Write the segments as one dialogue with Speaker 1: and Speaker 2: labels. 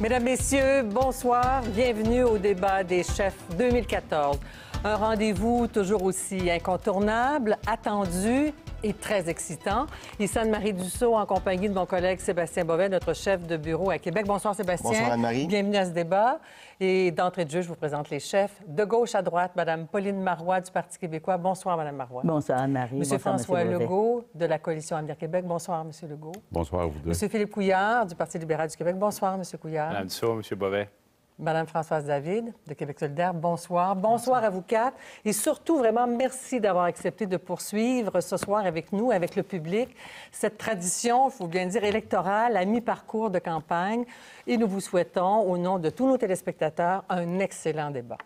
Speaker 1: Mesdames, Messieurs, bonsoir. Bienvenue au débat des chefs 2014. Un rendez-vous toujours aussi incontournable, attendu et très excitant. Ici Anne-Marie Dussault en compagnie de mon collègue Sébastien Bovet, notre chef de bureau à Québec. Bonsoir Sébastien.
Speaker 2: Bonsoir Anne-Marie.
Speaker 1: Bienvenue à ce débat. Et d'entrée de jeu, je vous présente les chefs. De gauche à droite, Mme Pauline Marois du Parti québécois. Bonsoir Mme Marois.
Speaker 3: Bonsoir Anne-Marie.
Speaker 1: Monsieur François Legault de la Coalition Avenir Québec. Bonsoir Monsieur Legault.
Speaker 4: Bonsoir à vous deux.
Speaker 1: Monsieur Philippe Couillard du Parti libéral du Québec. Bonsoir Monsieur Couillard.
Speaker 5: Madame Dussault, Monsieur Bovet.
Speaker 1: Madame Françoise David, de Québec solidaire, bonsoir. Bonsoir à vous quatre. Et surtout, vraiment, merci d'avoir accepté de poursuivre ce soir avec nous, avec le public, cette tradition, il faut bien dire, électorale à mi-parcours de campagne. Et nous vous souhaitons, au nom de tous nos téléspectateurs, un excellent débat.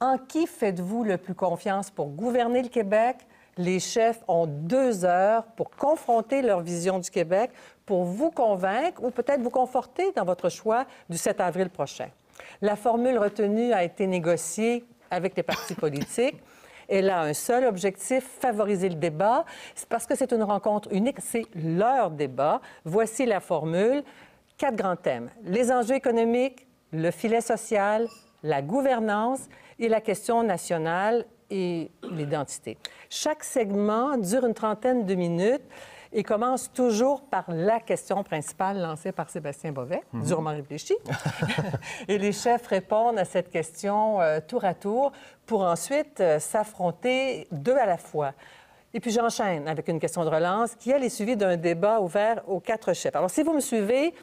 Speaker 1: En qui faites-vous le plus confiance pour gouverner le Québec? Les chefs ont 2 heures pour confronter leur vision du Québec, pour vous convaincre ou peut-être vous conforter dans votre choix du 7 avril prochain. La formule retenue a été négociée avec les partis politiques. Elle a un seul objectif, favoriser le débat. C'est parce que c'est une rencontre unique, c'est leur débat. Voici la formule. 4 grands thèmes. Les enjeux économiques, le filet social, la gouvernance et la question nationale et l'identité. Chaque segment dure une trentaine de minutes et commence toujours par la question principale lancée par Sébastien Bovet, durement réfléchi. Et les chefs répondent à cette question tour à tour pour ensuite s'affronter 2 à la fois. Et puis j'enchaîne avec une question de relance qui, elle, est suivie d'un débat ouvert aux 4 chefs. Alors, si vous me suivez,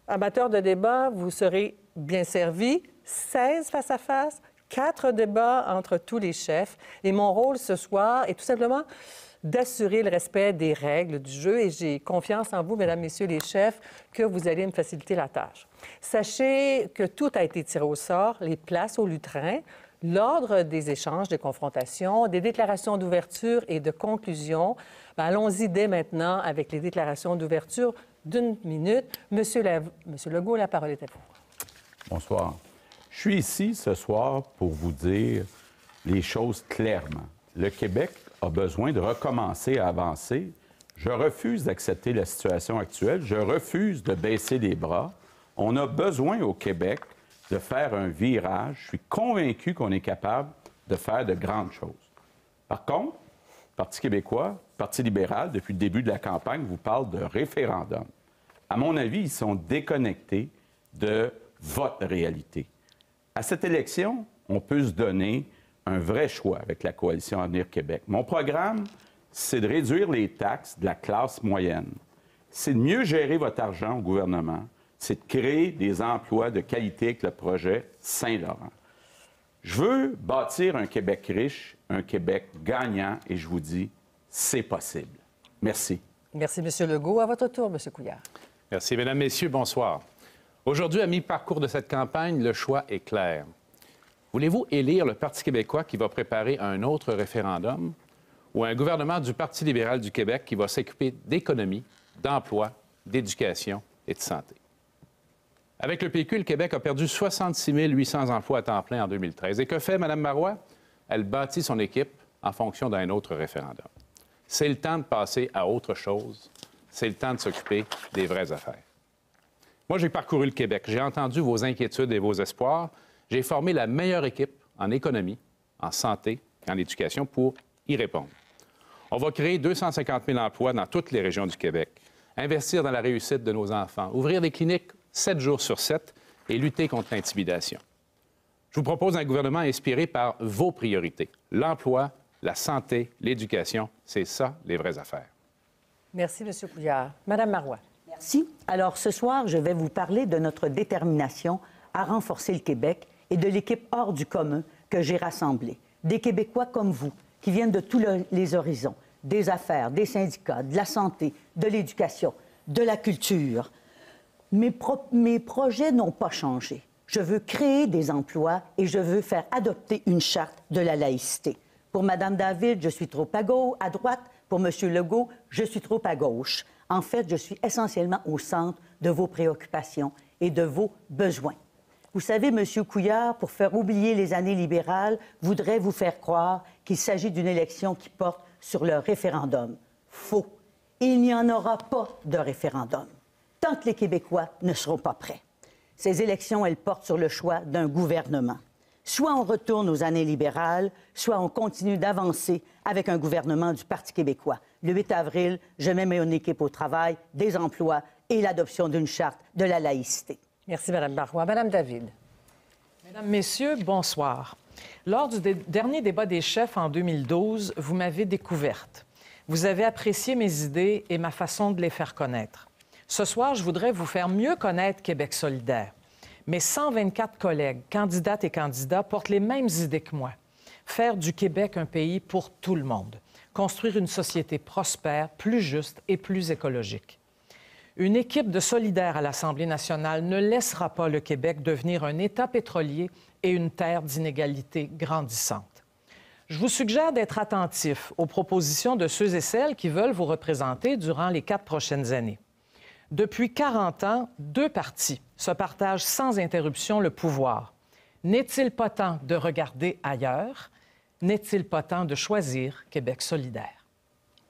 Speaker 1: amateurs de débat, vous serez bien servis. 16 face à face, 4 débats entre tous les chefs. Et mon rôle ce soir est tout simplement d'assurer le respect des règles du jeu. Et j'ai confiance en vous, mesdames, messieurs les chefs, que vous allez me faciliter la tâche. Sachez que tout a été tiré au sort, les places au lutrin, l'ordre des échanges, des confrontations, des déclarations d'ouverture et de conclusion. Bien, allons-y dès maintenant avec les déclarations d'ouverture d'1 minute. Monsieur Legault, la parole est à vous.
Speaker 4: Bonsoir. Je suis ici ce soir pour vous dire les choses clairement. Le Québec a besoin de recommencer à avancer. Je refuse d'accepter la situation actuelle. Je refuse de baisser les bras. On a besoin au Québec de faire un virage. Je suis convaincu qu'on est capable de faire de grandes choses. Par contre, le Parti québécois, le Parti libéral, depuis le début de la campagne, vous parle de référendum. À mon avis, ils sont déconnectés de votre réalité. À cette élection, on peut se donner un vrai choix avec la Coalition Avenir Québec. Mon programme, c'est de réduire les taxes de la classe moyenne. C'est de mieux gérer votre argent au gouvernement. C'est de créer des emplois de qualité avec le projet Saint-Laurent. Je veux bâtir un Québec riche, un Québec gagnant, et je vous dis, c'est possible. Merci.
Speaker 1: Merci, M. Legault. À votre tour, M. Couillard.
Speaker 5: Merci, Mesdames, Messieurs, bonsoir. Aujourd'hui, à mi-parcours de cette campagne, le choix est clair. Voulez-vous élire le Parti québécois qui va préparer un autre référendum ou un gouvernement du Parti libéral du Québec qui va s'occuper d'économie, d'emploi, d'éducation et de santé? Avec le PQ, le Québec a perdu 66 800 emplois à temps plein en 2013. Et que fait Mme Marois? Elle bâtit son équipe en fonction d'un autre référendum. C'est le temps de passer à autre chose. C'est le temps de s'occuper des vraies affaires. Moi, j'ai parcouru le Québec. J'ai entendu vos inquiétudes et vos espoirs. J'ai formé la meilleure équipe en économie, en santé et en éducation pour y répondre. On va créer 250 000 emplois dans toutes les régions du Québec, investir dans la réussite de nos enfants, ouvrir des cliniques 7 jours sur 7 et lutter contre l'intimidation. Je vous propose un gouvernement inspiré par vos priorités. L'emploi, la santé, l'éducation, c'est ça, les vraies affaires.
Speaker 1: Merci, M. Couillard. Mme Marois.
Speaker 3: Merci. Alors, ce soir, je vais vous parler de notre détermination à renforcer le Québec et de l'équipe hors du commun que j'ai rassemblée. Des Québécois comme vous, qui viennent de tous les horizons, des affaires, des syndicats, de la santé, de l'éducation, de la culture. Mes projets n'ont pas changé. Je veux créer des emplois et je veux faire adopter une charte de la laïcité. Pour Mme David, je suis trop à droite. Pour M. Legault, je suis trop à gauche. En fait, je suis essentiellement au centre de vos préoccupations et de vos besoins. Vous savez, M. Couillard, pour faire oublier les années libérales, voudrait vous faire croire qu'il s'agit d'une élection qui porte sur le référendum. Faux. Il n'y en aura pas de référendum, tant que les Québécois ne seront pas prêts. Ces élections, elles portent sur le choix d'un gouvernement. Soit on retourne aux années libérales, soit on continue d'avancer avec un gouvernement du Parti québécois. Le 8 avril, je mets mon équipe au travail, des emplois et l'adoption d'une charte de la laïcité.
Speaker 1: Merci, Mme Marois. Mme David.
Speaker 2: Mesdames, Messieurs, bonsoir. Lors du dernier débat des chefs en 2012, vous m'avez découverte. Vous avez apprécié mes idées et ma façon de les faire connaître. Ce soir, je voudrais vous faire mieux connaître Québec solidaire. Mes 124 collègues, candidates et candidats, portent les mêmes idées que moi. Faire du Québec un pays pour tout le monde. Construire une société prospère, plus juste et plus écologique. Une équipe de solidaires à l'Assemblée nationale ne laissera pas le Québec devenir un État pétrolier et une terre d'inégalités grandissantes. Je vous suggère d'être attentif aux propositions de ceux et celles qui veulent vous représenter durant les 4 prochaines années. Depuis 40 ans, 2 partis se partagent sans interruption le pouvoir. N'est-il pas temps de regarder ailleurs? N'est-il pas temps de choisir Québec solidaire?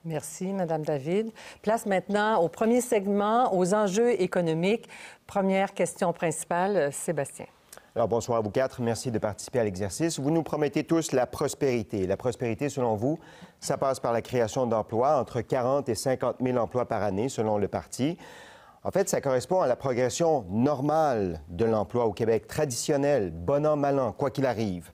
Speaker 1: Merci, Mme David. Place maintenant au premier segment, aux enjeux économiques. Première question principale, Sébastien.
Speaker 6: Alors, bonsoir à vous 4. Merci de participer à l'exercice. Vous nous promettez tous la prospérité. La prospérité, selon vous, ça passe par la création d'emplois, entre 40 et 50 000 emplois par année, selon le parti. En fait, ça correspond à la progression normale de l'emploi au Québec, traditionnelle, bon an, mal an, quoi qu'il arrive.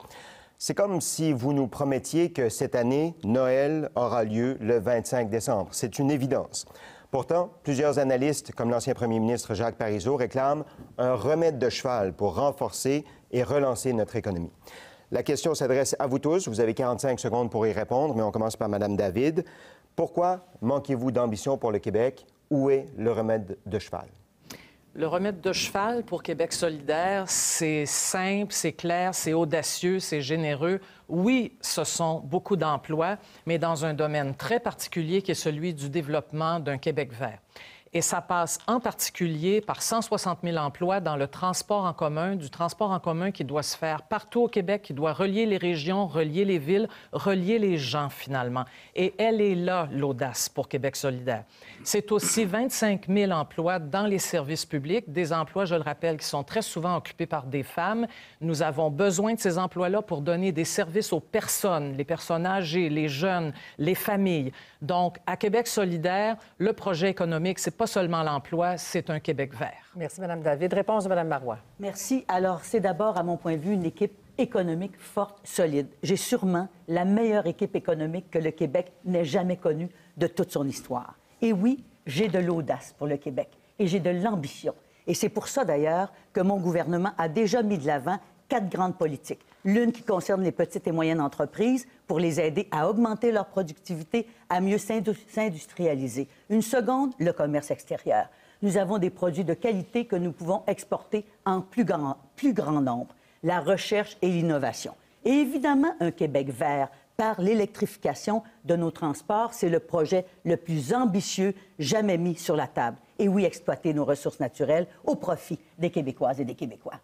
Speaker 6: C'est comme si vous nous promettiez que cette année, Noël aura lieu le 25 décembre. C'est une évidence. Pourtant, plusieurs analystes, comme l'ancien premier ministre Jacques Parizeau, réclament un remède de cheval pour renforcer et relancer notre économie. La question s'adresse à vous tous. Vous avez 45 secondes pour y répondre, mais on commence par Mme David. Pourquoi manquez-vous d'ambition pour le Québec? Où est le remède de cheval?
Speaker 2: Le remède de cheval pour Québec solidaire, c'est simple, c'est clair, c'est audacieux, c'est généreux. Oui, ce sont beaucoup d'emplois, mais dans un domaine très particulier qui est celui du développement d'un Québec vert. Et ça passe en particulier par 160 000 emplois dans le transport en commun, du transport en commun qui doit se faire partout au Québec, qui doit relier les régions, relier les villes, relier les gens, finalement. Et elle est là, l'audace pour Québec solidaire. C'est aussi 25 000 emplois dans les services publics, des emplois, je le rappelle, qui sont très souvent occupés par des femmes. Nous avons besoin de ces emplois-là pour donner des services aux personnes, les personnes âgées, les jeunes, les familles. Donc, à Québec solidaire, le projet économique, c'est pas seulement l'emploi, c'est un Québec vert.
Speaker 1: Merci, Mme David. Réponse de Mme Marois.
Speaker 3: Merci. Alors, c'est d'abord, à mon point de vue, une équipe économique forte, solide. J'ai sûrement la meilleure équipe économique que le Québec n'ait jamais connue de toute son histoire. Et oui, j'ai de l'audace pour le Québec et j'ai de l'ambition. Et c'est pour ça, d'ailleurs, que mon gouvernement a déjà mis de l'avant 4 grandes politiques. L'une qui concerne les petites et moyennes entreprises pour les aider à augmenter leur productivité, à mieux s'industrialiser. Une seconde, le commerce extérieur. Nous avons des produits de qualité que nous pouvons exporter en plus grand nombre. La recherche et l'innovation. Et évidemment, un Québec vert par l'électrification de nos transports. C'est le projet le plus ambitieux jamais mis sur la table. Et oui, exploiter nos ressources naturelles au profit des Québécoises et des Québécois.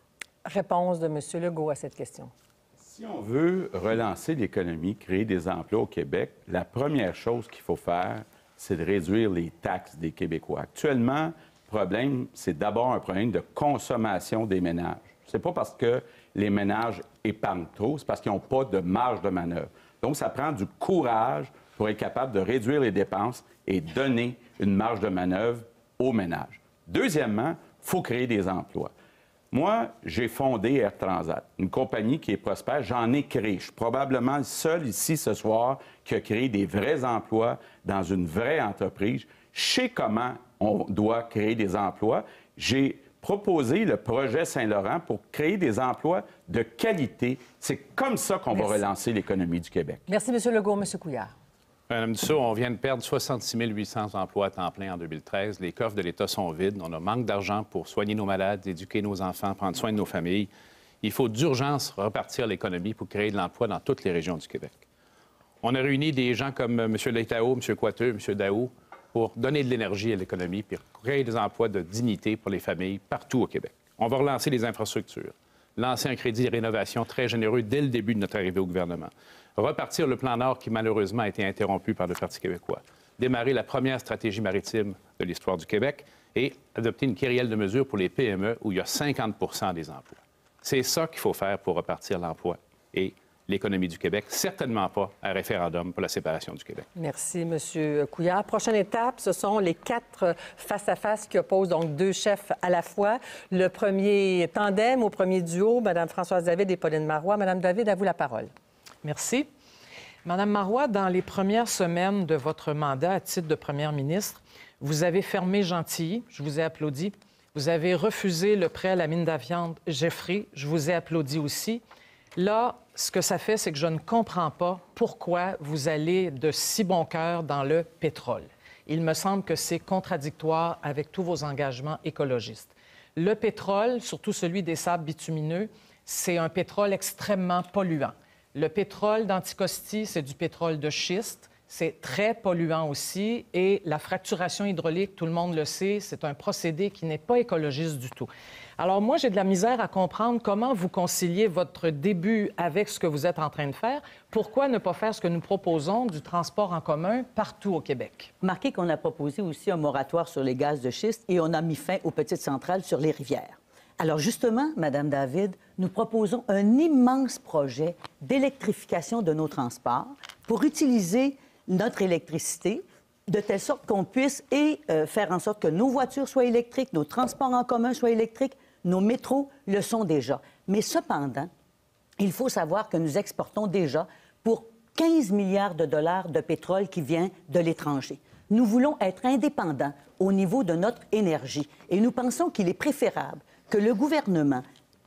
Speaker 1: Réponse de M. Legault à cette question.
Speaker 4: Si on veut relancer l'économie, créer des emplois au Québec, la première chose qu'il faut faire, c'est de réduire les taxes des Québécois. Actuellement, le problème, c'est d'abord un problème de consommation des ménages. C'est pas parce que les ménages épargnent trop, c'est parce qu'ils n'ont pas de marge de manœuvre. Donc, ça prend du courage pour être capable de réduire les dépenses et donner une marge de manœuvre aux ménages. Deuxièmement, il faut créer des emplois. Moi, j'ai fondé Air Transat, une compagnie qui est prospère. J'en ai créé. Je suis probablement le seul ici ce soir qui a créé des vrais emplois dans une vraie entreprise. Je sais comment on doit créer des emplois. J'ai proposé le projet Saint-Laurent pour créer des emplois de qualité. C'est comme ça qu'on va relancer l'économie du Québec.
Speaker 1: Merci, M. Legault. M. Couillard.
Speaker 5: Madame Dussault, on vient de perdre 66 800 emplois à temps plein en 2013. Les coffres de l'État sont vides. On a manque d'argent pour soigner nos malades, éduquer nos enfants, prendre soin de nos familles. Il faut d'urgence repartir l'économie pour créer de l'emploi dans toutes les régions du Québec. On a réuni des gens comme M. Leitao, M. Coiteux, M. Daou pour donner de l'énergie à l'économie puis créer des emplois de dignité pour les familles partout au Québec. On va relancer les infrastructures, lancer un crédit de rénovation très généreux dès le début de notre arrivée au gouvernement, repartir le plan Nord qui malheureusement a été interrompu par le Parti québécois, démarrer la première stratégie maritime de l'histoire du Québec et adopter une kyrielle de mesures pour les PME où il y a 50 des emplois. C'est ça qu'il faut faire pour repartir l'emploi et l'économie du Québec, certainement pas un référendum pour la séparation du Québec.
Speaker 1: Merci, M. Couillard. Prochaine étape, ce sont les 4 face-à-face qui opposent donc 2 chefs à la fois. Le premier tandem, au premier duo, Mme Françoise David et Pauline Marois. Mme David, à vous la parole.
Speaker 2: Merci. Madame Marois, dans les premières semaines de votre mandat à titre de première ministre, vous avez fermé Gentilly, je vous ai applaudi. Vous avez refusé le prêt à la mine d'Aviante Jeffrey, je vous ai applaudi aussi. Là, ce que ça fait, c'est que je ne comprends pas pourquoi vous allez de si bon cœur dans le pétrole. Il me semble que c'est contradictoire avec tous vos engagements écologistes. Le pétrole, surtout celui des sables bitumineux, c'est un pétrole extrêmement polluant. Le pétrole d'Anticosti, c'est du pétrole de schiste. C'est très polluant aussi. Et la fracturation hydraulique, tout le monde le sait, c'est un procédé qui n'est pas écologiste du tout. Alors moi, j'ai de la misère à comprendre comment vous conciliez votre début avec ce que vous êtes en train de faire. Pourquoi ne pas faire ce que nous proposons, du transport en commun partout au Québec?
Speaker 3: Remarquez qu'on a proposé aussi un moratoire sur les gaz de schiste et on a mis fin aux petites centrales sur les rivières. Alors justement, Mme David, nous proposons un immense projet d'électrification de nos transports pour utiliser notre électricité de telle sorte qu'on puisse faire en sorte que nos voitures soient électriques, nos transports en commun soient électriques, nos métros le sont déjà. Mais cependant, il faut savoir que nous exportons déjà pour 15 milliards de dollars de pétrole qui vient de l'étranger. Nous voulons être indépendants au niveau de notre énergie et nous pensons qu'il est préférable que le gouvernement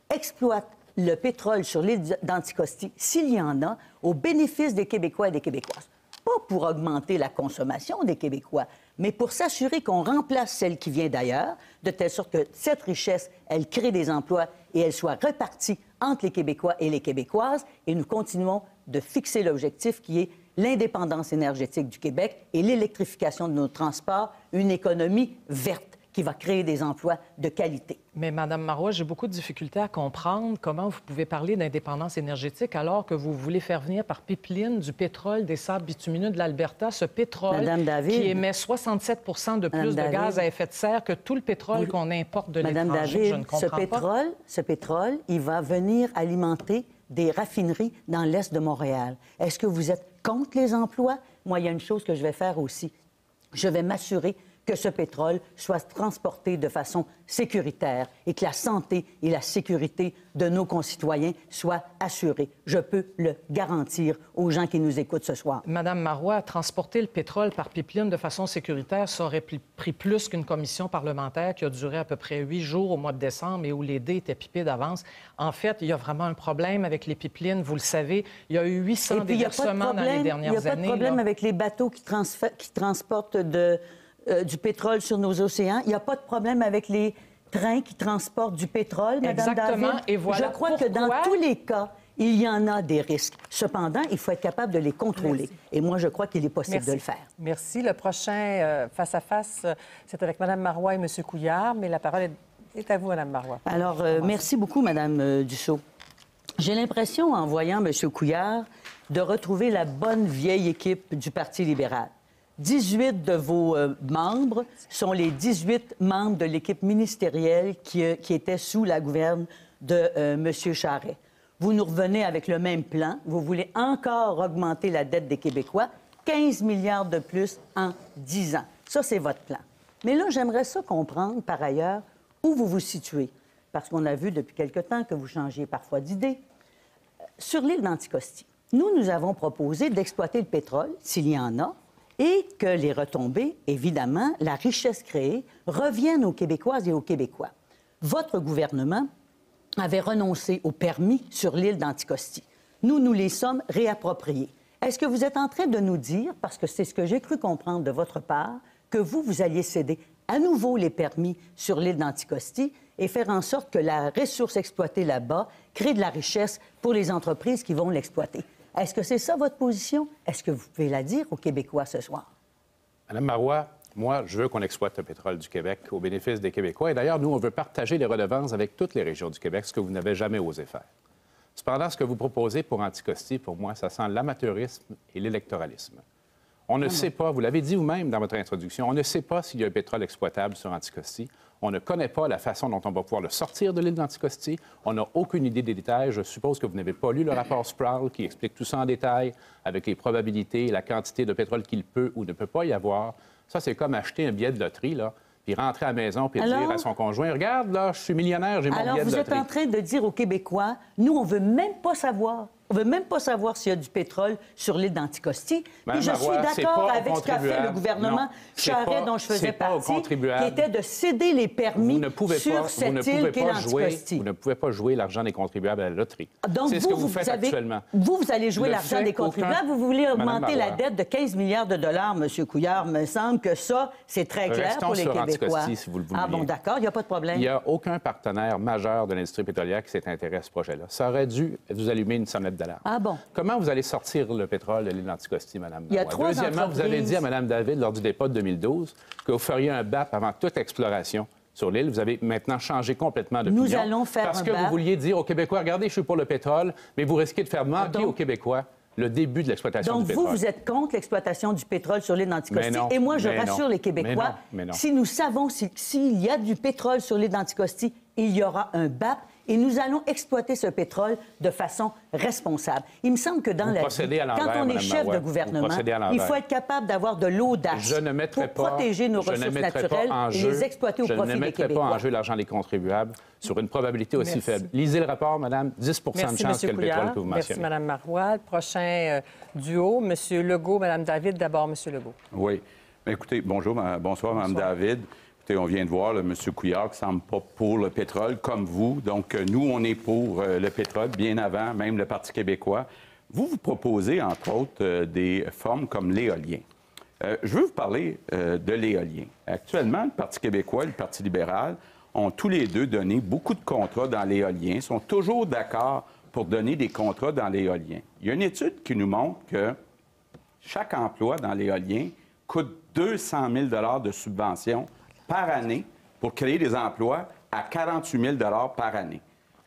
Speaker 3: exploite le pétrole sur l'île d'Anticosti, s'il y en a, au bénéfice des Québécois et des Québécoises. Pas pour augmenter la consommation des Québécois, mais pour s'assurer qu'on remplace celle qui vient d'ailleurs, de telle sorte que cette richesse, elle crée des emplois et elle soit repartie entre les Québécois et les Québécoises. Et nous continuons de fixer l'objectif qui est l'indépendance énergétique du Québec et l'électrification de nos transports, une économie verte qui va créer des emplois de qualité.
Speaker 2: Mais Mme Marois, j'ai beaucoup de difficultés à comprendre comment vous pouvez parler d'indépendance énergétique alors que vous voulez faire venir par pipeline du pétrole des sables bitumineux de l'Alberta, ce pétrole qui émet 67 de plus de gaz à effet de serre que tout le pétrole qu'on importe de l'étranger. Je ne comprends pas.
Speaker 3: Ce pétrole, il va venir alimenter des raffineries dans l'est de Montréal. Est-ce que vous êtes contre les emplois? Moi, il y a une chose que je vais faire aussi. Je vais m'assurer que ce pétrole soit transporté de façon sécuritaire et que la santé et la sécurité de nos concitoyens soient assurées. Je peux le garantir aux gens qui nous écoutent ce soir.
Speaker 2: Madame Marois, transporter le pétrole par pipeline de façon sécuritaire, ça aurait pris plus qu'une commission parlementaire qui a duré à peu près 8 jours au mois de décembre et où les dés étaient pipés d'avance. En fait, il y a vraiment un problème avec les pipelines, vous le savez. Il y a eu 800 déversements dans les dernières années.
Speaker 3: Il n'y a pas de problème avec les bateaux qui transportent du pétrole sur nos océans. Il n'y a pas de problème avec les trains qui transportent du pétrole, Mme David.
Speaker 2: Et voilà
Speaker 3: je crois que dans tous les cas, il y en a des risques. Cependant, il faut être capable de les contrôler.
Speaker 1: Merci.
Speaker 3: Et moi, je crois qu'il est possible de le faire.
Speaker 1: Merci. Le prochain face-à-face, c'est avec Mme Marois et M. Couillard, mais la parole est à vous, Mme Marois.
Speaker 3: Alors, merci beaucoup, Mme Dussault. J'ai l'impression, en voyant M. Couillard, de retrouver la bonne vieille équipe du Parti libéral. 18 de vos membres sont les 18 membres de l'équipe ministérielle qui était sous la gouverne de M. Charest. Vous nous revenez avec le même plan. Vous voulez encore augmenter la dette des Québécois, 15 milliards de plus en 10 ans. Ça, c'est votre plan. Mais là, j'aimerais ça comprendre, par ailleurs, où vous vous situez. Parce qu'on a vu depuis quelque temps que vous changiez parfois d'idée. Sur l'île d'Anticosti, nous avons proposé d'exploiter le pétrole, s'il y en a, et que les retombées, évidemment, la richesse créée, reviennent aux Québécoises et aux Québécois. Votre gouvernement avait renoncé au permis sur l'île d'Anticosti. Nous les sommes réappropriés. Est-ce que vous êtes en train de nous dire, parce que c'est ce que j'ai cru comprendre de votre part, que vous alliez céder à nouveau les permis sur l'île d'Anticosti et faire en sorte que la ressource exploitée là-bas crée de la richesse pour les entreprises qui vont l'exploiter? Est-ce que c'est ça votre position? Est-ce que vous pouvez la dire aux Québécois ce soir?
Speaker 5: Madame Marois, Moi, je veux qu'on exploite le pétrole du Québec au bénéfice des Québécois. Et d'ailleurs, nous, on veut partager les redevances avec toutes les régions du Québec, ce que vous n'avez jamais osé faire. Cependant, ce que vous proposez pour Anticosti, pour moi, ça sent l'amateurisme et l'électoralisme. On ne sait pas, vous l'avez dit vous-même dans votre introduction, on ne sait pas s'il y a un pétrole exploitable sur Anticosti. On ne connaît pas la façon dont on va pouvoir le sortir de l'île d'Anticosti. On n'a aucune idée des détails. Je suppose que vous n'avez pas lu le rapport Sproul qui explique tout ça en détail, avec les probabilités, la quantité de pétrole qu'il peut ou ne peut pas y avoir. Ça, c'est comme acheter un billet de loterie, là, puis rentrer à la maison puis dire à son conjoint, « Regarde, là, je suis millionnaire, j'ai mon billet de loterie. »
Speaker 3: Alors, vous êtes en train de dire aux Québécois, nous, on ne veut même pas savoir. On ne veut même pas savoir s'il y a du pétrole sur l'île d'Anticosti. Puis je suis d'accord avec ce qu'a fait le gouvernement Charest, dont je faisais partie, qui était de céder les permis sur cette île qu'est l'Anticosti.
Speaker 5: Vous ne pouvez pas jouer l'argent des contribuables à la loterie.
Speaker 3: Donc,
Speaker 5: c'est ce que vous faites actuellement.
Speaker 3: Vous allez jouer l'argent des contribuables. Vous voulez augmenter la dette de 15 milliards de dollars, M. Couillard. Il me semble que ça, c'est très clair pour les Québécois.
Speaker 5: Anticosti, si vous le voulez.
Speaker 3: Ah bon, d'accord, il n'y a pas de problème.
Speaker 5: Il n'y a aucun partenaire majeur de l'industrie pétrolière qui s'est intéressé à ce projet-là. Ça aurait dû vous allumer une sonnette d'alarme.
Speaker 3: Ah bon?
Speaker 5: Comment vous allez sortir le pétrole de l'île d'Anticosti, Mme
Speaker 3: Il y a trois
Speaker 5: Deuxièmement, vous avez dit à Mme David, lors du dépôt de 2012, que vous feriez un BAP avant toute exploration sur l'île. Vous avez maintenant changé complètement d'opinion.
Speaker 3: Nous allons faire
Speaker 5: parce
Speaker 3: un
Speaker 5: que
Speaker 3: BAP.
Speaker 5: Vous vouliez dire aux Québécois, regardez, je suis pour le pétrole, mais vous risquez de faire manquer aux Québécois le début de l'exploitation du pétrole.
Speaker 3: Donc, vous êtes contre l'exploitation du pétrole sur l'île d'Anticosti. Et moi, je rassure les Québécois, si nous savons s'il y a du pétrole sur l'île d'Anticosti, il y aura un BAP et nous allons exploiter ce pétrole de façon responsable. Il me semble que dans la vie, quand on est chef de gouvernement, il faut être capable d'avoir de l'audace pour protéger nos ressources naturelles et les exploiter au profit des Québécois.
Speaker 5: Je ne mettrai pas en jeu l'argent des contribuables sur une probabilité aussi faible. Lisez le rapport, Madame, 10 de chance que le pétrole que vous mentionnez.
Speaker 1: Merci, Mme Marois. Le prochain duo, M. Legault, Mme David. D'abord, M. Legault.
Speaker 4: Oui. Écoutez, bonsoir, Mme David. Écoutez, on vient de voir M. Couillard qui ne semble pas pour le pétrole, comme vous. Donc, nous, on est pour le pétrole, bien avant, même le Parti québécois. Vous proposez, entre autres, des formes comme l'éolien. Je veux vous parler de l'éolien. Actuellement, le Parti québécois et le Parti libéral ont tous les deux donné beaucoup de contrats dans l'éolien, sont toujours d'accord pour donner des contrats dans l'éolien. Il y a une étude qui nous montre que chaque emploi dans l'éolien coûte 200 000 de subventions par année pour créer des emplois à 48 000 par année.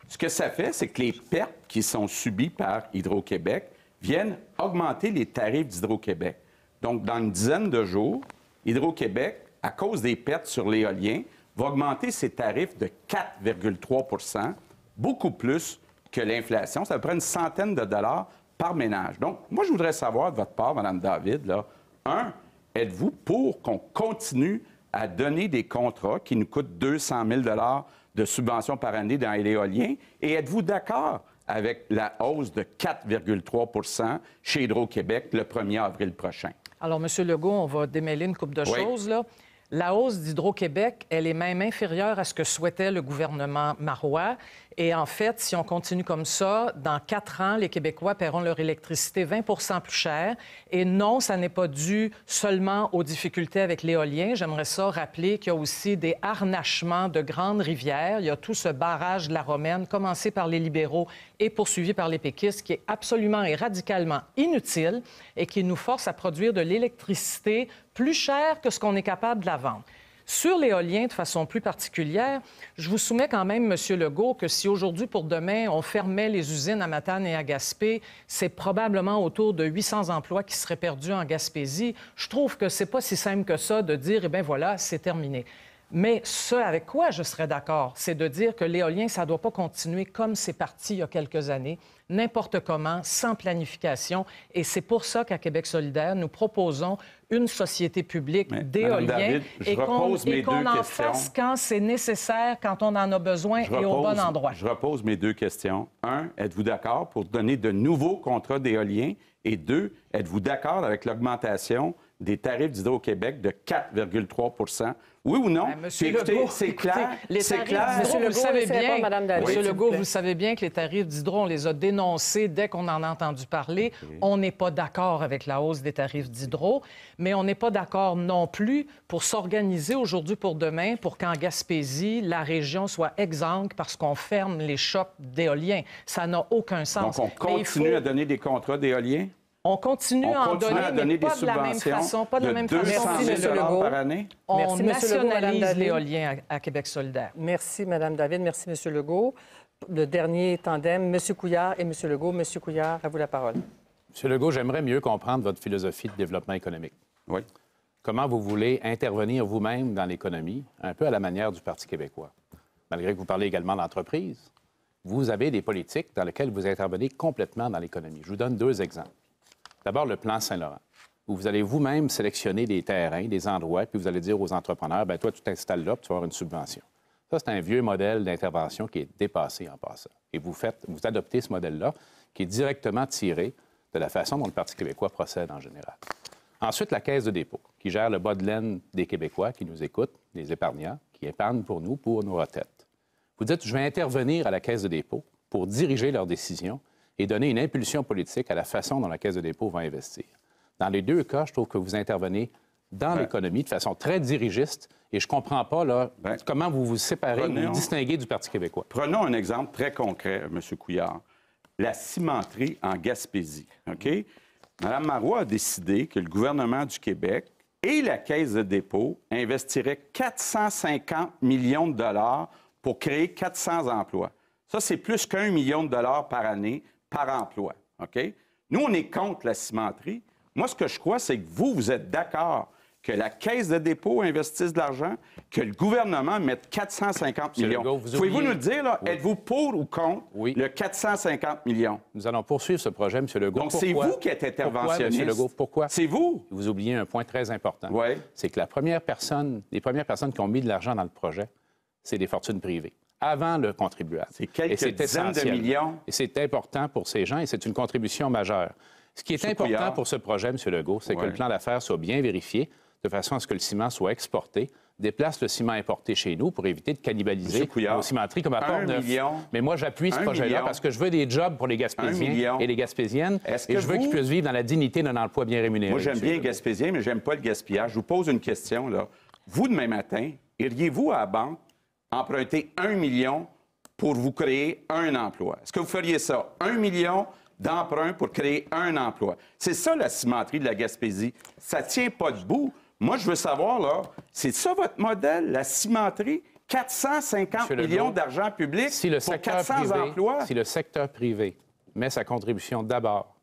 Speaker 4: Ce que ça fait, c'est que les pertes qui sont subies par Hydro-Québec viennent augmenter les tarifs d'Hydro-Québec. Donc, dans une dizaine de jours, Hydro-Québec, à cause des pertes sur l'éolien, va augmenter ses tarifs de 4,3 beaucoup plus que l'inflation. Ça prend une centaine de dollars par ménage. Donc, moi, je voudrais savoir de votre part, Mme David, là, êtes-vous pour qu'on continue à donner des contrats qui nous coûtent 200 000 de subventions par année dans l'éolien? Et êtes-vous d'accord avec la hausse de 4,3 chez Hydro-Québec le 1er avril prochain?
Speaker 2: Alors, M. Legault, on va démêler une couple de choses, là. La hausse d'Hydro-Québec, elle est même inférieure à ce que souhaitait le gouvernement Marois. Et en fait, si on continue comme ça, dans 4 ans, les Québécois paieront leur électricité 20 plus cher. Et non, ça n'est pas dû seulement aux difficultés avec l'éolien. J'aimerais ça rappeler qu'il y a aussi des harnachements de grandes rivières. Il y a tout ce barrage de la Romaine, commencé par les libéraux et poursuivi par les péquistes, qui est absolument et radicalement inutile et qui nous force à produire de l'électricité plus chère que ce qu'on est capable de la vendre. Sur l'éolien, de façon plus particulière, je vous soumets quand même, M. Legault, que si aujourd'hui pour demain, on fermait les usines à Matane et à Gaspé, c'est probablement autour de 800 emplois qui seraient perdus en Gaspésie. Je trouve que c'est pas si simple que ça de dire, eh bien voilà, c'est terminé. Mais ce avec quoi je serais d'accord, c'est de dire que l'éolien, ça ne doit pas continuer comme c'est parti il y a quelques années, n'importe comment, sans planification. Et c'est pour ça qu'à Québec solidaire, nous proposons une société publique d'éolien et qu'on en fasse quand c'est nécessaire, quand on en a besoin et au bon endroit.
Speaker 4: Je repose mes 2 questions. 1, êtes-vous d'accord pour donner de nouveaux contrats d'éolien? Et 2, êtes-vous d'accord avec l'augmentation des tarifs d'Hydro-Québec de 4,3 oui ou non?
Speaker 2: Monsieur Legault, c'est clair. Monsieur Legault, vous savez bien, Monsieur Legault, vous savez bien que les tarifs d'Hydro, on les a dénoncés dès qu'on en a entendu parler. On n'est pas d'accord avec la hausse des tarifs d'Hydro, mais on n'est pas d'accord non plus pour s'organiser aujourd'hui pour demain pour qu'en Gaspésie, la région soit exsangue parce qu'on ferme les shops d'éoliens. Ça n'a aucun sens.
Speaker 4: Donc, on continue à donner des contrats d'éoliens?
Speaker 2: On continue à en donner, mais
Speaker 4: des
Speaker 2: pas de la même
Speaker 4: subventions
Speaker 2: façon. Pas de la même
Speaker 4: de 200
Speaker 2: façon.
Speaker 4: 000
Speaker 1: M. Legault.
Speaker 4: par année.
Speaker 2: On
Speaker 1: Merci, M. Legault, Mme
Speaker 2: nationalise
Speaker 1: David.
Speaker 2: l'éolien à Québec solidaire.
Speaker 1: Merci, Mme David. Merci, M. Legault. Le dernier tandem, M. Couillard et M. Legault. M. Couillard, à vous la parole.
Speaker 5: M. Legault, j'aimerais mieux comprendre votre philosophie de développement économique.
Speaker 4: Oui.
Speaker 5: Comment vous voulez intervenir vous-même dans l'économie, un peu à la manière du Parti québécois. Malgré que vous parlez également d'entreprise, vous avez des politiques dans lesquelles vous intervenez complètement dans l'économie. Je vous donne 2 exemples. D'abord, le plan Saint-Laurent, où vous allez vous-même sélectionner des terrains, des endroits, puis vous allez dire aux entrepreneurs, bien, toi, tu t'installes là, puis tu vas avoir une subvention. Ça, c'est un vieux modèle d'intervention qui est dépassé en passant. Et vous adoptez ce modèle-là, qui est directement tiré de la façon dont le Parti québécois procède en général. Ensuite, la Caisse de dépôt, qui gère le bas de laine des Québécois qui nous écoutent, les épargnants, qui épargnent pour nous, pour nos retraites. Vous dites, je vais intervenir à la Caisse de dépôt pour diriger leurs décisions et donner une impulsion politique à la façon dont la Caisse de dépôt va investir. Dans les 2 cas, je trouve que vous intervenez dans l'économie de façon très dirigiste et je ne comprends pas là, comment vous vous séparez ou vous distinguez du Parti québécois.
Speaker 4: Prenons un exemple très concret, M. Couillard. La cimenterie en Gaspésie. OK? Mme Marois a décidé que le gouvernement du Québec et la Caisse de dépôt investiraient 450 millions de dollars pour créer 400 emplois. Ça, c'est plus qu'1 million de dollars par année par emploi. OK? Nous, on est contre la cimenterie. Moi, ce que je crois, c'est que vous êtes d'accord que la Caisse de dépôt investisse de l'argent, que le gouvernement mette 450 millions.
Speaker 5: Legault,
Speaker 4: Pouvez-vous nous le dire, là, êtes-vous pour ou contre le 450 millions?
Speaker 5: Nous allons poursuivre ce projet, M. Legault.
Speaker 4: Donc, c'est vous qui êtes interventionniste.
Speaker 5: Pourquoi, M. Legault? Pourquoi?
Speaker 4: C'est vous.
Speaker 5: Vous oubliez un point très important.
Speaker 4: Oui.
Speaker 5: C'est que les premières personnes qui ont mis de l'argent dans le projet, c'est des fortunes privées, avant le contribuable.
Speaker 4: C'est quelques dizaines de millions.
Speaker 5: Et c'est important pour ces gens et c'est une contribution majeure. Ce qui est important pour ce projet, M. Legault, c'est que le plan d'affaires soit bien vérifié de façon à ce que le ciment soit exporté, déplace le ciment importé chez nous pour éviter de cannibaliser nos cimenteries comme à Port-Neuf. Mais moi, j'appuie ce projet-là parce que je veux des jobs pour les Gaspésiens et les Gaspésiennes et je veux qu'ils puissent vivre dans la dignité d'un emploi bien rémunéré.
Speaker 4: Moi, j'aime bien les Gaspésiens, mais j'aime pas le gaspillage. Je vous pose une question, là. Vous, demain matin, iriez-vous à la banque emprunter 1 million pour vous créer un emploi? Est-ce que vous feriez ça? 1 million d'emprunt pour créer un emploi. C'est ça, la cimenterie de la Gaspésie. Ça tient pas debout. Moi, je veux savoir, là, c'est ça votre modèle, la cimenterie? 450 millions d'argent public pour 400 emplois?
Speaker 5: Si le secteur privé met sa contribution d'abord,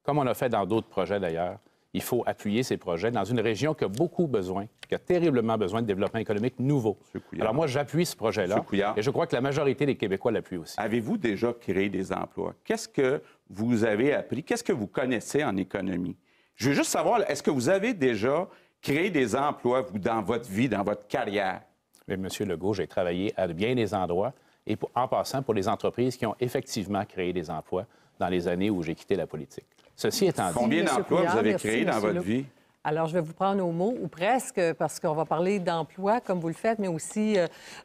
Speaker 5: comme on a fait dans d'autres projets d'ailleurs, il faut appuyer ces projets dans une région qui a beaucoup besoin, qui a terriblement besoin de développement économique nouveau. Alors moi, j'appuie ce projet-là et je crois que la majorité des Québécois l'appuient aussi.
Speaker 4: Avez-vous déjà créé des emplois? Qu'est-ce que vous avez appris? Qu'est-ce que vous connaissez en économie? Je veux juste savoir, est-ce que vous avez déjà créé des emplois, vous, dans votre vie, dans votre carrière?
Speaker 5: Mais, M. Legault, j'ai travaillé à bien des endroits et en passant pour les entreprises qui ont effectivement créé des emplois dans les années où j'ai quitté la politique. Ceci étant dit...
Speaker 4: Combien d'emplois vous avez créés dans votre vie?
Speaker 1: Alors, je vais vous prendre au mot, ou presque, parce qu'on va parler d'emploi, comme vous le faites, mais aussi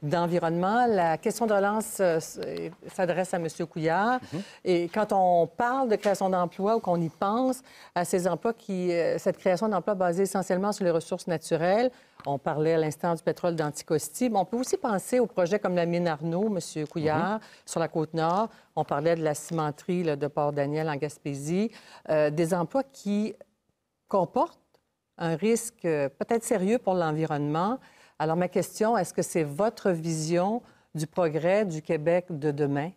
Speaker 1: d'environnement. La question de relance s'adresse à M. Couillard. Et quand on parle de création d'emplois ou qu'on y pense à ces emplois cette création d'emplois basée essentiellement sur les ressources naturelles, on parlait à l'instant du pétrole d'Anticosti, mais on peut aussi penser aux projets comme la mine Arnaud, M. Couillard, sur la Côte-Nord. On parlait de la cimenterie de Port-Daniel en Gaspésie. Des emplois qui comportent un risque peut-être sérieux pour l'environnement. Alors, ma question, est-ce que c'est votre vision du progrès du Québec de demain?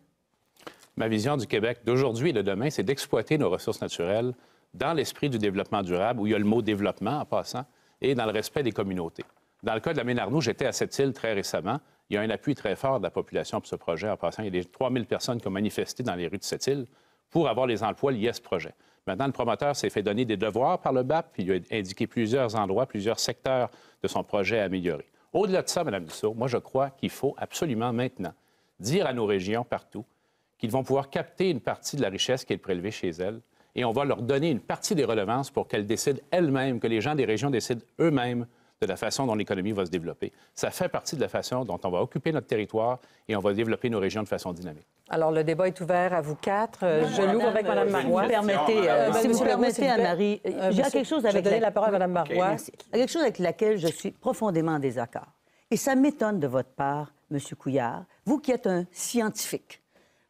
Speaker 5: Ma vision du Québec d'aujourd'hui et de demain, c'est d'exploiter nos ressources naturelles dans l'esprit du développement durable, où il y a le mot « développement » en passant, et dans le respect des communautés. Dans le cas de la mine Arnaud, j'étais à Sept-Îles très récemment. Il y a un appui très fort de la population pour ce projet en passant. Il y a 3000 personnes qui ont manifesté dans les rues de Sept-Îles pour avoir les emplois liés à ce projet. Maintenant, le promoteur s'est fait donner des devoirs par le BAP, puis il a indiqué plusieurs endroits, plusieurs secteurs de son projet à améliorer. Au-delà de ça, Mme Dussault, moi, je crois qu'il faut absolument maintenant dire à nos régions partout qu'ils vont pouvoir capter une partie de la richesse qui est prélevée chez elles et on va leur donner une partie des redevances pour qu'elles décident elles-mêmes, que les gens des régions décident eux-mêmes de la façon dont l'économie va se développer. Ça fait partie de la façon dont on va occuper notre territoire et on va développer nos régions de façon dynamique.
Speaker 1: Alors, le débat est ouvert à vous quatre. Je l'ouvre avec Mme Marois.
Speaker 3: Si vous permettez, Anne-Marie, j'ai quelque chose avec...
Speaker 1: Je vais donner la parole à Mme Marois.
Speaker 3: Merci. Quelque chose avec laquelle je suis profondément en désaccord. Et ça m'étonne de votre part, M. Couillard, vous qui êtes un scientifique.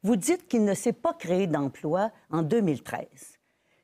Speaker 3: Vous dites qu'il ne s'est pas créé d'emploi en 2013.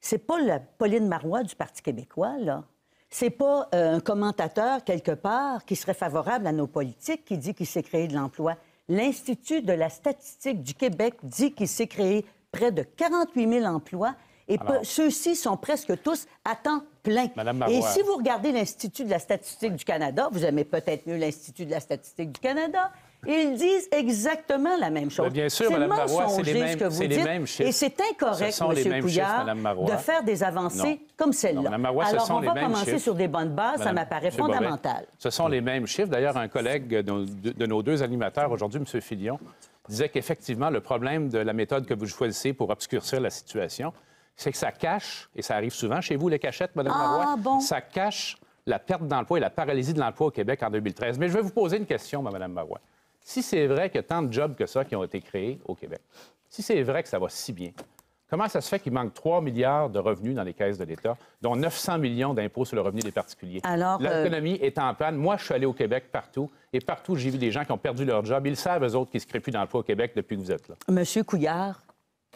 Speaker 3: c'est pas la Pauline Marois du Parti québécois, là. C'est pas un commentateur, quelque part, qui serait favorable à nos politiques, qui dit qu'il s'est créé de l'emploi. L'Institut de la statistique du Québec dit qu'il s'est créé près de 48 000 emplois et ceux-ci sont presque tous à temps plein.
Speaker 5: Madame Marois.
Speaker 3: Et si vous regardez l'Institut de la statistique du Canada, vous aimez peut-être mieux l'Institut de la statistique du Canada, ils disent exactement la même chose.
Speaker 5: Mais bien sûr, Mme Marois, c'est les mêmes chiffres.
Speaker 3: Et c'est incorrect, M. Couillard, de faire des avancées comme celle-là.
Speaker 5: Mme Marois,
Speaker 3: alors, on va commencer sur des bonnes bases, ça m'apparaît fondamental.
Speaker 5: Ce sont les mêmes chiffres. D'ailleurs, un collègue de nos deux animateurs aujourd'hui, M. Filion, disait qu'effectivement, le problème de la méthode que vous choisissez pour obscurcir la situation, c'est que ça cache, et ça arrive souvent chez vous, les cachettes, Mme Marois,
Speaker 3: bon.
Speaker 5: ça cache la perte d'emploi et la paralysie de l'emploi au Québec en 2013. Mais je vais vous poser une question, Mme Marois. Si c'est vrai qu'il y a tant de jobs que ça qui ont été créés au Québec, si c'est vrai que ça va si bien, comment ça se fait qu'il manque 3 milliards de revenus dans les caisses de l'État, dont 900 millions d'impôts sur le revenu des particuliers?
Speaker 3: Alors,
Speaker 5: l'économie est en panne. Moi, je suis allé au Québec partout, et partout, j'ai vu des gens qui ont perdu leur job. Ils savent, eux autres, qu'ils ne se créent plus d'emploi au Québec depuis que vous êtes là.
Speaker 3: Monsieur Couillard,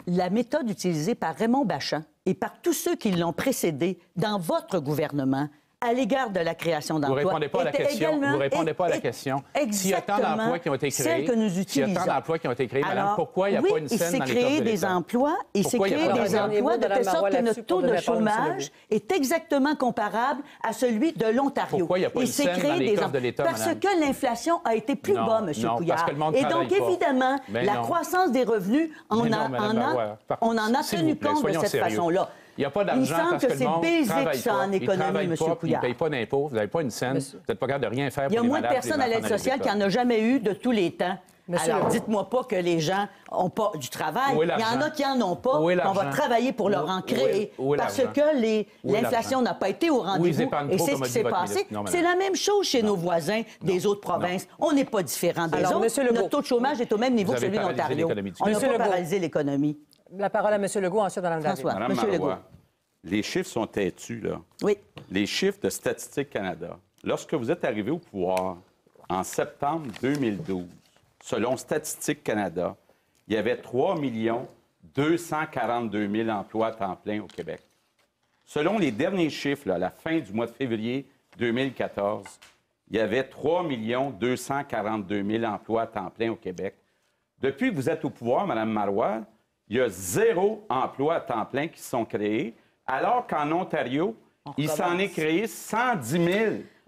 Speaker 3: la méthode utilisée par Raymond Bachand et par tous ceux qui l'ont précédé dans votre gouvernement à l'égard de la création d'emplois.
Speaker 5: Vous ne répondez pas à la question. Vous répondez pas à la question. S'il y a tant d'emplois qui ont été créés, madame, pourquoi il n'y a pas une scène dans les coffres de l'État?
Speaker 3: Il s'est créé des emplois, il s'est créé des emplois de telle sorte que notre taux de chômage est exactement comparable à celui de l'Ontario.
Speaker 5: Pourquoi il n'y a pas une scène dans les coffres de l'État,
Speaker 3: Parce
Speaker 5: madame?
Speaker 3: que l'inflation a été plus bas, M. Couillard.
Speaker 5: Parce que le monde
Speaker 3: et donc, évidemment, la croissance des revenus, on en a tenu compte de cette façon-là.
Speaker 5: Il n'y a pas d'argent parce que le monde travaille pas.
Speaker 3: En économie, M. Couillard.
Speaker 5: Il ne paye pas d'impôts, vous n'avez pas une scène, vous n'êtes pas capable de rien faire pour les malades.
Speaker 3: Il y a moins de personnes à l'aide sociale qu'il n'y en a jamais eu de tous les temps. Alors, dites-moi pas que les gens n'ont pas du travail. Il y en a qui n'en ont pas. On va travailler pour leur en créer. Parce que l'inflation n'a pas été au rendez-vous. Et c'est ce qui s'est passé. C'est la même chose chez nos voisins des autres provinces. On n'est pas différent des autres. Notre taux de chômage est au même niveau que celui de l'Ontario. On n'a pas paralysé l'économie.
Speaker 1: La parole à M. Legault, ensuite Mme David.
Speaker 3: François,
Speaker 4: Madame
Speaker 3: M. Legault.
Speaker 4: Marois, les chiffres sont têtus, là.
Speaker 3: Oui.
Speaker 4: Les chiffres de Statistique Canada. Lorsque vous êtes arrivé au pouvoir en septembre 2012, selon Statistique Canada, il y avait 3 242 000 emplois à temps plein au Québec. Selon les derniers chiffres, là, à la fin du mois de février 2014, il y avait 3 242 000 emplois à temps plein au Québec. Depuis que vous êtes au pouvoir, Mme Marois, il y a 0 emploi à temps plein qui se sont créés, alors qu'en Ontario, il s'en est créé 110 000.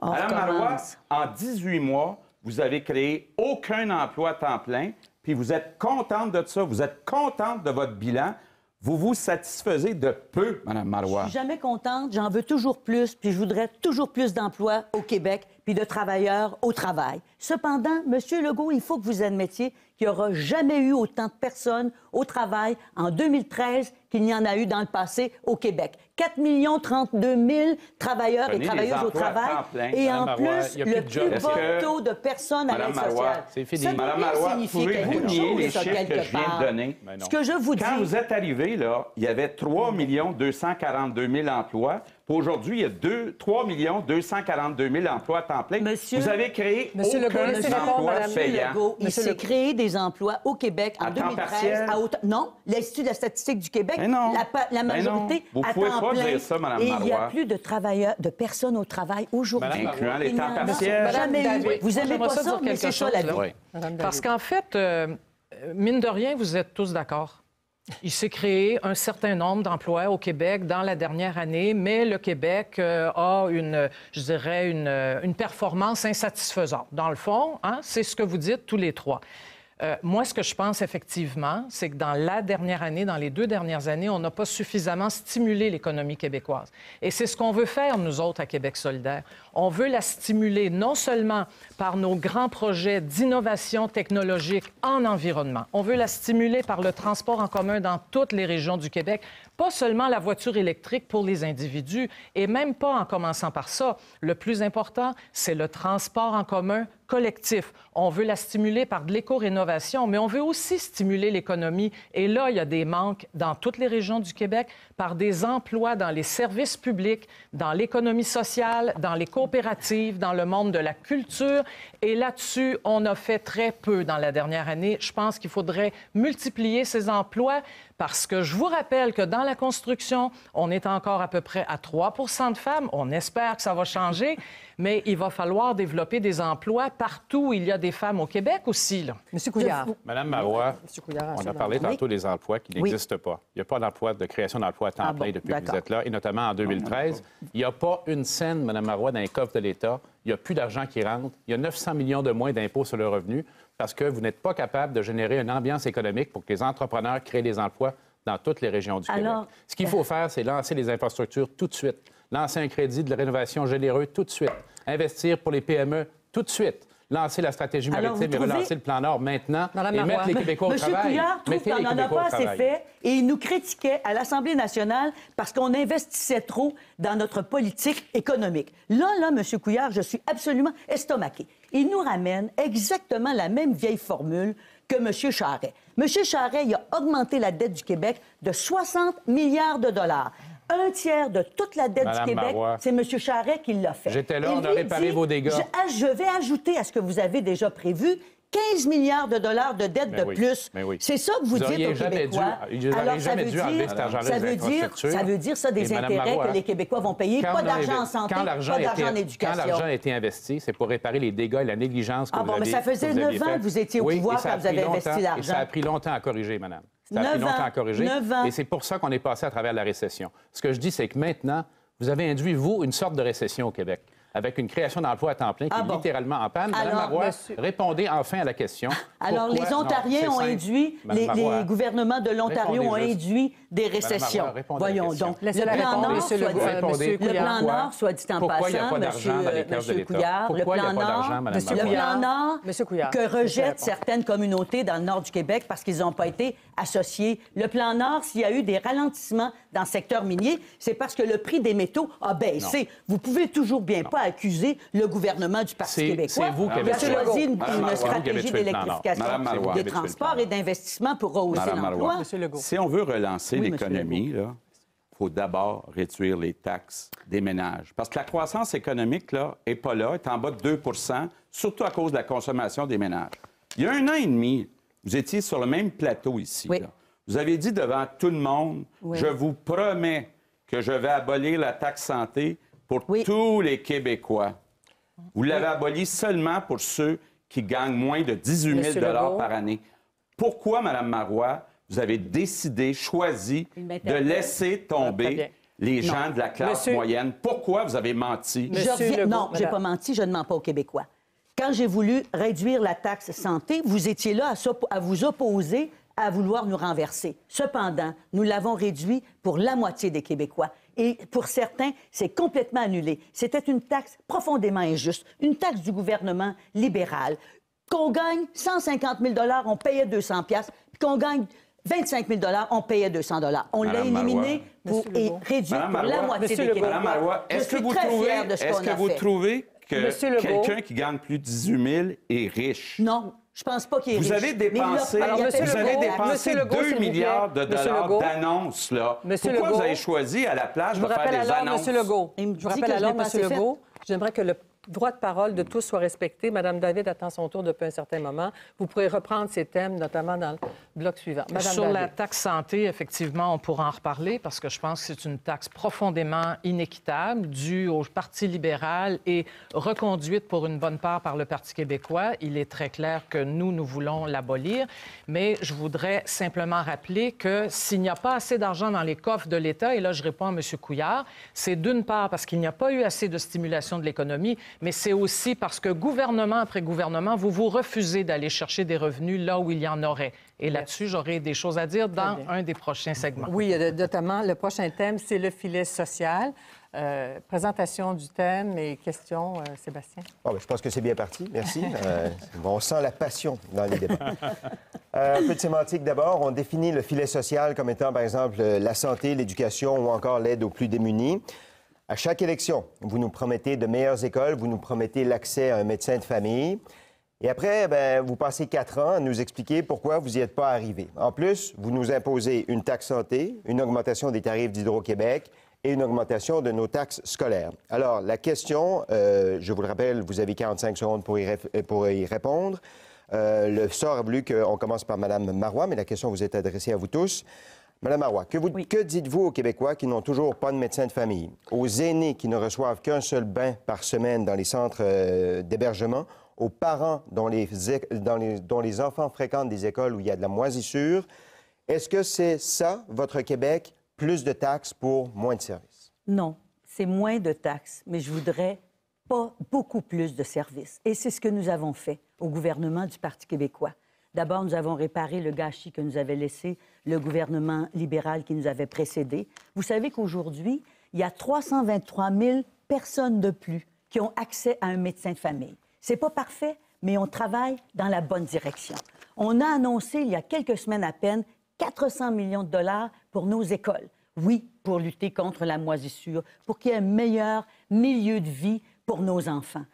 Speaker 4: Mme Marois, en 18 mois, vous avez créé aucun emploi à temps plein, puis vous êtes contente de ça, vous êtes contente de votre bilan. Vous vous satisfaisez de peu, Mme Marois.
Speaker 3: Je suis jamais contente, j'en veux toujours plus, puis je voudrais toujours plus d'emplois au Québec, puis de travailleurs au travail. Cependant, M. Legault, il faut que vous admettiez qu'il n'y aura jamais eu autant de personnes au travail en 2013 qu'il n'y en a eu dans le passé au Québec. 4 32 000 travailleurs et travailleuses au travail. Et en plus, le plus bas taux de personnes à l'aide sociale.
Speaker 5: C'est fini.
Speaker 4: Mme Marois, pouvez-vous nier les chiffres que je viens de donner?
Speaker 3: Ce que je vous dis...
Speaker 4: Quand vous êtes arrivé, là, il y avait 3 242 000 emplois. Aujourd'hui, il y a 3 242 000 emplois à temps plein. Vous avez créé aucun emploi payant.
Speaker 3: Il s'est créé des emplois au Québec en 2013. Non, l'Institut de la statistique du Québec, la majorité à temps plein.
Speaker 4: Dire ça, Mme
Speaker 3: et
Speaker 4: Marois.
Speaker 3: il n'y a plus de travailleurs, de personnes au travail aujourd'hui.
Speaker 4: Incluant les temps partiels.
Speaker 3: Vous n'aimez pas ça, mais c'est ça la vie.
Speaker 2: Parce qu'en fait, mine de rien, vous êtes tous d'accord. Il s'est créé un certain nombre d'emplois au Québec dans la dernière année, mais le Québec a une performance insatisfaisante. Dans le fond, c'est ce que vous dites tous les trois. Moi, ce que je pense effectivement, c'est que dans la dernière année, dans les 2 dernières années, on n'a pas suffisamment stimulé l'économie québécoise. Et c'est ce qu'on veut faire, nous autres, à Québec solidaire. On veut la stimuler non seulement par nos grands projets d'innovation technologique en environnement. On veut la stimuler par le transport en commun dans toutes les régions du Québec, pas seulement la voiture électrique pour les individus, et même pas en commençant par ça. Le plus important, c'est le transport en commun collectif. On veut la stimuler par de l'éco-rénovation, mais on veut aussi stimuler l'économie. Et là, il y a des manques dans toutes les régions du Québec par des emplois dans les services publics, dans l'économie sociale, dans les coopératives, dans le monde de la culture. Et là-dessus, on a fait très peu dans la dernière année. Je pense qu'il faudrait multiplier ces emplois Parce que je vous rappelle que dans la construction, on est encore à peu près à 3 de femmes. On espère que ça va changer, mais il va falloir développer des emplois partout où il y a des femmes au Québec aussi. Là.
Speaker 1: Monsieur Couillard.
Speaker 5: Madame Marois, on a parlé tantôt des emplois qui n'existent pas. Il n'y a pas d'emploi de création d'emplois à temps plein depuis que vous êtes là, et notamment en 2013. Il n'y a pas une scène, Madame Marois, dans les coffres de l'État. Il n'y a plus d'argent qui rentre. Il y a 900 millions de moins d'impôts sur le revenu parce que vous n'êtes pas capable de générer une ambiance économique pour que les entrepreneurs créent des emplois dans toutes les régions du Québec. Ce qu'il faut faire, c'est lancer les infrastructures tout de suite, lancer un crédit de rénovation généreux tout de suite, investir pour les PME tout de suite, lancer la stratégie maritime et relancer le plan Nord maintenant et mettre les Québécois au travail.
Speaker 3: M. Couillard trouve qu'on n'en a pas assez fait et il nous critiquait à l'Assemblée nationale parce qu'on investissait trop dans notre politique économique. Là, M. Couillard, je suis absolument estomaqué. Il nous ramène exactement la même vieille formule que M. Charest. M. Charest, il a augmenté la dette du Québec de 60 milliards de dollars. Un tiers de toute la dette du Québec, c'est M. Charest qui l'a fait.
Speaker 5: J'étais là, on a réparé vos dégâts.
Speaker 3: Je vais ajouter à ce que vous avez déjà prévu 15 milliards de dollars de dette de plus. C'est ça que vous dites aux Québécois.
Speaker 5: Alors, ça veut
Speaker 3: dire ça des intérêts que les Québécois vont payer. Pas d'argent en santé, pas d'argent en éducation.
Speaker 5: Quand l'argent a été investi, c'est pour réparer les dégâts et la négligence que vous avez.
Speaker 3: Mais ça faisait 9 ans que vous étiez au pouvoir quand vous avez investi l'argent.
Speaker 5: Et ça a pris longtemps à corriger, madame. Ça a pris longtemps à corriger.
Speaker 3: 9 ans.
Speaker 5: Et c'est pour ça qu'on est passé à travers la récession. Ce que je dis, c'est que maintenant, vous avez induit, vous, une sorte de récession au Québec, avec une création d'emplois à temps plein qui est littéralement en panne. Madame Marois, répondez enfin à la question.
Speaker 3: Alors, les Ontariens ont induit, les gouvernements de l'Ontario ont induit des récessions. Voyons donc. Le plan Nord, soit dit en
Speaker 5: passant,
Speaker 3: M. Couillard, le plan Nord que rejettent certaines communautés dans le nord du Québec parce qu'ils n'ont pas été associés. Le plan Nord, s'il y a eu des ralentissements dans le secteur minier, c'est parce que le prix des métaux a baissé. Vous pouvez toujours bien pas accuser le gouvernement du Parti québécois.
Speaker 5: C'est vous qui avez
Speaker 3: choisi une stratégie d'électrification des transports et d'investissement pour rehausser l'emploi.
Speaker 4: Si on veut relancer l'économie, il faut d'abord réduire les taxes des ménages. Parce que la croissance économique n'est pas là, est en bas de 2 surtout à cause de la consommation des ménages. Il y a 1 an et demi, vous étiez sur le même plateau ici.
Speaker 3: Oui.
Speaker 4: Vous avez dit devant tout le monde, je vous promets que je vais abolir la taxe santé pour tous les Québécois. Vous l'avez aboli seulement pour ceux qui gagnent moins de 18 000 $ par année. Pourquoi, Mme Marois, vous avez décidé, choisi de laisser tomber les gens de la classe moyenne? Pourquoi vous avez menti?
Speaker 3: Non, je n'ai pas menti, je ne mens pas aux Québécois. Quand j'ai voulu réduire la taxe santé, vous étiez là à vous opposer à vouloir nous renverser. Cependant, nous l'avons réduit pour la moitié des Québécois. Et pour certains, c'est complètement annulé. C'était une taxe profondément injuste, une taxe du gouvernement libéral. Qu'on gagne 150 000 $, on payait 200 $, puis qu'on gagne 25 000 $, on payait 200 $. On l'a éliminé et réduit pour la moitié des Québécois.
Speaker 4: Madame Marois, est-ce que vous trouvez que quelqu'un qui gagne plus de 18 000 est riche?
Speaker 3: Non. Je pense pas qu'il est riche.
Speaker 4: Vous avez dépensé 2 milliards de dollars d'annonces, là. Pourquoi vous avez choisi à la place de faire des annonces?
Speaker 1: Je vous rappelle alors, M. Legault, j'aimerais que le droit de parole de tous soit respecté. Mme David attend son tour depuis un certain moment. Vous pourrez reprendre ces thèmes, notamment dans le bloc suivant.
Speaker 2: Sur la taxe santé, effectivement, on pourra en reparler parce que je pense que c'est une taxe profondément inéquitable, due au Parti libéral et reconduite pour une bonne part par le Parti québécois. Il est très clair que nous voulons l'abolir. Mais je voudrais simplement rappeler que s'il n'y a pas assez d'argent dans les coffres de l'État, et là, je réponds à M. Couillard, c'est d'une part parce qu'il n'y a pas eu assez de stimulation de l'économie, mais c'est aussi parce que gouvernement après gouvernement, vous refusez d'aller chercher des revenus là où il y en aurait. Et là-dessus, j'aurai des choses à dire dans un des prochains segments.
Speaker 1: Oui, notamment, le prochain thème, c'est le filet social. Présentation du thème et questions, Sébastien.
Speaker 6: Je pense que c'est bien parti. Merci. On sent la passion dans les débats. Un peu de sémantique d'abord. On définit le filet social comme étant, par exemple, la santé, l'éducation ou encore l'aide aux plus démunis. À chaque élection, vous nous promettez de meilleures écoles, vous nous promettez l'accès à un médecin de famille. Et après, vous passez 4 ans à nous expliquer pourquoi vous n'y êtes pas arrivé. En plus, vous nous imposez une taxe santé, une augmentation des tarifs d'Hydro-Québec et une augmentation de nos taxes scolaires. Alors, la question, je vous le rappelle, vous avez 45 secondes pour y répondre. Le sort a voulu qu'on commence par Mme Marois, mais la question vous est adressée à vous tous. Madame Marois, que dites-vous aux Québécois qui n'ont toujours pas de médecin de famille, aux aînés qui ne reçoivent qu'un seul bain par semaine dans les centres d'hébergement, aux parents dont les enfants fréquentent des écoles où il y a de la moisissure? Est-ce que c'est ça, votre Québec, plus de taxes pour moins de services?
Speaker 3: Non, c'est moins de taxes, mais je voudrais pas beaucoup plus de services. Et c'est ce que nous avons fait au gouvernement du Parti québécois. D'abord, nous avons réparé le gâchis que nous avait laissé le gouvernement libéral qui nous avait précédé. Vous savez qu'aujourd'hui, il y a 323 000 personnes de plus qui ont accès à un médecin de famille. C'est pas parfait, mais on travaille dans la bonne direction. On a annoncé, il y a quelques semaines à peine, 400 millions de dollars pour nos écoles. Oui, pour lutter contre la moisissure, pour qu'il y ait un meilleur milieu de vie pour nos enfants.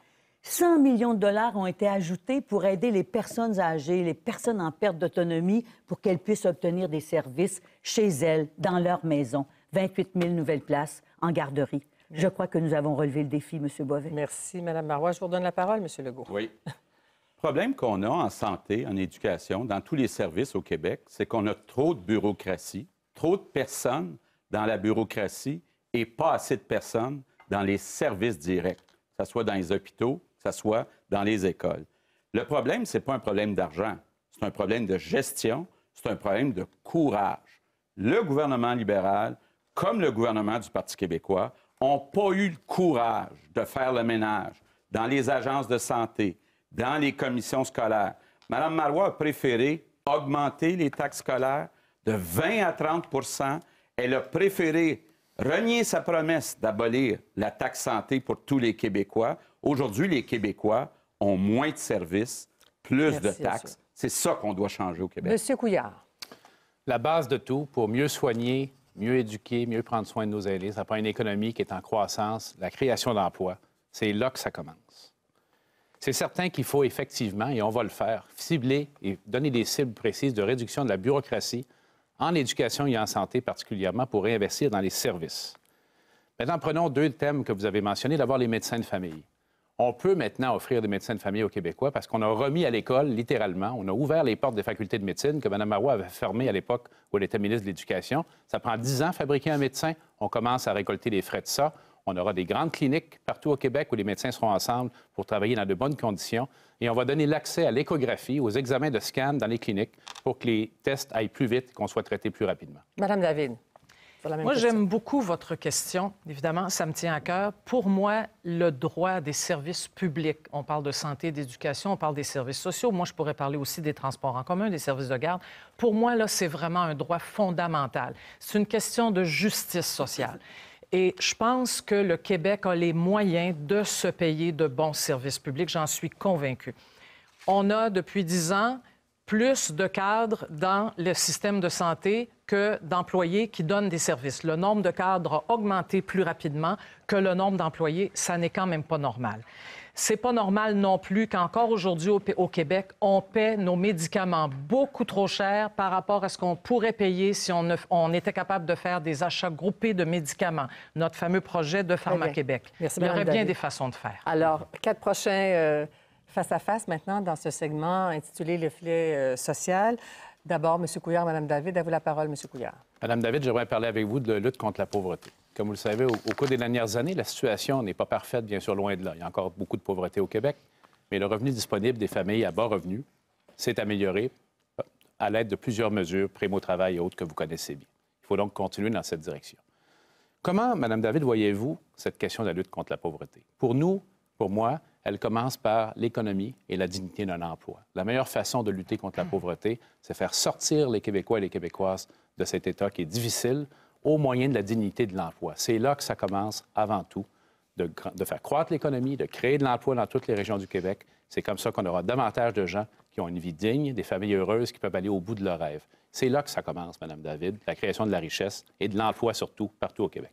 Speaker 3: 100 millions de dollars ont été ajoutés pour aider les personnes âgées, les personnes en perte d'autonomie, pour qu'elles puissent obtenir des services chez elles, dans leur maison. 28 000 nouvelles places en garderie. Je crois que nous avons relevé le défi, M. Bovet.
Speaker 1: Merci, Mme Marois. Je vous redonne la parole, M. Legault.
Speaker 4: Oui. Le problème qu'on a en santé, en éducation, dans tous les services au Québec, c'est qu'on a trop de bureaucratie, trop de personnes dans la bureaucratie et pas assez de personnes dans les services directs, que ce soit dans les hôpitaux, que ce soit dans les écoles. Le problème, ce n'est pas un problème d'argent, c'est un problème de gestion, c'est un problème de courage. Le gouvernement libéral, comme le gouvernement du Parti québécois, n'ont pas eu le courage de faire le ménage dans les agences de santé, dans les commissions scolaires. Mme Marois a préféré augmenter les taxes scolaires de 20 à 30 %. Elle a préféré renier sa promesse d'abolir la taxe santé pour tous les Québécois. Aujourd'hui, les Québécois ont moins de services, plus de taxes. Monsieur. C'est ça qu'on doit changer au Québec.
Speaker 1: Monsieur Couillard.
Speaker 5: La base de tout, pour mieux soigner, mieux éduquer, mieux prendre soin de nos aînés, ça prend une économie qui est en croissance, la création d'emplois. C'est là que ça commence. C'est certain qu'il faut effectivement, et on va le faire, cibler et donner des cibles précises de réduction de la bureaucratie en éducation et en santé particulièrement pour réinvestir dans les services. Maintenant, prenons deux thèmes que vous avez mentionnés. D'abord, les médecins de famille. On peut maintenant offrir des médecins de famille aux Québécois parce qu'on a remis à l'école, littéralement, on a ouvert les portes des facultés de médecine que Mme Marois avait fermées à l'époque où elle était ministre de l'Éducation. Ça prend 10 ans à fabriquer un médecin. On commence à récolter les frais de ça. On aura des grandes cliniques partout au Québec où les médecins seront ensemble pour travailler dans de bonnes conditions. Et on va donner l'accès à l'échographie, aux examens de scan dans les cliniques pour que les tests aillent plus vite et qu'on soit traité plus rapidement.
Speaker 1: Madame David.
Speaker 2: Moi, j'aime beaucoup votre question. Évidemment, ça me tient à cœur. Pour moi, le droit des services publics, on parle de santé, d'éducation, on parle des services sociaux. Moi, je pourrais parler aussi des transports en commun, des services de garde. Pour moi, là, c'est vraiment un droit fondamental. C'est une question de justice sociale. Et je pense que le Québec a les moyens de se payer de bons services publics. J'en suis convaincue. On a, depuis 10 ans, plus de cadres dans le système de santé que d'employés qui donnent des services. Le nombre de cadres a augmenté plus rapidement que le nombre d'employés. Ça n'est quand même pas normal. C'est pas normal non plus qu'encore aujourd'hui au Québec, on paie nos médicaments beaucoup trop cher par rapport à ce qu'on pourrait payer si on était capable de faire des achats groupés de médicaments. Notre fameux projet de Pharma-Québec. Il y aurait bien des façons de faire.
Speaker 1: Alors, 4 prochains face-à-face maintenant dans ce segment intitulé « Le filet social ». D'abord, M. Couillard, Mme David, à vous la parole, M. Couillard.
Speaker 5: Mme David, j'aimerais parler avec vous de lutte contre la pauvreté. Comme vous le savez, au cours des dernières années, la situation n'est pas parfaite, bien sûr, loin de là. Il y a encore beaucoup de pauvreté au Québec, mais le revenu disponible des familles à bas revenus s'est amélioré à l'aide de plusieurs mesures, Primo Travail et autres que vous connaissez bien. Il faut donc continuer dans cette direction. Comment, Mme David, voyez-vous cette question de la lutte contre la pauvreté? Pour nous, pour moi, elle commence par l'économie et la dignité d'un emploi. La meilleure façon de lutter contre la pauvreté, c'est faire sortir les Québécois et les Québécoises de cet état qui est difficile au moyen de la dignité de l'emploi. C'est là que ça commence avant tout, de faire croître l'économie, de créer de l'emploi dans toutes les régions du Québec. C'est comme ça qu'on aura davantage de gens qui ont une vie digne, des familles heureuses qui peuvent aller au bout de leurs rêves. C'est là que ça commence, Mme David, la création de la richesse et de l'emploi surtout partout au Québec.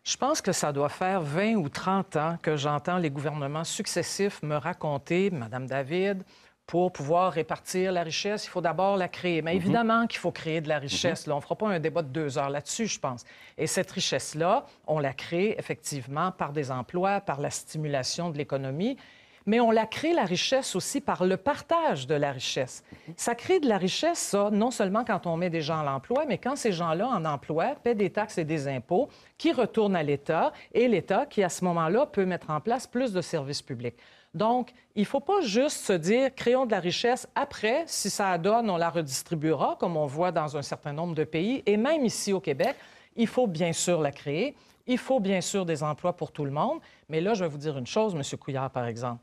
Speaker 2: Je pense que ça doit faire 20 ou 30 ans que j'entends les gouvernements successifs me raconter, Mme David, pour pouvoir répartir la richesse, il faut d'abord la créer. Mais évidemment qu'il faut créer de la richesse. Là, on ne fera pas un débat de 2 heures là-dessus, je pense. Et cette richesse-là, on la crée effectivement par des emplois, par la stimulation de l'économie. Mais on la crée, la richesse, aussi par le partage de la richesse. Ça crée de la richesse, ça, non seulement quand on met des gens à l'emploi, mais quand ces gens-là, en emploi, paient des taxes et des impôts qui retournent à l'État, et l'État qui, à ce moment-là, peut mettre en place plus de services publics. Donc, il ne faut pas juste se dire, créons de la richesse. Après, si ça donne, on la redistribuera, comme on voit dans un certain nombre de pays, et même ici au Québec, il faut bien sûr la créer. Il faut bien sûr des emplois pour tout le monde. Mais là, je vais vous dire une chose, M. Couillard, par exemple.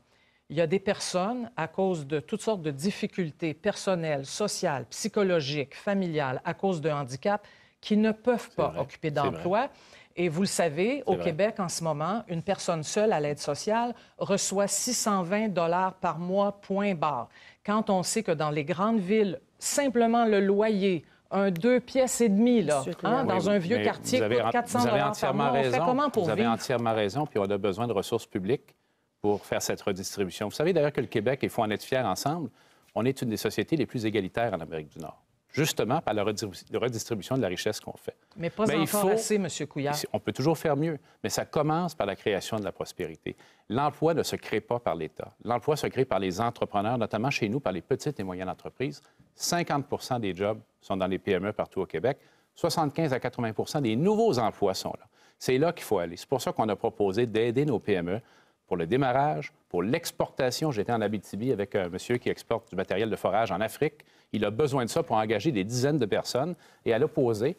Speaker 2: Il y a des personnes, à cause de toutes sortes de difficultés personnelles, sociales, psychologiques, familiales, à cause de handicap, qui ne peuvent pas occuper d'emploi. Et vous le savez, au Québec, en ce moment, une personne seule à l'aide sociale reçoit 620 $ par mois, point barre. Quand on sait que dans les grandes villes, simplement le loyer, un 2 pièces et demie, là, dans un vieux quartier, coûte 400 $ par mois. On fait comment pour vivre?
Speaker 5: Vous avez entièrement raison, puis on a besoin de ressources publiques pour faire cette redistribution. Vous savez d'ailleurs que le Québec, il faut en être fiers ensemble, on est une des sociétés les plus égalitaires en Amérique du Nord, justement par la redistribution de la richesse qu'on fait.
Speaker 2: Mais pas encore assez, M. Couillard.
Speaker 5: On peut toujours faire mieux, mais ça commence par la création de la prospérité. L'emploi ne se crée pas par l'État. L'emploi se crée par les entrepreneurs, notamment chez nous, par les petites et moyennes entreprises. 50 des jobs sont dans les PME partout au Québec. 75 à 80 des nouveaux emplois sont là. C'est là qu'il faut aller. C'est pour ça qu'on a proposé d'aider nos PME pour le démarrage, pour l'exportation. J'étais en Abitibi avec un monsieur qui exporte du matériel de forage en Afrique. Il a besoin de ça pour engager des dizaines de personnes. Et à l'opposé,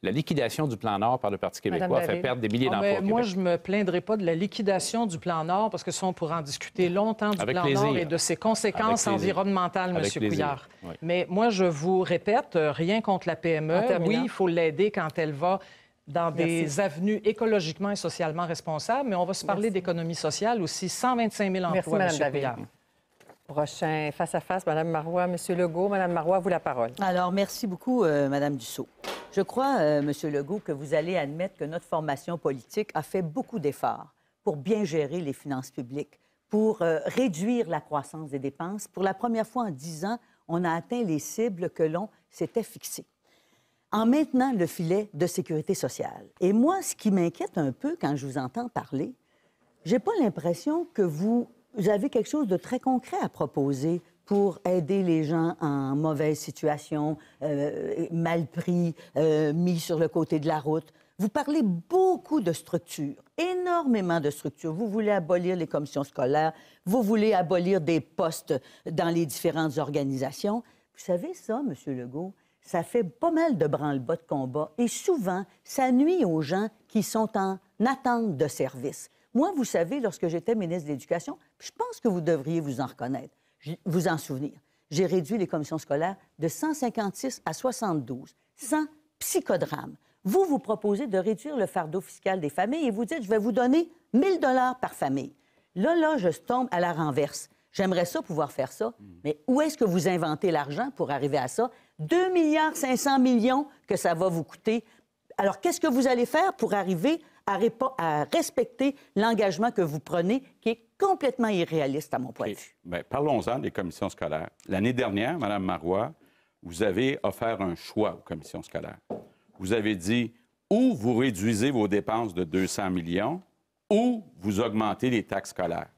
Speaker 5: la liquidation du Plan Nord par le Parti québécois fait perdre des milliers d'emplois au Québec.
Speaker 2: Moi, je ne me plaindrai pas de la liquidation du Plan Nord, parce que ça, on pourra en discuter longtemps du Plan Nord et de ses conséquences environnementales, M. Couillard. Oui. Mais moi, je vous répète, rien contre la PME. Oui, il faut l'aider quand elle va dans des avenues écologiquement et socialement responsables, mais on va se parler d'économie sociale aussi. 125 000 emplois, M. Couillard.
Speaker 1: Prochain face-à-face, Mme Marois, M. Legault. Mme Marois, à vous la parole.
Speaker 3: Alors, merci beaucoup, Mme Dussault. Je crois, M. Legault, que vous allez admettre que notre formation politique a fait beaucoup d'efforts pour bien gérer les finances publiques, pour réduire la croissance des dépenses. Pour la première fois en 10 ans, on a atteint les cibles que l'on s'était fixées, en maintenant le filet de sécurité sociale. Et moi, ce qui m'inquiète un peu quand je vous entends parler, j'ai pas l'impression que vous avez quelque chose de très concret à proposer pour aider les gens en mauvaise situation, mal pris, mis sur le côté de la route. Vous parlez beaucoup de structures, énormément de structures. Vous voulez abolir les commissions scolaires, vous voulez abolir des postes dans les différentes organisations. Vous savez ça, M. Legault, ça fait pas mal de branle-bas de combat et souvent, ça nuit aux gens qui sont en attente de services. Moi, vous savez, lorsque j'étais ministre de l'Éducation, je pense que vous devriez vous en reconnaître, vous en souvenir. J'ai réduit les commissions scolaires de 156 à 72, sans psychodrame. Vous proposez de réduire le fardeau fiscal des familles et vous dites, je vais vous donner 1 000 $ par famille. Là, je tombe à la renverse. J'aimerais ça pouvoir faire ça, mais où est-ce que vous inventez l'argent pour arriver à ça? 2 500 millions que ça va vous coûter. Alors, qu'est-ce que vous allez faire pour arriver à respecter l'engagement que vous prenez, qui est complètement irréaliste à mon point de vue?
Speaker 4: Bien, parlons-en des commissions scolaires. L'année dernière, Mme Marois, vous avez offert un choix aux commissions scolaires. Vous avez dit, ou vous réduisez vos dépenses de 200 millions, ou vous augmentez les taxes scolaires.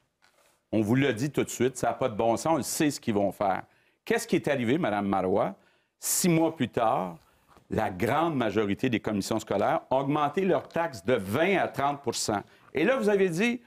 Speaker 4: On vous l'a dit tout de suite, ça n'a pas de bon sens, on sait ce qu'ils vont faire. Qu'est-ce qui est arrivé, Mme Marois? 6 mois plus tard, la grande majorité des commissions scolaires ont augmenté leurs taxes de 20 à 30 %. Et là, vous avez dit,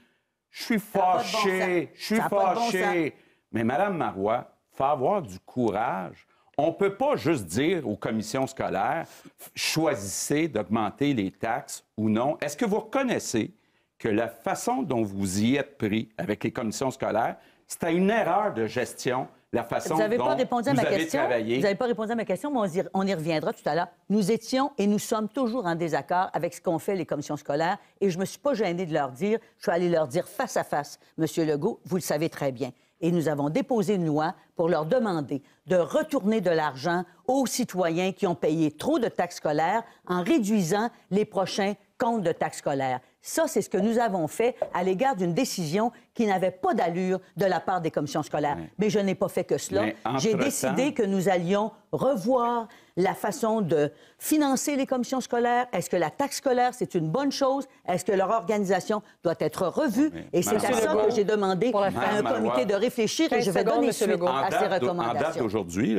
Speaker 4: je suis fâché, je suis fâché. Mais Mme Marois, il faut avoir du courage. On ne peut pas juste dire aux commissions scolaires, choisissez d'augmenter les taxes ou non. Est-ce que vous reconnaissez que la façon dont vous y êtes pris avec les commissions scolaires, c'était une erreur de gestion, la façon dont vous avez travaillé?
Speaker 3: Vous n'avez pas répondu à ma question, mais on y reviendra tout à l'heure. Nous étions et nous sommes toujours en désaccord avec ce qu'ont fait les commissions scolaires et je ne me suis pas gênée de leur dire, je suis allée leur dire face à face, M. Legault, vous le savez très bien. Et nous avons déposé une loi pour leur demander de retourner de l'argent aux citoyens qui ont payé trop de taxes scolaires en réduisant les prochains compte de taxes scolaires. Ça, c'est ce que nous avons fait à l'égard d'une décision qui n'avait pas d'allure de la part des commissions scolaires. Mais je n'ai pas fait que cela. J'ai décidé que nous allions revoir la façon de financer les commissions scolaires. Est-ce que la taxe scolaire, c'est une bonne chose? Est-ce que leur organisation doit être revue? Et c'est à ça que j'ai demandé à un comité de réfléchir et je vais donner suite à ces recommandations.
Speaker 4: En date d'aujourd'hui,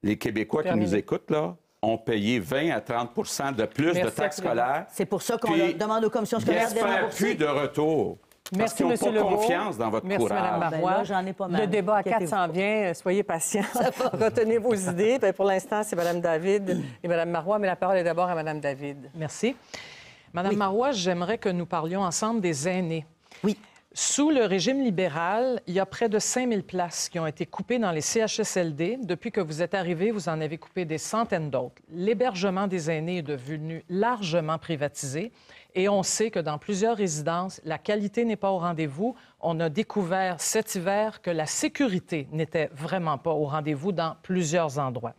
Speaker 4: les Québécois qui nous écoutent, là, ont payé 20 à 30 de plus de taxes scolaires.
Speaker 3: C'est pour ça qu'on demande aux commissions scolaires de rembourser.
Speaker 4: Plus de retour. Parce qu'ils n'ont pas confiance dans votre courage.
Speaker 1: Merci, Mme Marois.
Speaker 3: Ben là, j'en ai pas mal.
Speaker 1: Le débat à 4 s'en vient. Soyez patients. Retenez vos idées. Bien, pour l'instant, c'est Mme David et Mme Marois, mais la parole est d'abord à Mme David.
Speaker 2: Merci. Mme Marois, j'aimerais que nous parlions ensemble des aînés.
Speaker 3: Oui.
Speaker 2: Sous le régime libéral, il y a près de 5000 places qui ont été coupées dans les CHSLD. Depuis que vous êtes arrivé, vous en avez coupé des centaines d'autres. L'hébergement des aînés est devenu largement privatisé et on sait que dans plusieurs résidences, la qualité n'est pas au rendez-vous. On a découvert cet hiver que la sécurité n'était vraiment pas au rendez-vous dans plusieurs endroits.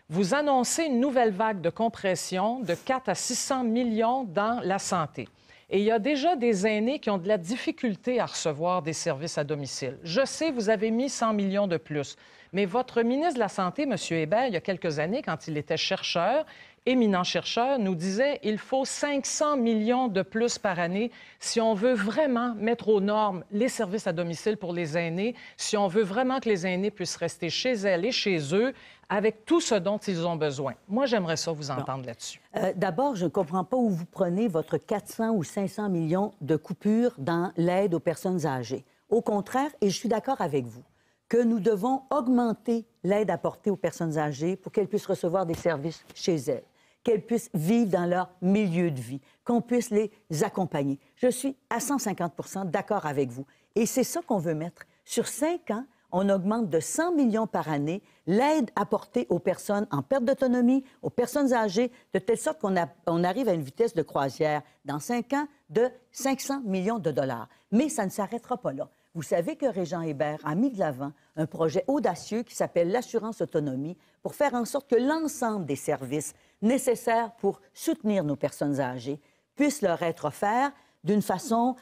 Speaker 2: Vous annoncez une nouvelle vague de compression de 4 à 600 millions dans la santé. Et il y a déjà des aînés qui ont de la difficulté à recevoir des services à domicile. Je sais, vous avez mis 100 millions de plus, mais votre ministre de la Santé, M. Hébert, il y a quelques années, quand il était chercheur, éminent chercheur, nous disait qu'il faut 500 millions de plus par année si on veut vraiment mettre aux normes les services à domicile pour les aînés, si on veut vraiment que les aînés puissent rester chez elles et chez eux avec tout ce dont ils ont besoin. Moi, j'aimerais ça vous entendre là-dessus.
Speaker 3: D'abord, je ne comprends pas où vous prenez votre 400 ou 500 millions de coupures dans l'aide aux personnes âgées. Au contraire, et je suis d'accord avec vous, que nous devons augmenter l'aide apportée aux personnes âgées pour qu'elles puissent recevoir des services chez elles, qu'elles puissent vivre dans leur milieu de vie, qu'on puisse les accompagner. Je suis à 150 d'accord avec vous. Et c'est ça qu'on veut mettre. Sur 5 ans, on augmente de 100 millions par année l'aide apportée aux personnes en perte d'autonomie, aux personnes âgées, de telle sorte qu'on arrive à une vitesse de croisière dans 5 ans de 500 millions de dollars. Mais ça ne s'arrêtera pas là. Vous savez que Régent Hébert a mis de l'avant un projet audacieux qui s'appelle l'assurance autonomie pour faire en sorte que l'ensemble des services nécessaires pour soutenir nos personnes âgées puissent leur être offerts d'une façon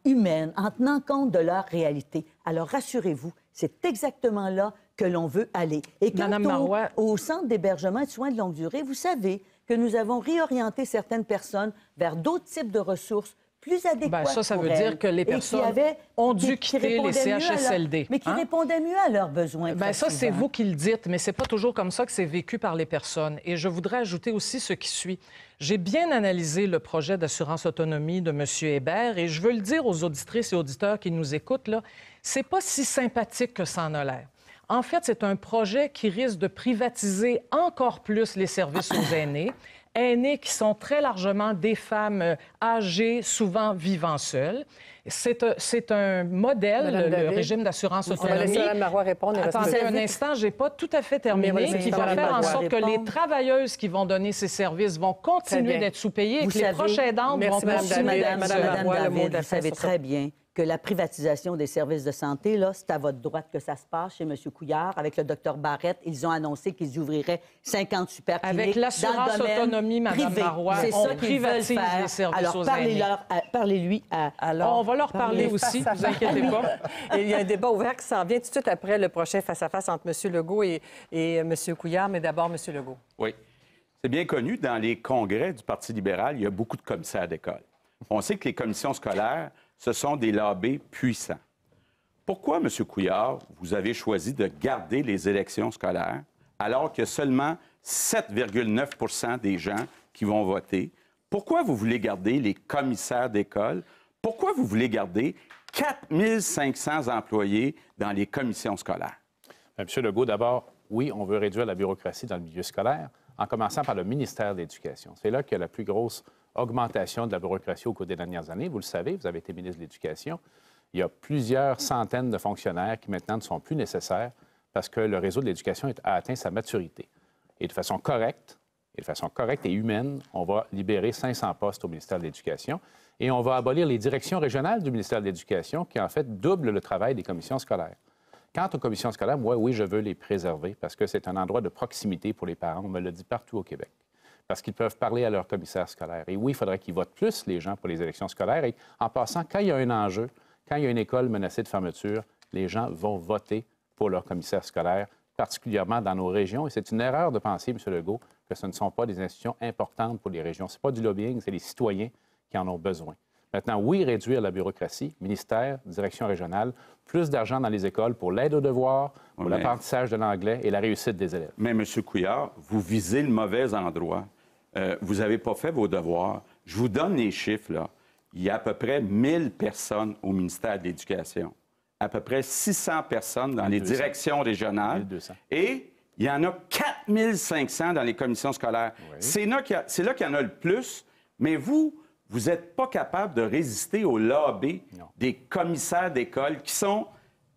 Speaker 3: humaine, en tenant compte de leur réalité. Alors, rassurez-vous, c'est exactement là que l'on veut aller. Et quant au centre d'hébergement et de soins de longue durée, vous savez que nous avons réorienté certaines personnes vers d'autres types de ressources plus adéquates
Speaker 2: ça veut dire que les personnes ont dû quitter les CHSLD.
Speaker 3: Mais qui répondaient mieux à leurs besoins.
Speaker 2: Ça, c'est vous qui le dites, mais c'est pas toujours comme ça que c'est vécu par les personnes. Et je voudrais ajouter aussi ce qui suit. J'ai bien analysé le projet d'assurance autonomie de M. Hébert et je veux le dire aux auditrices et auditeurs qui nous écoutent, là, c'est pas si sympathique que ça en a l'air. En fait, c'est un projet qui risque de privatiser encore plus les services aux aînés qui sont très largement des femmes âgées, souvent vivant seules. C'est un modèle, le régime d'assurance autonomie.
Speaker 1: On va laisser Mme Marois répondre.
Speaker 2: Attendez un instant, je n'ai pas tout à fait terminé. Qui va faire en sorte que les travailleuses qui vont donner ces services vont continuer d'être sous-payées et que les proches aidantes vont continuer d'être...
Speaker 3: Madame David, vous savez très bien que la privatisation des services de santé, là, c'est à votre droite que ça se passe chez M. Couillard. Avec le Dr Barrett, ils ont annoncé qu'ils ouvriraient 50 super-cliniques
Speaker 2: avec l'assurance autonomie, Mme Marois, on privatise les services aux aînés.
Speaker 3: Parlez-lui à...
Speaker 2: Alors, on va leur parler aussi, ne vous inquiétez pas.
Speaker 1: Il y a un débat ouvert qui s'en vient tout de suite après le prochain face-à-face entre M. Legault et M. Couillard, mais d'abord M. Legault.
Speaker 4: Oui. C'est bien connu, dans les congrès du Parti libéral, il y a beaucoup de commissaires d'école. On sait que les commissions scolaires, ce sont des lobbies puissants. Pourquoi, M. Couillard, vous avez choisi de garder les élections scolaires alors qu'il y a seulement 7,9 des gens qui vont voter? Pourquoi vous voulez garder les commissaires d'école? Pourquoi vous voulez garder 4 500 employés dans les commissions scolaires?
Speaker 5: M. Legault, d'abord, oui, on veut réduire la bureaucratie dans le milieu scolaire, en commençant par le ministère de l'Éducation. C'est là qu'il y a la plus grosse augmentation de la bureaucratie au cours des dernières années. Vous le savez, vous avez été ministre de l'Éducation. Il y a plusieurs centaines de fonctionnaires qui maintenant ne sont plus nécessaires parce que le réseau de l'éducation a atteint sa maturité. Et de façon correcte et humaine, on va libérer 500 postes au ministère de l'Éducation et on va abolir les directions régionales du ministère de l'Éducation qui, en fait, doublent le travail des commissions scolaires. Quant aux commissions scolaires, moi, oui, je veux les préserver parce que c'est un endroit de proximité pour les parents. On me le dit partout au Québec. parce qu'ils peuvent parler à leur commissaire scolaire. Et oui, il faudrait qu'ils votent plus, les gens, pour les élections scolaires. Et en passant, quand il y a un enjeu, quand il y a une école menacée de fermeture, les gens vont voter pour leur commissaire scolaire, particulièrement dans nos régions. Et c'est une erreur de penser, M. Legault, que ce ne sont pas des institutions importantes pour les régions. Ce n'est pas du lobbying, c'est les citoyens qui en ont besoin. Maintenant, oui, réduire la bureaucratie, ministère, direction régionale, plus d'argent dans les écoles pour l'aide aux devoirs, pour l'apprentissage de l'anglais et la réussite des élèves.
Speaker 4: Mais, M. Couillard, vous visez le mauvais endroit. Vous n'avez pas fait vos devoirs. Je vous donne les chiffres, là. Il y a à peu près 1000 personnes au ministère de l'Éducation, à peu près 600 personnes dans les directions régionales
Speaker 5: 1200.
Speaker 4: Et il y en a 4500 dans les commissions scolaires.
Speaker 5: Oui.
Speaker 4: C'est là qu'il y en a le plus, mais vous n'êtes pas capable de résister au lobby des commissaires d'école qui sont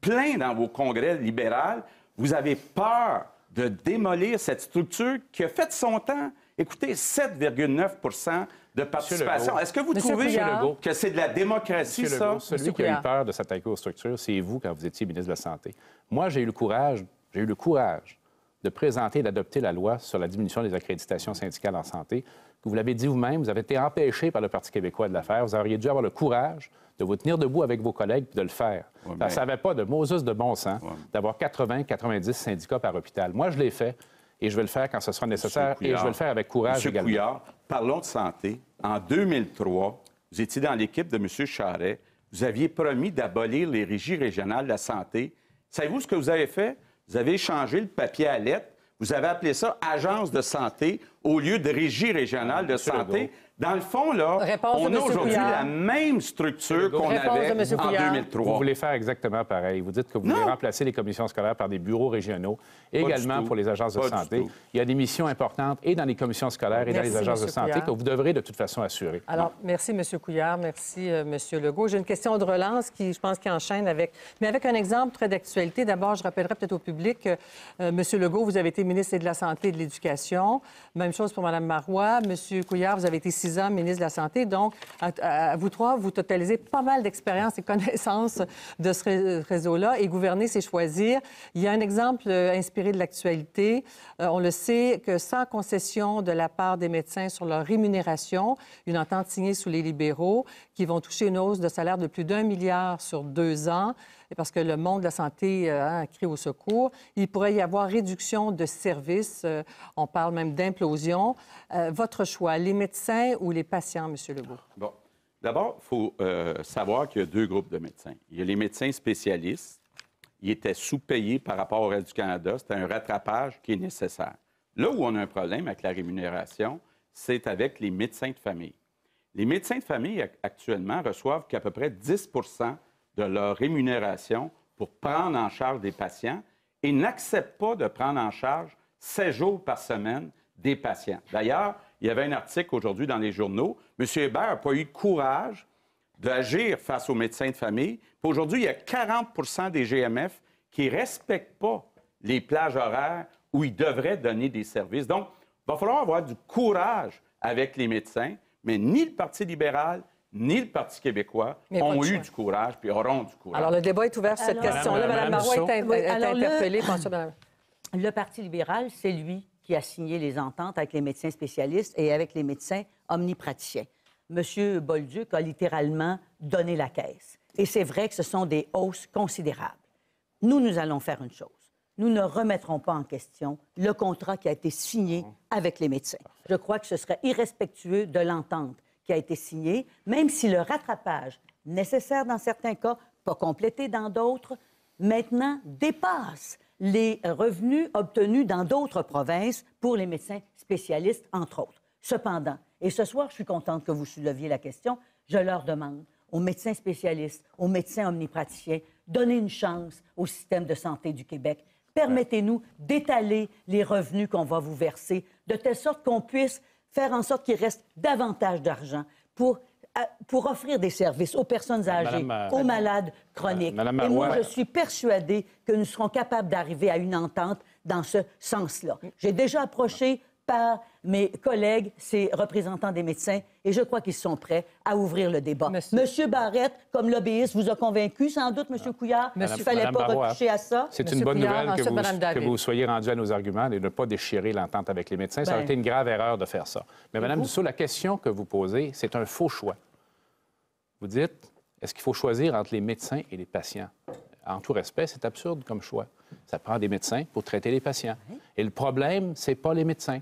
Speaker 4: pleins dans vos congrès libéraux. Vous avez peur de démolir cette structure qui a fait son temps. Écoutez, 7,9 de participation. Est-ce que vous trouvez que c'est de la démocratie,
Speaker 5: Monsieur
Speaker 4: ça?
Speaker 5: Legault, celui qui a eu peur de s'attaquer aux structures, c'est vous quand vous étiez ministre de la Santé. Moi, j'ai eu le courage de présenter et d'adopter la loi sur la diminution des accréditations syndicales en santé. Vous l'avez dit vous-même, vous avez été empêché par le Parti québécois de la faire. Vous auriez dû avoir le courage de vous tenir debout avec vos collègues et de le faire. Ça n'avait pas de Moses de bon sens d'avoir 80-90 syndicats par hôpital. Moi, je l'ai fait. Et je vais le faire quand ce sera nécessaire. Et je vais le faire avec courage également.
Speaker 4: M. Couillard, parlons de santé. En 2003, vous étiez dans l'équipe de M. Charest. Vous aviez promis d'abolir les régies régionales de la santé. Savez-vous ce que vous avez fait? Vous avez changé le papier à lettres. Vous avez appelé ça Agence de santé au lieu de Régie régionale de santé. Dans le fond, là, on a aujourd'hui la même structure qu'on avait en 2003.
Speaker 5: Vous voulez faire exactement pareil. Vous dites que vous voulez remplacer les commissions scolaires par des bureaux régionaux, également pour les agences de santé. Il y a des missions importantes et dans les commissions scolaires et dans les agences de santé que vous devrez de toute façon assurer.
Speaker 1: Alors, merci, M. Couillard. Merci, M. Legault. J'ai une question de relance qui, je pense, qui enchaîne avec... Mais avec un exemple très d'actualité. D'abord, je rappellerai peut-être au public que, M. Legault, vous avez été ministre de la Santé et de l'Éducation. Même chose pour Mme Marois. M. Couillard, vous avez été 6 ans ministre de la Santé. Donc, à vous trois, vous totalisez pas mal d'expérience et connaissances de ce réseau-là. Et gouverner, c'est choisir. Il y a un exemple inspiré de l'actualité. On le sait que sans concession de la part des médecins sur leur rémunération, une entente signée sous les libéraux qui vont toucher une hausse de salaire de plus d'1 milliard sur 2 ans, et parce que le monde de la santé crie au secours, il pourrait y avoir réduction de services. On parle même d'implosion. Votre choix, les médecins ou les patients, M. Legault?
Speaker 4: Bon. D'abord, il faut savoir qu'il y a 2 groupes de médecins. Il y a les médecins spécialistes. Ils étaient sous-payés par rapport au reste du Canada. C'était un rattrapage qui est nécessaire. Là où on a un problème avec la rémunération, c'est avec les médecins de famille. Les médecins de famille, actuellement, reçoivent qu'à peu près 10 de leur rémunération pour prendre en charge des patients et n'acceptent pas de prendre en charge 7 jours par semaine des patients. D'ailleurs, il y avait un article aujourd'hui dans les journaux. M. Hébert n'a pas eu courage d'agir face aux médecins de famille. Puis aujourd'hui, il y a 40 des GMF qui ne respectent pas les plages horaires où ils devraient donner des services. Donc, il va falloir avoir du courage avec les médecins, mais ni le Parti libéral, ni le Parti québécois ont eu du courage puis auront du courage.
Speaker 1: Alors, le débat est ouvert sur cette question-là. Mme Marois est interpellée.
Speaker 3: Le Parti libéral, c'est lui qui a signé les ententes avec les médecins spécialistes et avec les médecins omnipraticiens. M. Bolduc a littéralement donné la caisse. Et c'est vrai que ce sont des hausses considérables. Nous allons faire une chose. Nous ne remettrons pas en question le contrat qui a été signé avec les médecins. Je crois que ce serait irrespectueux de l'entente qui a été signée, même si le rattrapage nécessaire dans certains cas, pas complété dans d'autres, maintenant dépasse les revenus obtenus dans d'autres provinces pour les médecins spécialistes, entre autres. Cependant, et ce soir, je suis contente que vous souleviez la question, je leur demande aux médecins spécialistes, aux médecins omnipraticiens, donnez une chance au système de santé du Québec. Permettez-nous d'étaler les revenus qu'on va vous verser, de telle sorte qu'on puisse faire en sorte qu'il reste davantage d'argent pour offrir des services aux personnes âgées, aux malades chroniques. Et moi, je suis persuadée que nous serons capables d'arriver à une entente dans ce sens-là. J'ai déjà approché par mes collègues, ces représentants des médecins, et je crois qu'ils sont prêts à ouvrir le débat. Monsieur Barrette, comme lobbyiste, vous a convaincu, sans doute, Monsieur Couillard, qu'il ne fallait pas retoucher à ça.
Speaker 5: C'est une bonne nouvelle que vous soyez rendu à nos arguments et de ne pas déchirer l'entente avec les médecins. Ça aurait été une grave erreur de faire ça. Mais Mme Dussault, la question que vous posez, c'est un faux choix. Vous dites, est-ce qu'il faut choisir entre les médecins et les patients? En tout respect, c'est absurde comme choix. Ça prend des médecins pour traiter les patients. Et le problème, c'est pas les médecins.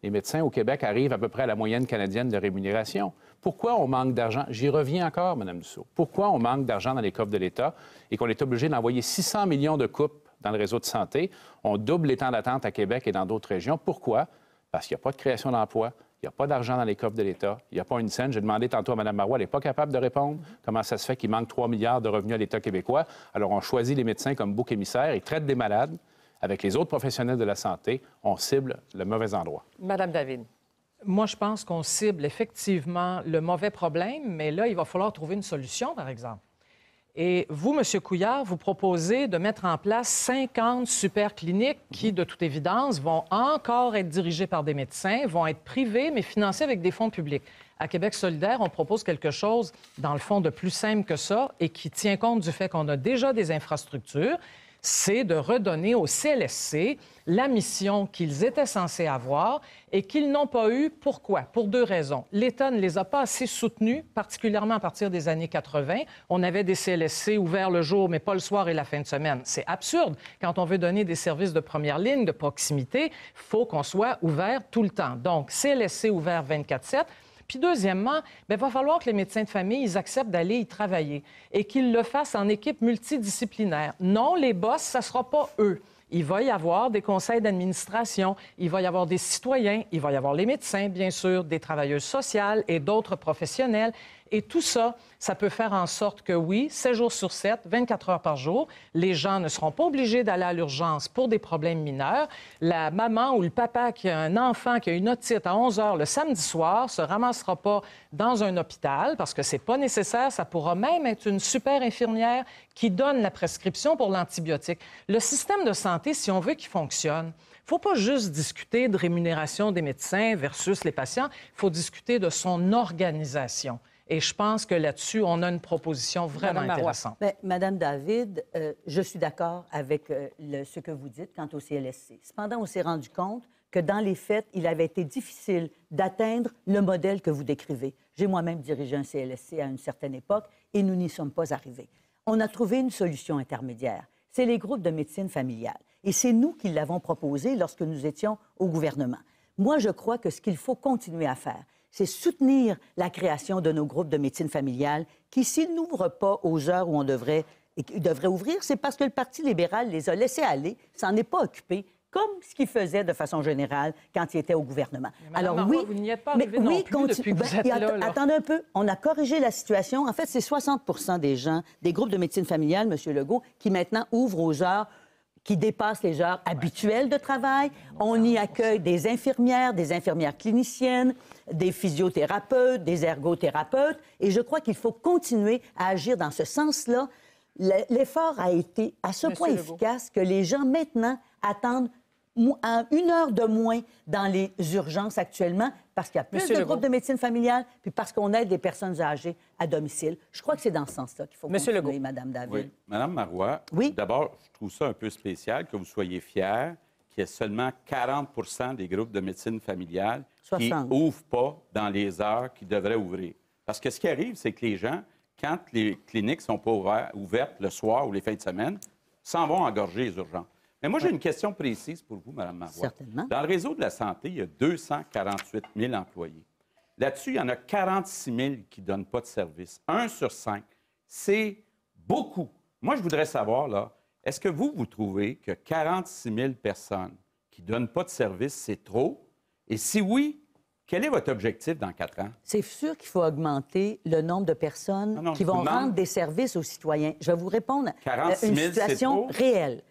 Speaker 5: Les médecins au Québec arrivent à peu près à la moyenne canadienne de rémunération. Pourquoi on manque d'argent? J'y reviens encore, Mme Dussault. Pourquoi on manque d'argent dans les coffres de l'État et qu'on est obligé d'envoyer 600 millions de coupes dans le réseau de santé? On double les temps d'attente à Québec et dans d'autres régions. Pourquoi? Parce qu'il n'y a pas de création d'emplois. Il n'y a pas d'argent dans les coffres de l'État. Il n'y a pas une scène. J'ai demandé tantôt à Mme Marois, elle n'est pas capable de répondre. Comment ça se fait qu'il manque 3 milliards de revenus à l'État québécois? Alors, on choisit les médecins comme bouc émissaire et traite des malades. Avec les autres professionnels de la santé, on cible le mauvais endroit.
Speaker 1: Madame David.
Speaker 2: Moi, je pense qu'on cible effectivement le mauvais problème, mais là, il va falloir trouver une solution, par exemple. Et vous, M. Couillard, vous proposez de mettre en place 50 super cliniques qui, de toute évidence, vont encore être dirigées par des médecins, vont être privées, mais financées avec des fonds publics. À Québec solidaire, on propose quelque chose, dans le fond, de plus simple que ça et qui tient compte du fait qu'on a déjà des infrastructures. C'est de redonner au CLSC la mission qu'ils étaient censés avoir et qu'ils n'ont pas eu. Pourquoi? Pour 2 raisons. L'État ne les a pas assez soutenus, particulièrement à partir des années 80. On avait des CLSC ouverts le jour, mais pas le soir et la fin de semaine. C'est absurde. Quand on veut donner des services de première ligne, de proximité, il faut qu'on soit ouvert tout le temps. Donc, CLSC ouvert 24/7. Puis deuxièmement, il va falloir que les médecins de famille ils acceptent d'aller y travailler et qu'ils le fassent en équipe multidisciplinaire. Non, les boss, ça ne sera pas eux. Il va y avoir des conseils d'administration, il va y avoir des citoyens, il va y avoir les médecins, bien sûr, des travailleuses sociales et d'autres professionnels. Et tout ça, ça peut faire en sorte que, oui, 7 jours sur 7, 24 heures par jour, les gens ne seront pas obligés d'aller à l'urgence pour des problèmes mineurs. La maman ou le papa qui a un enfant qui a une otite à 11 heures le samedi soir se ramassera pas dans un hôpital parce que c'est pas nécessaire. Ça pourra même être une super infirmière qui donne la prescription pour l'antibiotique. Le système de santé, si on veut qu'il fonctionne, il ne faut pas juste discuter de rémunération des médecins versus les patients. Il faut discuter de son organisation. Et je pense que là-dessus, on a une proposition vraiment intéressante.
Speaker 3: Bien, Madame David, je suis d'accord avec ce que vous dites quant au CLSC. Cependant, on s'est rendu compte que dans les faits, il avait été difficile d'atteindre le modèle que vous décrivez. J'ai moi-même dirigé un CLSC à une certaine époque et nous n'y sommes pas arrivés. On a trouvé une solution intermédiaire. C'est les groupes de médecine familiale. Et c'est nous qui l'avons proposé lorsque nous étions au gouvernement. Moi, je crois que ce qu'il faut continuer à faire, c'est soutenir la création de nos groupes de médecine familiale qui, s'ils n'ouvrent pas aux heures où on devrait ouvrir, c'est parce que le Parti libéral les a laissés aller, s'en est pas occupé, comme ce qu'il faisait de façon générale quand il était au gouvernement.
Speaker 2: Alors Marois, oui, vous n'y êtes pas arrivé non plus depuis que vous êtes là.
Speaker 3: Attendez un peu, on a corrigé la situation. En fait, c'est 60% des gens, des groupes de médecine familiale, M. Legault, qui maintenant ouvrent aux heures qui dépassent les heures habituelles de travail. On y accueille des infirmières cliniciennes, des physiothérapeutes, des ergothérapeutes. Et je crois qu'il faut continuer à agir dans ce sens-là. L'effort a été à ce point efficace que les gens maintenant attendent 1 heure de moins dans les urgences actuellement parce qu'il y a plus de groupes de médecine familiale puis parce qu'on aide les personnes âgées à domicile. Je crois que c'est dans ce sens-là qu'il faut continuer, Mme David.
Speaker 4: Oui. Mme Marois, d'abord, je trouve ça un peu spécial que vous soyez fiers qu'il y ait seulement 40 des groupes de médecine familiale qui n'ouvrent pas dans les heures qu'ils devraient ouvrir. Parce que ce qui arrive, c'est que les gens, quand les cliniques ne sont pas ouvertes le soir ou les fins de semaine, s'en vont engorger les urgences. Mais moi, j'ai une question précise pour vous, Mme Marois.
Speaker 3: Certainement.
Speaker 4: Dans le réseau de la santé, il y a 248 000 employés. Là-dessus, il y en a 46 000 qui ne donnent pas de service. 1 sur 5. C'est beaucoup. Moi, je voudrais savoir, là, est-ce que vous trouvez que 46 000 personnes qui ne donnent pas de service, c'est trop? Et si oui, quel est votre objectif dans 4 ans?
Speaker 3: C'est sûr qu'il faut augmenter le nombre de personnes qui vont rendre des services aux citoyens. Je vais vous répondre.
Speaker 4: 46 000,
Speaker 3: une situation réelle.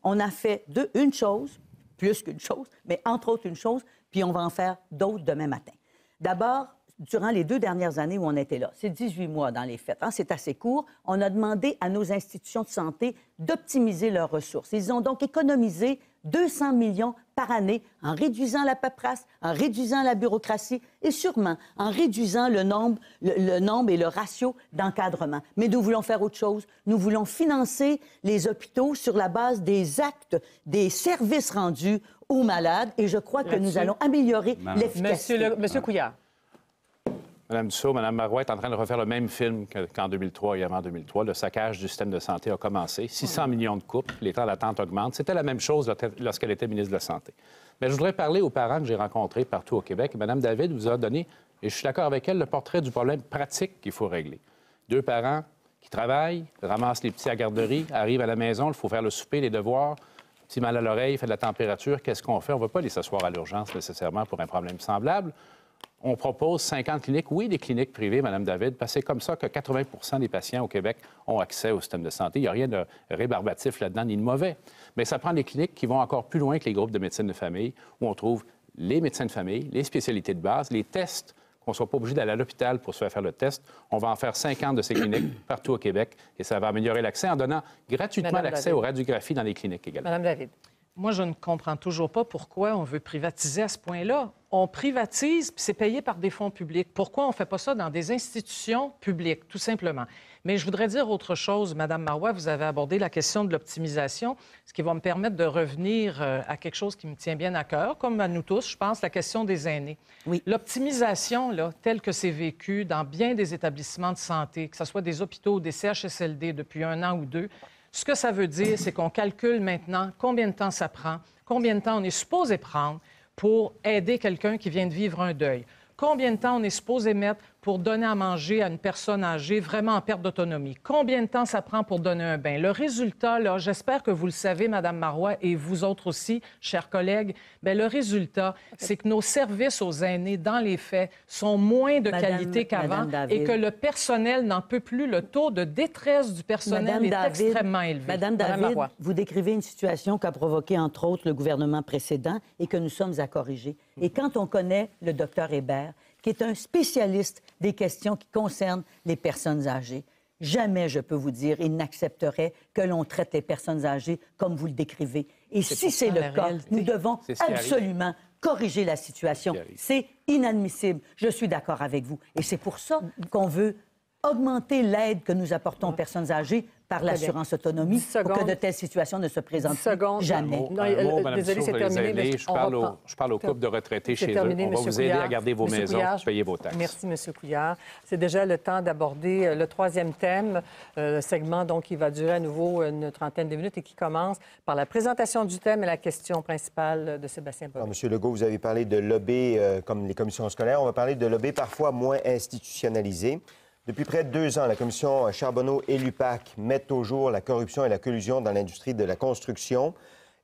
Speaker 3: On a fait une chose, plus qu'une chose, mais entre autres une chose, puis on va en faire d'autres demain matin. D'abord, durant les 2 dernières années où on était là, c'est 18 mois dans les faits, c'est assez court, on a demandé à nos institutions de santé d'optimiser leurs ressources. Ils ont donc économisé 200 millions par année en réduisant la paperasse, en réduisant la bureaucratie et sûrement en réduisant le nombre et le ratio d'encadrement. Mais nous voulons faire autre chose. Nous voulons financer les hôpitaux sur la base des actes, des services rendus aux malades et je crois que nous allons améliorer l'efficacité.
Speaker 1: Monsieur Couillard.
Speaker 5: Mme Dussault, Mme Marois est en train de refaire le même film qu'en 2003 et avant 2003. Le saccage du système de santé a commencé. 600 millions de coupes, les temps d'attente augmentent. C'était la même chose lorsqu'elle était ministre de la Santé. Mais je voudrais parler aux parents que j'ai rencontrés partout au Québec. Et Mme David vous a donné, et je suis d'accord avec elle, le portrait du problème pratique qu'il faut régler. 2 parents qui travaillent, ramassent les petits à la garderie, arrivent à la maison, il faut faire le souper, les devoirs, petit mal à l'oreille, fait de la température. Qu'est-ce qu'on fait? On ne va pas les s'asseoir à l'urgence nécessairement pour un problème semblable. On propose 50 cliniques. Oui, des cliniques privées, Mme David, parce que c'est comme ça que 80 des patients au Québec ont accès au système de santé. Il n'y a rien de rébarbatif là-dedans, ni de mauvais. Mais ça prend des cliniques qui vont encore plus loin que les groupes de médecine de famille, où on trouve les médecins de famille, les spécialités de base, les tests, qu'on ne soit pas obligé d'aller à l'hôpital pour se faire le test. On va en faire 50 de ces cliniques partout au Québec et ça va améliorer l'accès en donnant gratuitement l'accès aux radiographies dans les cliniques également.
Speaker 1: Mme David.
Speaker 2: Moi, je ne comprends toujours pas pourquoi on veut privatiser à ce point-là. On privatise, puis c'est payé par des fonds publics. Pourquoi on ne fait pas ça dans des institutions publiques, tout simplement? Mais je voudrais dire autre chose. Madame Marois, vous avez abordé la question de l'optimisation, ce qui va me permettre de revenir à quelque chose qui me tient bien à cœur, comme à nous tous, je pense, la question des aînés.
Speaker 3: Oui.
Speaker 2: L'optimisation, là, telle que c'est vécu dans bien des établissements de santé, que ce soit des hôpitaux ou des CHSLD depuis 1 an ou 2, ce que ça veut dire, c'est qu'on calcule maintenant combien de temps ça prend, combien de temps on est supposé prendre pour aider quelqu'un qui vient de vivre un deuil. Combien de temps on est supposé mettre pour donner à manger à une personne âgée vraiment en perte d'autonomie? Combien de temps ça prend pour donner un bain? Le résultat, là, j'espère que vous le savez, Mme Marois, et vous autres aussi, chers collègues, bien, le résultat, c'est que nos services aux aînés, dans les faits, sont moins de qualité qu'avant et que le personnel n'en peut plus. Le taux de détresse du personnel est extrêmement élevé.
Speaker 3: Madame David, vous décrivez une situation qu'a provoquée, entre autres, le gouvernement précédent et que nous sommes à corriger. Et quand on connaît le docteur Hébert, qui est un spécialiste des questions qui concernent les personnes âgées, jamais, je peux vous dire, il n'accepterait que l'on traite les personnes âgées comme vous le décrivez. Et si c'est le cas, nous devons absolument corriger la situation. C'est inadmissible. Je suis d'accord avec vous. Et c'est pour ça qu'on veut augmenter l'aide que nous apportons aux personnes âgées par l'assurance autonomie pour que de telles situations ne se présentent jamais.
Speaker 5: Désolé, c'est terminé. Je parle aux couples de retraités chez eux. On va vous aider à garder vos maisons, payer vos taxes.
Speaker 1: Merci, M. Couillard. C'est déjà le temps d'aborder le 3e thème, segment donc, qui va durer à nouveau une trentaine de minutes et qui commence par la présentation du thème et la question principale de Sébastien Bovet.
Speaker 6: M. Legault, vous avez parlé de lobby comme les commissions scolaires. On va parler de lobby parfois moins institutionnalisé. Depuis près de 2 ans, la commission Charbonneau et l'UPAC mettent au jour la corruption et la collusion dans l'industrie de la construction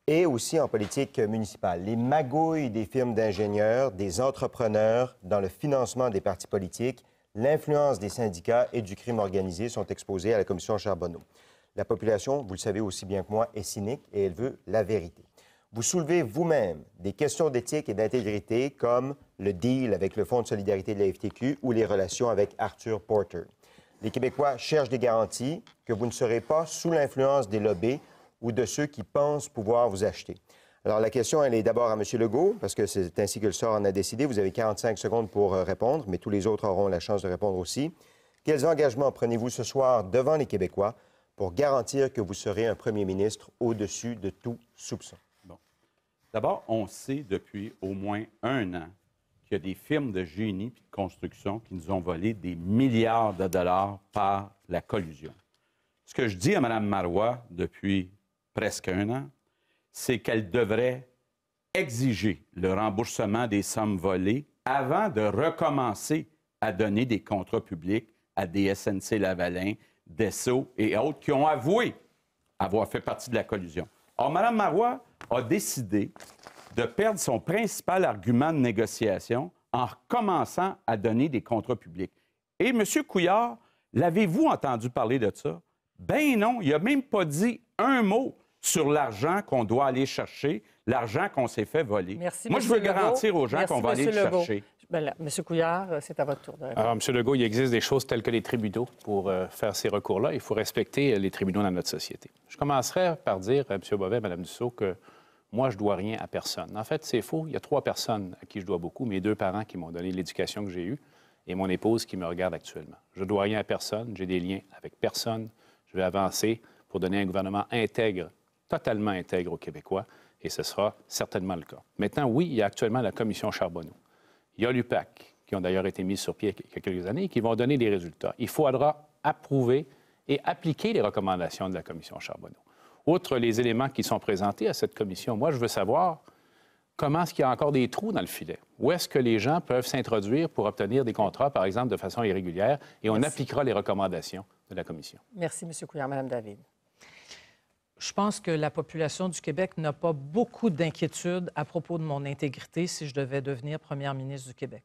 Speaker 6: et aussi en politique municipale. Les magouilles des firmes d'ingénieurs, des entrepreneurs dans le financement des partis politiques, l'influence des syndicats et du crime organisé sont exposés à la commission Charbonneau. La population, vous le savez aussi bien que moi, est cynique et elle veut la vérité. Vous soulevez vous-même des questions d'éthique et d'intégrité comme le deal avec le Fonds de solidarité de la FTQ ou les relations avec Arthur Porter. Les Québécois cherchent des garanties que vous ne serez pas sous l'influence des lobbies ou de ceux qui pensent pouvoir vous acheter. Alors, la question, elle est d'abord à M. Legault, parce que c'est ainsi que le sort en a décidé. Vous avez 45 secondes pour répondre, mais tous les autres auront la chance de répondre aussi. Quels engagements prenez-vous ce soir devant les Québécois pour garantir que vous serez un premier ministre au-dessus de tout soupçon?
Speaker 4: D'abord, on sait depuis au moins 1 an qu'il y a des firmes de génie et de construction qui nous ont volé des milliards de dollars par la collusion. Ce que je dis à Mme Marois depuis presque 1 an, c'est qu'elle devrait exiger le remboursement des sommes volées avant de recommencer à donner des contrats publics à des SNC-Lavalin, Desso et autres qui ont avoué avoir fait partie de la collusion. Or, Mme Marois a décidé de perdre son principal argument de négociation en recommençant à donner des contrats publics. Et M. Couillard, l'avez-vous entendu parler de ça? Ben non, il n'a même pas dit un mot sur l'argent qu'on doit aller chercher, l'argent qu'on s'est fait voler.
Speaker 1: Merci,
Speaker 4: moi, je veux garantir aux gens qu'on va aller le chercher.
Speaker 1: Bien, M. Couillard, c'est à votre tour de répondre.
Speaker 5: Alors, M. Legault, il existe des choses telles que les tribunaux pour faire ces recours-là. Il faut respecter les tribunaux dans notre société. Je commencerai par dire à M. Bovet, Mme Dussault, que moi, je ne dois rien à personne. En fait, c'est faux. Il y a 3 personnes à qui je dois beaucoup, mes 2 parents qui m'ont donné l'éducation que j'ai eue et mon épouse qui me regarde actuellement. Je ne dois rien à personne, j'ai des liens avec personne. Je vais avancer pour donner un gouvernement intègre, totalement intègre aux Québécois, et ce sera certainement le cas. Maintenant, oui, il y a actuellement la commission Charbonneau. Il y a l'UPAC, qui ont d'ailleurs été mis sur pied il y a quelques années, et qui vont donner des résultats. Il faudra approuver et appliquer les recommandations de la commission Charbonneau. Outre les éléments qui sont présentés à cette commission, moi, je veux savoir comment est-ce qu'il y a encore des trous dans le filet. Où est-ce que les gens peuvent s'introduire pour obtenir des contrats, par exemple, de façon irrégulière, et on appliquera les recommandations de la commission.
Speaker 1: Merci, M. Couillard. Mme David.
Speaker 2: Je pense que la population du Québec n'a pas beaucoup d'inquiétudes à propos de mon intégrité si je devais devenir première ministre du Québec.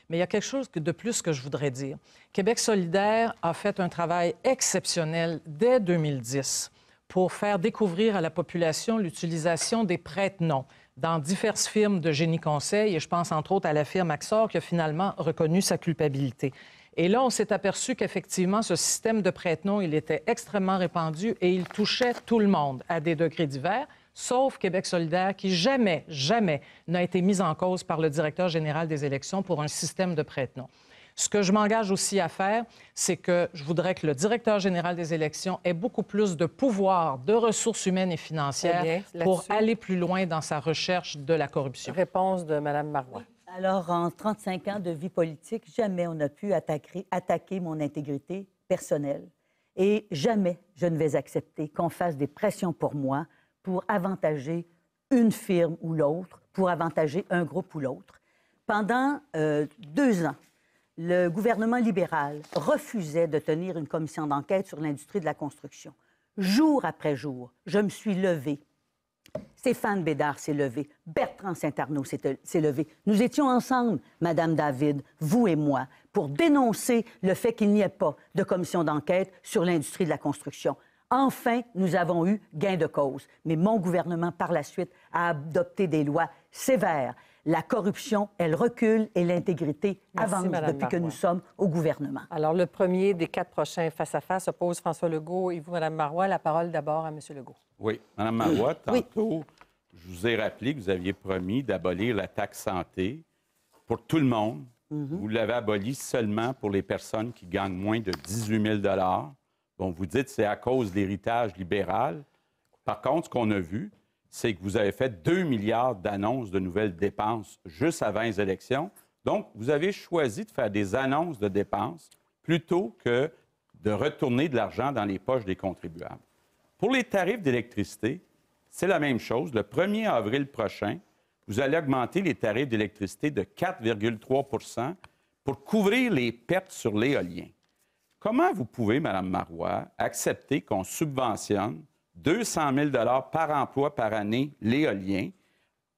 Speaker 2: Mais il y a quelque chose de plus que je voudrais dire. Québec solidaire a fait un travail exceptionnel dès 2010 pour faire découvrir à la population l'utilisation des prête-noms dans diverses firmes de génie conseil, et je pense entre autres à la firme Axor qui a finalement reconnu sa culpabilité. Et là, on s'est aperçu qu'effectivement, ce système de prête-noms, il était extrêmement répandu et il touchait tout le monde à des degrés divers, sauf Québec solidaire qui jamais n'a été mis en cause par le directeur général des élections pour un système de prête-noms. Ce que je m'engage aussi à faire, c'est que je voudrais que le directeur général des élections ait beaucoup plus de pouvoir, de ressources humaines et financières pour aller plus loin dans sa recherche de la corruption.
Speaker 1: Réponse de Mme Marois.
Speaker 3: Alors, en 35 ans de vie politique, jamais on n'a pu attaquer mon intégrité personnelle. Et jamais je ne vais accepter qu'on fasse des pressions pour moi pour avantager une firme ou l'autre, pour avantager un groupe ou l'autre. Pendant 2 ans, le gouvernement libéral refusait de tenir une commission d'enquête sur l'industrie de la construction. Jour après jour, je me suis levée. Stéphane Bédard s'est levé. Bertrand Saint-Arnaud s'est levé. Nous étions ensemble, Mme David, vous et moi, pour dénoncer le fait qu'il n'y ait pas de commission d'enquête sur l'industrie de la construction. Enfin, nous avons eu gain de cause. Mais mon gouvernement, par la suite, a adopté des lois sévères. La corruption, elle recule et l'intégrité avance depuis que nous sommes au gouvernement.
Speaker 1: Alors, le premier des 4 prochains face-à-face oppose François Legault et vous, Mme Marois. La parole d'abord à M. Legault.
Speaker 4: Oui. Mme Marois, tantôt, je vous ai rappelé que vous aviez promis d'abolir la taxe santé pour tout le monde. Vous l'avez abolie seulement pour les personnes qui gagnent moins de 18 000 Bon, vous dites que c'est à cause de l'héritage libéral. Par contre, ce qu'on a vu, c'est que vous avez fait 2 milliards d'annonces de nouvelles dépenses juste avant les élections. Donc, vous avez choisi de faire des annonces de dépenses plutôt que de retourner de l'argent dans les poches des contribuables. Pour les tarifs d'électricité, c'est la même chose. Le 1er avril prochain, vous allez augmenter les tarifs d'électricité de 4,3 pour couvrir les pertes sur l'éolien. Comment vous pouvez, Mme Marois, accepter qu'on subventionne 200 000 par emploi par année l'éolien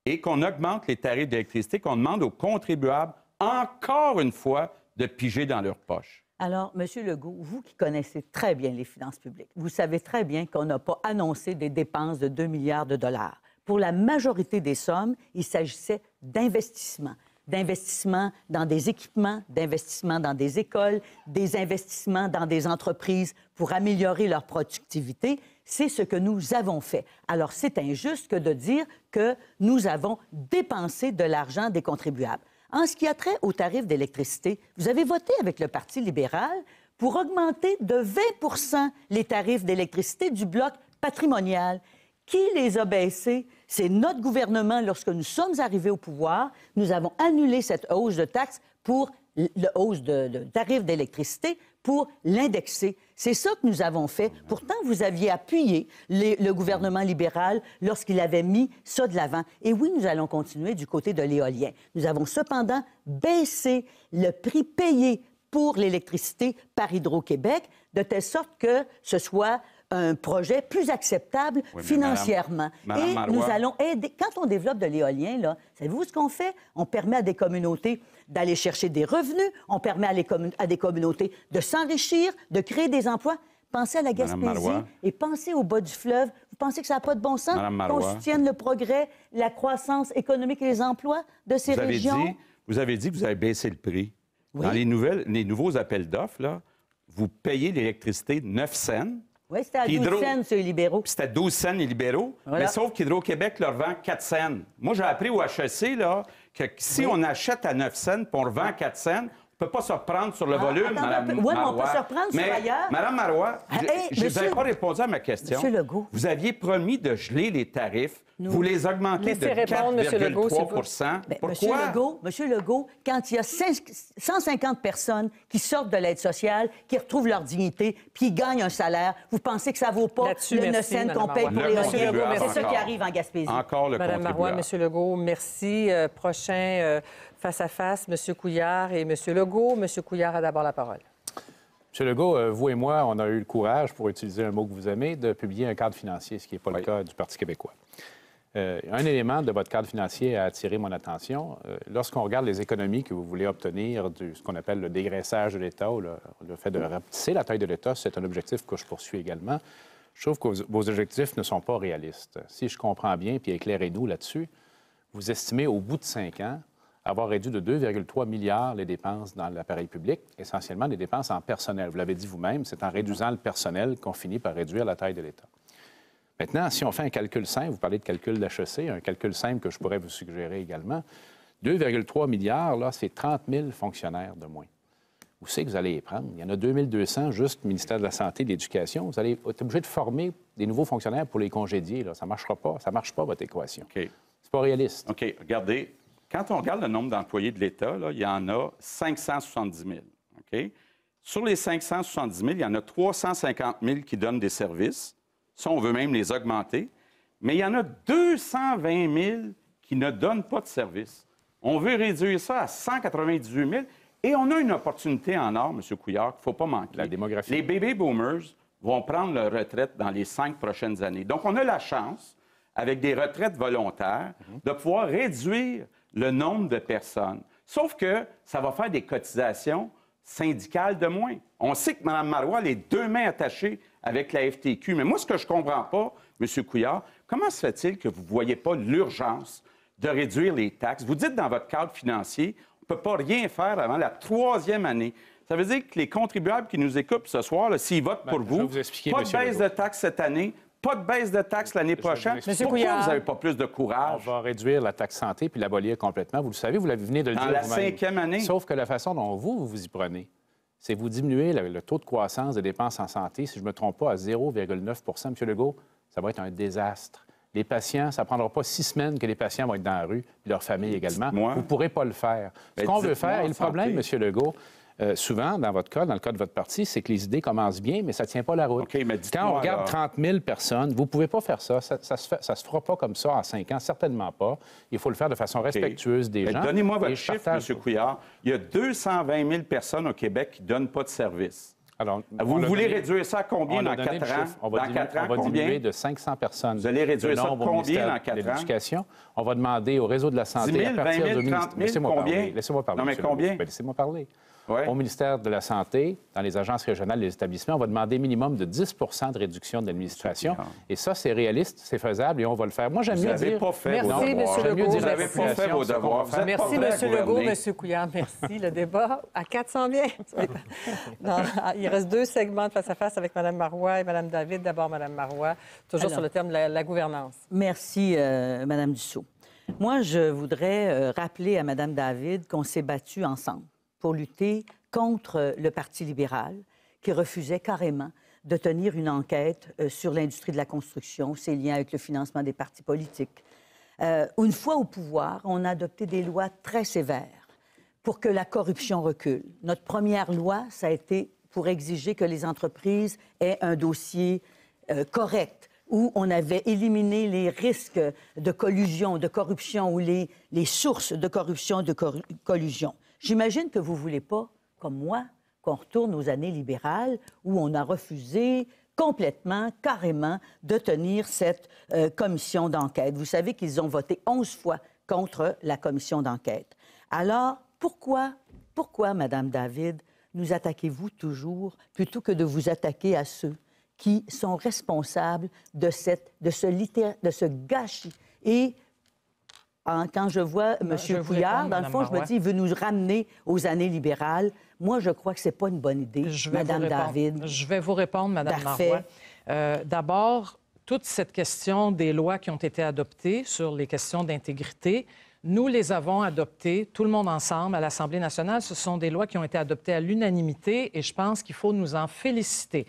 Speaker 4: et qu'on augmente les tarifs d'électricité, qu'on demande aux contribuables, encore une fois, de piger dans leurs poches?
Speaker 3: Alors, M. Legault, vous qui connaissez très bien les finances publiques, vous savez très bien qu'on n'a pas annoncé des dépenses de 2 milliards de dollars. Pour la majorité des sommes, il s'agissait d'investissements. D'investissements dans des équipements, d'investissements dans des écoles, des investissements dans des entreprises pour améliorer leur productivité. C'est ce que nous avons fait. Alors, c'est injuste que de dire que nous avons dépensé de l'argent des contribuables. En ce qui a trait aux tarifs d'électricité, vous avez voté avec le Parti libéral pour augmenter de 20 les tarifs d'électricité du bloc patrimonial. Qui les a baissés? C'est notre gouvernement. Lorsque nous sommes arrivés au pouvoir, nous avons annulé cette hausse de taxes pour la hausse de tarifs d'électricité pour l'indexer. C'est ça que nous avons fait. Pourtant, vous aviez appuyé le gouvernement libéral lorsqu'il avait mis ça de l'avant. Et oui, nous allons continuer du côté de l'éolien. Nous avons cependant baissé le prix payé pour l'électricité par Hydro-Québec de telle sorte que ce soit un projet plus acceptable financièrement.
Speaker 4: Madame Marois,
Speaker 3: nous allons aider. Quand on développe de l'éolien, là, savez-vous ce qu'on fait? On permet à des communautés d'aller chercher des revenus, on permet à des communautés de s'enrichir, de créer des emplois. Pensez à la Gaspésie et pensez au bas du fleuve. Vous pensez que ça n'a pas de bon sens qu'on soutienne le progrès, la croissance économique et les emplois de ces régions?
Speaker 4: Vous avez dit que vous avez baissé le prix.
Speaker 3: Oui.
Speaker 4: Dans les nouveaux appels d'offres, là, vous payez l'électricité 9 cents.
Speaker 3: Oui, c'était à
Speaker 4: Puis
Speaker 3: 12 cents, c'est les libéraux.
Speaker 4: Puis c'était 12 cents les libéraux.
Speaker 3: Voilà.
Speaker 4: Mais sauf qu'Hydro-Québec leur vend 4 cents. Moi, j'ai appris au HEC là, que si on achète à 9 cents puis on revend à 4 cents, on ne peut pas se reprendre sur le volume,
Speaker 3: attends,
Speaker 4: Mme
Speaker 3: oui, mais on peut
Speaker 4: Marois.
Speaker 3: se reprendre sur
Speaker 4: Mais,
Speaker 3: ailleurs.
Speaker 4: Mme Marois,
Speaker 3: Hey,
Speaker 4: je
Speaker 3: monsieur-
Speaker 4: n'avais pas répondu à ma question.
Speaker 3: Monsieur Legault.
Speaker 4: Vous aviez promis de geler les tarifs. Vous les augmentez de
Speaker 1: Laissez répondre, Monsieur Legault, s'il vous plaît.
Speaker 4: 4,3
Speaker 3: Ben,
Speaker 4: Pourquoi?
Speaker 3: Monsieur Legault, quand il y a 150 personnes qui sortent de l'aide sociale, qui retrouvent leur dignité, puis qui gagnent un salaire, vous pensez que ça vaut pas
Speaker 1: Là-dessus,
Speaker 3: le 9
Speaker 1: merci,
Speaker 3: cents
Speaker 1: Madame
Speaker 3: qu'on paye
Speaker 1: Marois.
Speaker 3: pour
Speaker 4: Le
Speaker 3: les
Speaker 4: contribuable
Speaker 3: retraités? C'est ça qui
Speaker 4: encore.
Speaker 3: arrive en Gaspésie.
Speaker 4: Encore le
Speaker 1: Madame Marois,
Speaker 4: contribuable.
Speaker 1: Monsieur Legault, merci. Prochain face-à-face, Monsieur Couillard et Monsieur Legault. Monsieur Couillard a d'abord la parole.
Speaker 5: M. Legault, vous et moi, on a eu le courage, pour utiliser un mot que vous aimez, de publier un cadre financier, ce qui n'est pas le cas du Parti québécois. Un élément de votre cadre financier a attiré mon attention. Lorsqu'on regarde les économies que vous voulez obtenir de ce qu'on appelle le dégraissage de l'État ou le fait de rapetisser la taille de l'État, c'est un objectif que je poursuis également. Je trouve que vos objectifs ne sont pas réalistes. Si je comprends bien, puis éclairez-nous là-dessus, vous estimez au bout de 5 ans avoir réduit de 2,3 milliards les dépenses dans l'appareil public, essentiellement les dépenses en personnel. Vous l'avez dit vous-même, c'est en réduisant le personnel qu'on finit par réduire la taille de l'État. Maintenant, si on fait un calcul simple, vous parlez de calcul d'HEC, un calcul simple que je pourrais vous suggérer également, 2,3 milliards, là, c'est 30 000 fonctionnaires de moins. Où c'est que vous allez les prendre? Il y en a 2200 juste au ministère de la Santé et de l'Éducation. Vous allez être obligé de former des nouveaux fonctionnaires pour les congédier. Là. Ça ne marchera pas. Ça ne marche pas, votre équation.
Speaker 4: OK.
Speaker 5: C'est pas réaliste.
Speaker 4: OK, regardez. Quand on regarde le nombre d'employés de l'État, là, il y en a 570 000. OK? Sur les 570 000, il y en a 350 000 qui donnent des services. Ça, on veut même les augmenter. Mais il y en a 220 000 qui ne donnent pas de services. On veut réduire ça à 198 000. Et on a une opportunité en or, M. Couillard, qu'il ne faut pas manquer.
Speaker 5: La démographie.
Speaker 4: Les baby boomers vont prendre leur retraite dans les 5 prochaines années. Donc, on a la chance, avec des retraites volontaires, de pouvoir réduire le nombre de personnes. Sauf que ça va faire des cotisations syndicales de moins. On sait que Mme Marois a les deux mains attachées avec la FTQ. Mais moi, ce que je ne comprends pas, M. Couillard, comment se fait-il que vous ne voyez pas l'urgence de réduire les taxes? Vous dites dans votre cadre financier, on ne peut pas rien faire avant la 3e année. Ça veut dire que les contribuables qui nous écoutent ce soir, là, s'ils votent pour
Speaker 5: je vais
Speaker 4: vous,
Speaker 5: vous expliquer,
Speaker 4: pas de
Speaker 5: Monsieur
Speaker 4: baisse
Speaker 5: Legault.
Speaker 4: de taxes cette année, pas de baisse de taxes l'année prochaine.
Speaker 5: expliquer.
Speaker 4: Pourquoi
Speaker 1: Couillard.
Speaker 4: vous n'avez pas plus de
Speaker 5: On
Speaker 4: courage?
Speaker 5: va réduire la taxe santé puis l'abolir complètement. Vous le savez, vous venez de le
Speaker 4: Dans
Speaker 5: dire
Speaker 4: la
Speaker 5: vous-même.
Speaker 4: 5e année.
Speaker 5: Sauf que la façon dont vous y prenez, c'est vous diminuer le taux de croissance des dépenses en santé, si je ne me trompe pas, à 0,9 M. Legault, ça va être un désastre. Les patients, ça ne prendra pas 6 semaines que les patients vont être dans la rue, puis leur famille également.
Speaker 4: Dites-moi.
Speaker 5: Vous ne pourrez pas le faire. Ce
Speaker 4: Ben,
Speaker 5: qu'on veut
Speaker 4: dites-moi
Speaker 5: faire, et
Speaker 4: en
Speaker 5: le problème,
Speaker 4: santé.
Speaker 5: M. Legault, souvent, dans votre cas, dans le cas de votre parti, c'est que les idées commencent bien, mais ça ne tient pas la route.
Speaker 4: OK, mais dites-moi,
Speaker 5: Quand on regarde
Speaker 4: alors.
Speaker 5: 30 000 personnes, vous ne pouvez pas faire ça. Ça se fera pas comme ça en 5 ans, certainement pas. Il faut le faire de façon respectueuse des
Speaker 4: Ben,
Speaker 5: gens.
Speaker 4: donnez-moi
Speaker 5: Et
Speaker 4: votre
Speaker 5: je
Speaker 4: chiffre,
Speaker 5: partage-
Speaker 4: M. Couillard. Il y a 220 000 personnes au Québec qui ne donnent pas de service.
Speaker 5: Alors,
Speaker 4: Vous
Speaker 5: on l'a
Speaker 4: voulez
Speaker 5: donné-
Speaker 4: réduire ça à combien
Speaker 5: on
Speaker 4: dans
Speaker 5: a donné
Speaker 4: 4
Speaker 5: le
Speaker 4: ans?
Speaker 5: chiffre. On va
Speaker 4: Dans
Speaker 5: diminuer,
Speaker 4: 4 ans,
Speaker 5: on va
Speaker 4: combien?
Speaker 5: diminuer de 500 personnes.
Speaker 4: Vous allez réduire
Speaker 5: le
Speaker 4: ça de
Speaker 5: nombre au
Speaker 4: combien
Speaker 5: ministère
Speaker 4: dans 4
Speaker 5: de
Speaker 4: ans?
Speaker 5: l'Éducation. On va demander au réseau de la santé
Speaker 4: 10 000,
Speaker 5: à partir
Speaker 4: 20 000,
Speaker 5: de
Speaker 4: 30 000,
Speaker 5: Laissez-moi
Speaker 4: combien?
Speaker 5: parler. Laissez-moi parler.
Speaker 4: Non, mais
Speaker 5: M. Legault.
Speaker 4: combien?
Speaker 5: Ben, laissez-moi parler.
Speaker 4: Ouais.
Speaker 5: Au ministère de la Santé, dans les agences régionales des établissements, on va demander minimum de 10 de réduction de l'administration. Et ça, c'est réaliste, c'est faisable et on va le faire. Moi, j'aime
Speaker 4: Vous
Speaker 5: mieux
Speaker 4: n'avez
Speaker 5: dire...
Speaker 4: pas fait
Speaker 1: Merci,
Speaker 4: vos
Speaker 1: M.
Speaker 4: devoirs.
Speaker 1: Legault.
Speaker 4: Vous n'avez
Speaker 1: Merci.
Speaker 4: pas fait vos devoirs. Vous êtes
Speaker 1: Merci,
Speaker 4: pas prêt à
Speaker 1: M. Legault,
Speaker 4: gouverner.
Speaker 1: M. Couillard. Merci. Le débat à 400 bien. Non, il reste 2 segments de face-à-face avec Mme Marois et Mme David. D'abord, Mme Marois, toujours
Speaker 3: Alors.
Speaker 1: sur le thème de la gouvernance.
Speaker 3: Merci, Mme Dussault. Moi, je voudrais rappeler à Mme David qu'on s'est battus ensemble pour lutter contre le Parti libéral qui refusait carrément de tenir une enquête sur l'industrie de la construction, ses liens avec le financement des partis politiques. Une fois au pouvoir, on a adopté des lois très sévères pour que la corruption recule. Notre première loi, ça a été pour exiger que les entreprises aient un dossier correct, où on avait éliminé les risques de collusion, de corruption, ou les sources de corruption, de collusion. J'imagine que vous ne voulez pas, comme moi, qu'on retourne aux années libérales, où on a refusé complètement, carrément, de tenir cette commission d'enquête. Vous savez qu'ils ont voté 11 fois contre la commission d'enquête. Alors, pourquoi, Mme David, nous attaquez-vous toujours, plutôt que de vous attaquer à ceux qui sont responsables de ce gâchis? Et quand je vois M.
Speaker 2: je vais vous
Speaker 3: Couillard,
Speaker 2: répondre,
Speaker 3: dans le
Speaker 2: Mme
Speaker 3: fond, je me
Speaker 2: Marois.
Speaker 3: dis, il veut nous ramener aux années libérales. Moi, je crois que ce n'est pas une bonne idée,
Speaker 2: Je vais
Speaker 3: Mme
Speaker 2: vous répondre.
Speaker 3: David.
Speaker 2: Je vais vous répondre, Mme
Speaker 3: Parfait.
Speaker 2: Marois. D'abord, toute cette question des lois qui ont été adoptées sur les questions d'intégrité, nous les avons adoptées, tout le monde ensemble, à l'Assemblée nationale. Ce sont des lois qui ont été adoptées à l'unanimité et je pense qu'il faut nous en féliciter.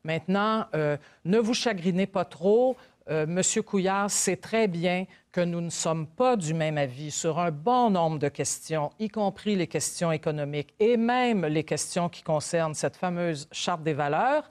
Speaker 2: Maintenant, ne vous chagrinez pas trop. Monsieur Couillard sait très bien que nous ne sommes pas du même avis sur un bon nombre de questions, y compris les questions économiques et même les questions qui concernent cette fameuse Charte des valeurs.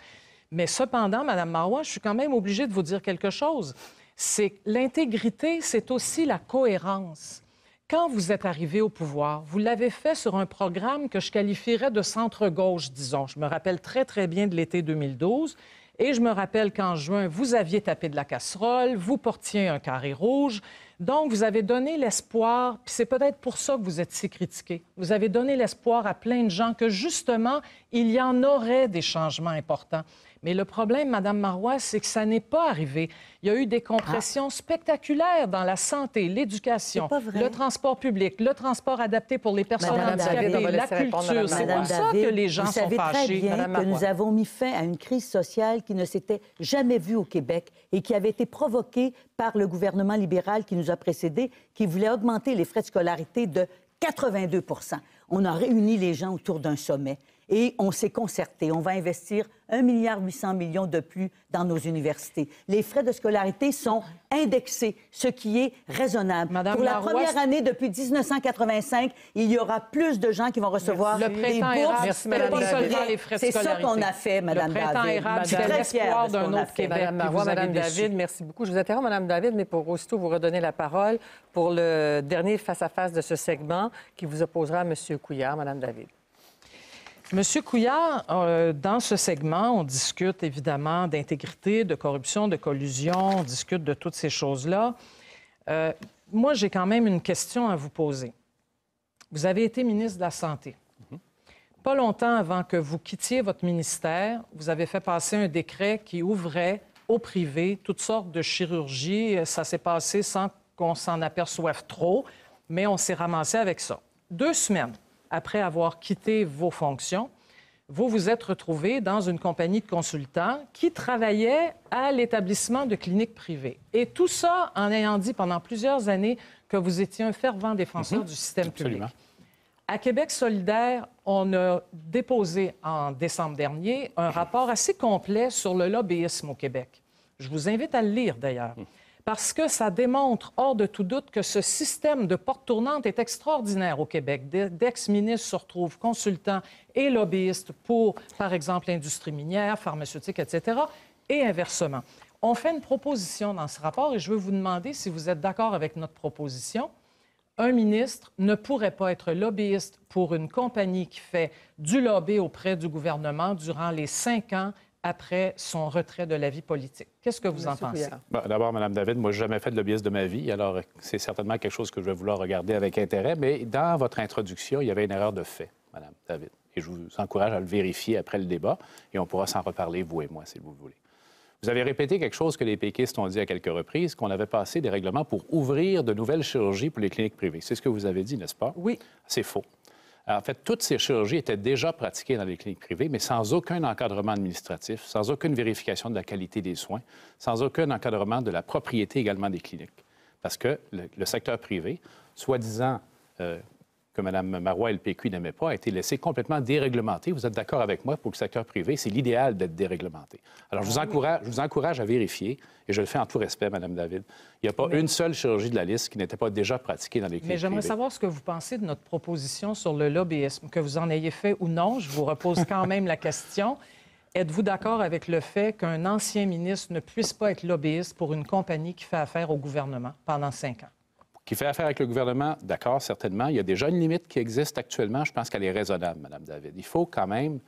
Speaker 2: Mais cependant, Mme Marois, je suis quand même obligée de vous dire quelque chose. C'est l'intégrité, c'est aussi la cohérence. Quand vous êtes arrivé au pouvoir, vous l'avez fait sur un programme que je qualifierais de centre-gauche, disons. Je me rappelle très, très bien de l'été 2012. Et je me rappelle qu'en juin, vous aviez tapé de la casserole, vous portiez un carré rouge. Donc, vous avez donné l'espoir, puis c'est peut-être pour ça que vous êtes si critiqué. Vous avez donné l'espoir à plein de gens que, justement, il y en aurait des changements importants. Mais le problème, Mme Marois, c'est que ça n'est pas arrivé. Il y a eu des compressions spectaculaires dans la santé, l'éducation, le transport public, le transport adapté pour les personnes handicapées, la culture. C'est pour ça que les gens sont fâchés.
Speaker 3: Vous savez très bien que nous avons mis fin à une crise sociale qui ne s'était jamais vue au Québec et qui avait été provoquée par le gouvernement libéral qui nous a précédés, qui voulait augmenter les frais de scolarité de 82 %. On a réuni les gens autour d'un sommet. Et on s'est concerté. On va investir 1,8 milliard de plus dans nos universités. Les frais de scolarité sont indexés, ce qui est raisonnable. Pour la première année depuis 1985, il y aura plus de gens qui vont recevoir des bourses. C'est ça qu'on a fait, Mme David.
Speaker 2: Le printemps érable, c'est l'espoir d'un autre Québec.
Speaker 1: Mme David, merci beaucoup. Je vous interromps, Mme David, mais pour aussitôt vous redonner la parole pour le dernier face-à-face de ce segment qui vous opposera à M. Couillard. Mme David.
Speaker 2: Monsieur Couillard, dans ce segment, on discute évidemment d'intégrité, de corruption, de collusion, on discute de toutes ces choses-là. Moi, j'ai quand même une question à vous poser. Vous avez été ministre de la Santé. Pas longtemps avant que vous quittiez votre ministère, vous avez fait passer un décret qui ouvrait au privé toutes sortes de chirurgies. Ça s'est passé sans qu'on s'en aperçoive trop, mais on s'est ramassé avec ça. 2 semaines après avoir quitté vos fonctions, vous vous êtes retrouvé dans une compagnie de consultants qui travaillait à l'établissement de cliniques privées. Et tout ça en ayant dit pendant plusieurs années que vous étiez un fervent défenseur du système public. À Québec solidaire, on a déposé en décembre dernier un rapport assez complet sur le lobbyisme au Québec. Je vous invite à le lire, d'ailleurs. Parce que ça démontre, hors de tout doute, que ce système de porte tournante est extraordinaire au Québec. D'ex-ministres se retrouvent consultants et lobbyistes pour, par exemple, l'industrie minière, pharmaceutique, etc., et inversement. On fait une proposition dans ce rapport et je veux vous demander si vous êtes d'accord avec notre proposition. Un ministre ne pourrait pas être lobbyiste pour une compagnie qui fait du lobby auprès du gouvernement durant les 5 ans après son retrait de la vie politique. Qu'est-ce que vous en pensez?
Speaker 5: Bon, d'abord, Mme David, moi, je n'ai jamais fait de lobbyiste de ma vie, alors c'est certainement quelque chose que je vais vouloir regarder avec intérêt, mais dans votre introduction, il y avait une erreur de fait, Mme David, et je vous encourage à le vérifier après le débat, et on pourra s'en reparler, vous et moi, si vous voulez. Vous avez répété quelque chose que les péquistes ont dit à quelques reprises, qu'on avait passé des règlements pour ouvrir de nouvelles chirurgies pour les cliniques privées. C'est ce que vous avez dit, n'est-ce pas?
Speaker 2: Oui.
Speaker 5: C'est faux. En fait, toutes ces chirurgies étaient déjà pratiquées dans les cliniques privées, mais sans aucun encadrement administratif, sans aucune vérification de la qualité des soins, sans aucun encadrement de la propriété également des cliniques. Parce que le secteur privé, soi-disant que Mme Marois et le PQ n'aimaient pas, a été laissé complètement déréglementé. Vous êtes d'accord avec moi pour le secteur privé, c'est l'idéal d'être déréglementé. Alors, je vous encourage à vérifier, et je le fais en tout respect, Mme David. Il n'y a pas une seule chirurgie de la liste qui n'était pas déjà pratiquée dans les cliniques privées.
Speaker 2: Mais j'aimerais savoir ce que vous pensez de notre proposition sur le lobbyisme, que vous en ayez fait ou non. Je vous repose quand même la question. Êtes-vous d'accord avec le fait qu'un ancien ministre ne puisse pas être lobbyiste pour une compagnie qui fait affaire au gouvernement pendant 5 ans?
Speaker 5: Qui fait affaire avec le gouvernement, d'accord, certainement. Il y a déjà une limite qui existe actuellement. Je pense qu'elle est raisonnable, Mme David. Il faut quand même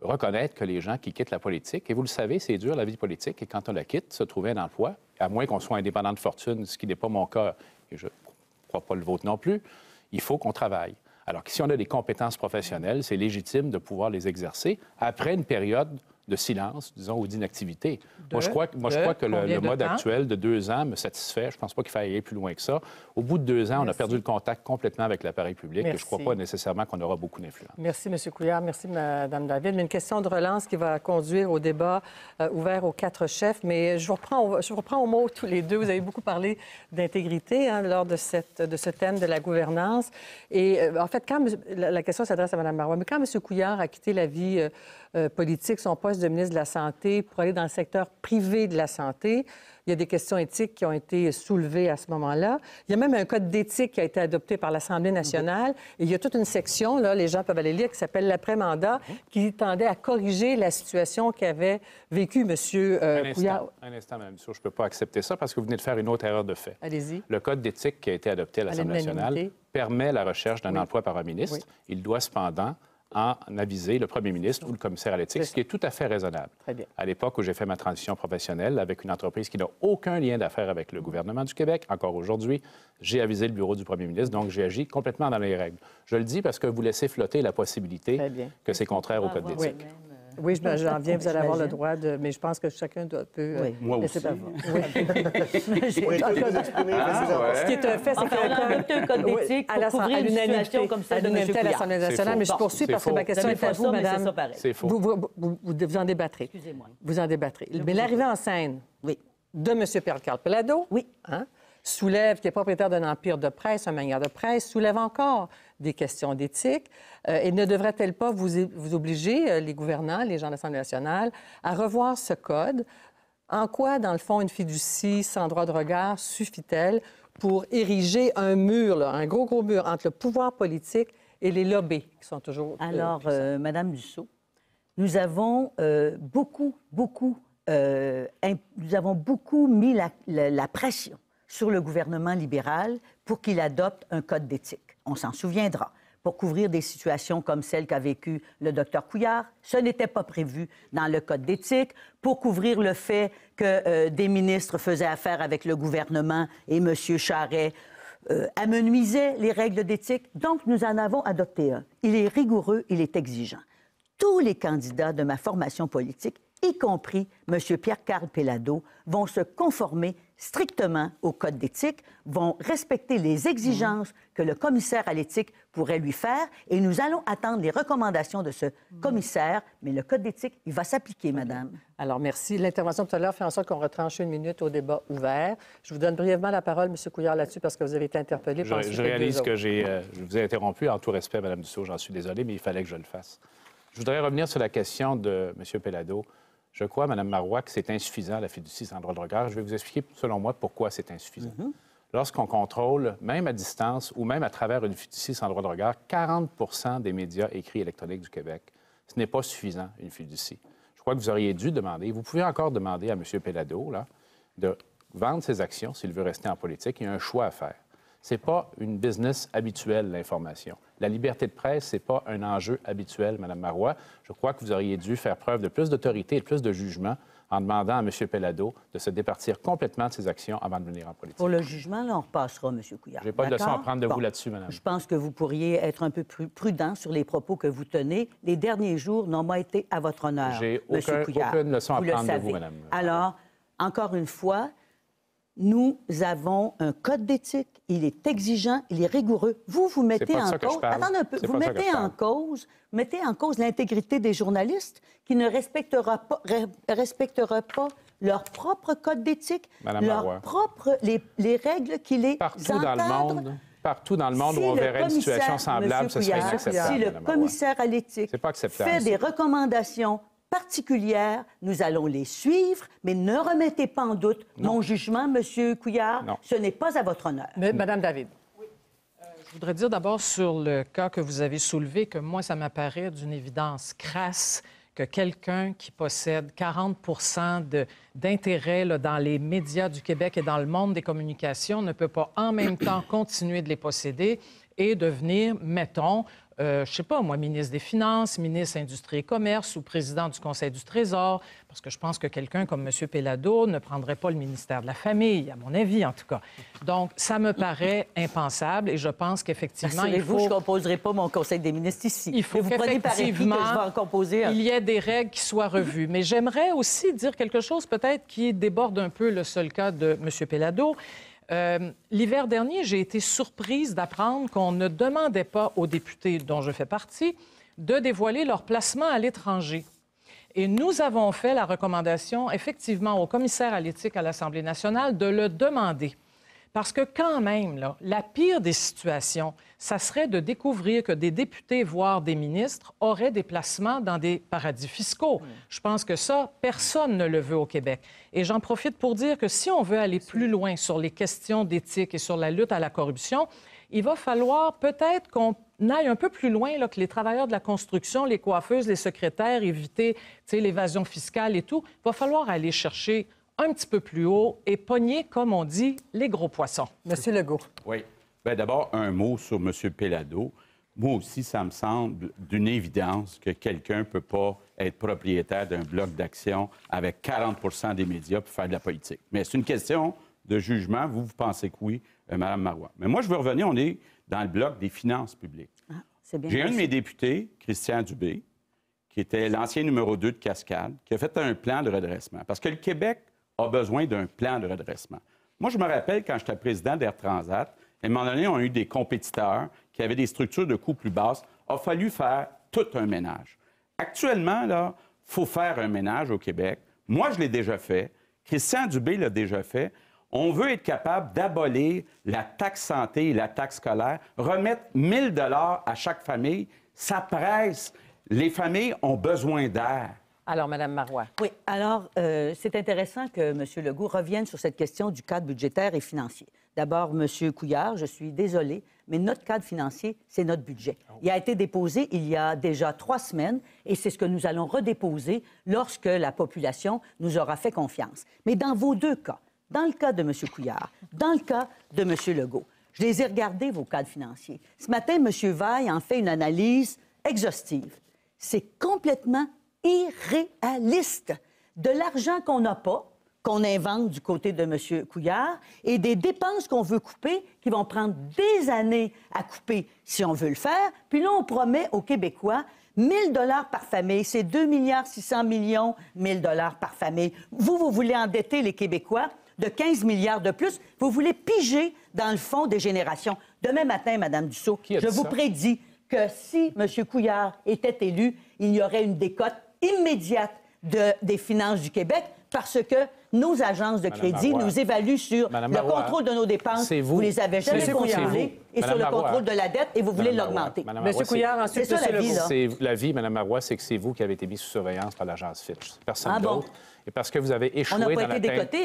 Speaker 5: reconnaître que les gens qui quittent la politique, et vous le savez, c'est dur, la vie politique, et quand on la quitte, se trouver un emploi, à moins qu'on soit indépendant de fortune, ce qui n'est pas mon cas, et je ne crois pas le vôtre non plus, il faut qu'on travaille. Alors que si on a des compétences professionnelles, c'est légitime de pouvoir les exercer après une période de silence, disons, ou d'inactivité. Moi, je crois que le mode actuel de 2 ans me satisfait. Je ne pense pas qu'il faille aller plus loin que ça. Au bout de 2 ans, on a perdu le contact complètement avec l'appareil public et je ne crois pas nécessairement qu'on aura beaucoup d'influence.
Speaker 1: Merci, M. Couillard. Merci, Mme David. Une question de relance qui va conduire au débat ouvert aux 4 chefs. Mais je vous reprends au mot tous les deux. Vous avez beaucoup parlé d'intégrité lors de ce thème de la gouvernance. Et en fait, quand la question s'adresse à Mme Marois, mais quand M. Couillard a quitté la vie politique, son poste de ministre de la Santé, pour aller dans le secteur privé de la santé, il y a des questions éthiques qui ont été soulevées à ce moment-là. Il y a même un code d'éthique qui a été adopté par l'Assemblée nationale. Et il y a toute une section, là, les gens peuvent aller lire, qui s'appelle l'après-mandat, qui tendait à corriger la situation qu'avait vécue M. Couillard.
Speaker 5: Un instant, Mme Dussault, je ne peux pas accepter ça parce que vous venez de faire une autre erreur de fait.
Speaker 1: Allez-y.
Speaker 5: Le code d'éthique qui a été adopté à l'Assemblée nationale permet la recherche d'un emploi par un ministre. Oui. Il doit cependant en aviser le premier ministre ou le commissaire à l'éthique, ce qui est tout à fait raisonnable.
Speaker 1: Très bien.
Speaker 5: À l'époque où j'ai fait ma transition professionnelle avec une entreprise qui n'a aucun lien d'affaires avec le gouvernement du Québec, encore aujourd'hui, j'ai avisé le bureau du premier ministre, donc j'ai agi complètement dans les règles. Je le dis parce que vous laissez flotter la possibilité que c'est contraire au code d'éthique.
Speaker 1: Oui. Oui, j'en viens, vous allez avoir le droit de... Mais je pense que chacun peut...
Speaker 4: Oui. Moi aussi.
Speaker 1: Ce qui est un fait, c'est
Speaker 3: qu'un code d'éthique pour couvrir une situation comme celle de M.
Speaker 1: à l'Assemblée nationale. Mais je poursuis parce que ma question est à vous, madame.
Speaker 5: C'est faux.
Speaker 1: Vous en débattrez.
Speaker 3: Excusez-moi.
Speaker 1: Vous en débattrez. Mais l'arrivée en scène de M. Pierre-Carl Pelado, soulève, qui est propriétaire d'un empire de presse, un manière de presse, soulève encore des questions d'éthique. Et ne devrait-elle pas vous obliger, les gouvernants, les gens de l'Assemblée nationale, à revoir ce code? En quoi, dans le fond, une fiducie sans droit de regard suffit-elle pour ériger un mur, un gros mur entre le pouvoir politique et les lobbies qui sont toujours...
Speaker 3: Alors, Madame Dussault, nous avons beaucoup mis la pression sur le gouvernement libéral pour qu'il adopte un code d'éthique. On s'en souviendra. Pour couvrir des situations comme celle qu'a vécue le Dr Couillard, ce n'était pas prévu dans le code d'éthique. Pour couvrir le fait que des ministres faisaient affaire avec le gouvernement et M. Charest amenuisait les règles d'éthique. Donc, nous en avons adopté un. Il est rigoureux, il est exigeant. Tous les candidats de ma formation politique, y compris M. Pierre-Carl Pelado, vont se conformer strictement au code d'éthique, vont respecter les exigences que le commissaire à l'éthique pourrait lui faire, et nous allons attendre les recommandations de ce commissaire, mais le code d'éthique, il va s'appliquer, madame.
Speaker 1: Alors, merci. L'intervention tout à l'heure fait en sorte qu'on retranche 1 minute au débat ouvert. Je vous donne brièvement la parole, M. Couillard, là-dessus, parce que vous avez été interpellé.
Speaker 5: Je réalise que je vous ai interrompu en tout respect, Mme Dussault, j'en suis désolé, mais il fallait que je le fasse. Je voudrais revenir sur la question de M. Pelado. Je crois, Mme Marois, que c'est insuffisant, la fiducie sans droit de regard. Je vais vous expliquer, selon moi, pourquoi c'est insuffisant. Lorsqu'on contrôle, même à distance ou même à travers une fiducie sans droit de regard, 40 des médias écrits électroniques du Québec, ce n'est pas suffisant, une fiducie. Je crois que vous auriez dû demander, vous pouvez encore demander à M. Pelado là, de vendre ses actions s'il veut rester en politique. Il y a un choix à faire. Ce n'est pas une business habituelle, l'information. La liberté de presse, ce n'est pas un enjeu habituel, Mme Marois. Je crois que vous auriez dû faire preuve de plus d'autorité et de plus de jugement en demandant à M. Pelado de se départir complètement de ses actions avant de venir en politique.
Speaker 3: Pour le jugement, là, on repassera, M. Couillard.
Speaker 5: Je n'ai pas de leçon à prendre de vous là-dessus, Madame.
Speaker 3: Je pense que vous pourriez être un peu plus prudent sur les propos que vous tenez. Les derniers jours n'ont pas été à votre honneur, M. Couillard.
Speaker 5: Aucune leçon à prendre de vous, Madame.
Speaker 3: Alors, encore une fois, nous avons un code d'éthique. Il est exigeant, il est rigoureux. Vous mettez en cause... Attendez un peu. Vous mettez en cause l'intégrité des journalistes qui ne respectera pas leur propre code d'éthique, les règles qui les encadrent.
Speaker 5: Partout dans le monde où on verrait une situation semblable, ce serait inacceptable.
Speaker 3: Si le commissaire à l'éthique fait des recommandations particulières, nous allons les suivre, mais ne remettez pas en doute mon jugement, M. Couillard. Non. Ce n'est pas à votre honneur.
Speaker 1: Mme David.
Speaker 2: Oui. Je voudrais dire d'abord sur le cas que vous avez soulevé que moi, ça m'apparaît d'une évidence crasse que quelqu'un qui possède 40 d'intérêt dans les médias du Québec et dans le monde des communications ne peut pas en même temps continuer de les posséder et devenir, mettons, je sais pas, moi, ministre des Finances, ministre Industrie et Commerce ou président du Conseil du Trésor, parce que je pense que quelqu'un comme M. Pellado ne prendrait pas le ministère de la Famille, à mon avis, en tout cas. Donc, ça me paraît impensable et je pense qu'effectivement, il faut...
Speaker 3: je ne composerai pas mon Conseil des ministres ici.
Speaker 2: Il faut
Speaker 3: vous prenez par acquis que je vais en composer
Speaker 2: il y ait des règles qui soient revues. Mais j'aimerais aussi dire quelque chose peut-être qui déborde un peu le seul cas de M. Pellado. L'hiver dernier, j'ai été surprise d'apprendre qu'on ne demandait pas aux députés dont je fais partie de dévoiler leur placement à l'étranger. Et nous avons fait la recommandation, effectivement, au commissaire à l'éthique à l'Assemblée nationale de le demander. Parce que quand même, là, la pire des situations, ça serait de découvrir que des députés, voire des ministres, auraient des placements dans des paradis fiscaux. Je pense que ça, personne ne le veut au Québec. Et j'en profite pour dire que si on veut aller plus loin sur les questions d'éthique et sur la lutte à la corruption, il va falloir peut-être qu'on aille un peu plus loin là, que les travailleurs de la construction, les coiffeuses, les secrétaires, éviter l'évasion fiscale et tout. Il va falloir aller chercher un petit peu plus haut et pogner, comme on dit, les gros poissons.
Speaker 1: Monsieur Legault.
Speaker 4: Oui. Bien, d'abord, un mot sur M. Pellado. Moi aussi, ça me semble d'une évidence que quelqu'un ne peut pas être propriétaire d'un bloc d'action avec 40 des médias pour faire de la politique. Mais c'est une question de jugement. Vous pensez que oui, Mme Marois. Mais moi, je veux revenir, on est dans le bloc des finances publiques.
Speaker 3: Ah, c'est bien.
Speaker 4: J'ai un de mes députés, Christian Dubé, qui était l'ancien numéro 2 de Cascade, qui a fait un plan de redressement. Parce que le Québec a besoin d'un plan de redressement. Moi, je me rappelle quand j'étais président d'Air Transat, à un moment donné, on a eu des compétiteurs qui avaient des structures de coûts plus basses. Il a fallu faire tout un ménage. Actuellement, là, il faut faire un ménage au Québec. Moi, je l'ai déjà fait. Christian Dubé l'a déjà fait. On veut être capable d'abolir la taxe santé et la taxe scolaire, remettre 1 000 $ à chaque famille. Ça presse. Les familles ont besoin d'air.
Speaker 1: Alors, Mme Marois.
Speaker 3: Oui, alors, c'est intéressant que M. Legault revienne sur cette question du cadre budgétaire et financier. D'abord, M. Couillard, je suis désolée, mais notre cadre financier, c'est notre budget. Il a été déposé il y a déjà 3 semaines et c'est ce que nous allons redéposer lorsque la population nous aura fait confiance. Mais dans vos 2 cas, dans le cas de M. Couillard, dans le cas de M. Legault, je les ai regardés, vos cadres financiers. Ce matin, M. Vaille en fait une analyse exhaustive. C'est complètement irréaliste. De l'argent qu'on n'a pas, qu'on invente du côté de M. Couillard, et des dépenses qu'on veut couper, qui vont prendre des années à couper si on veut le faire. Puis là, on promet aux Québécois 1 000 $ par famille. C'est 2 600 millions 1 000 $ par famille. Vous voulez endetter les Québécois de 15 milliards de plus. Vous voulez piger dans le fonds des générations. Demain matin, Mme Dussault, je vous prédis que si M. Couillard était élu, il y aurait une décote immédiate des finances du Québec parce que nos agences de crédit nous évaluent sur le contrôle de nos dépenses. Vous les avez jamais contrôlées et sur le contrôle de la dette et vous voulez l'augmenter.
Speaker 1: M. Couillard, ensuite,
Speaker 3: c'est ça la vie, là.
Speaker 5: La vie, Mme Marois, c'est que c'est vous qui avez été mis sous surveillance par l'agence Fitch. Personne d'autre. Et parce que vous avez échoué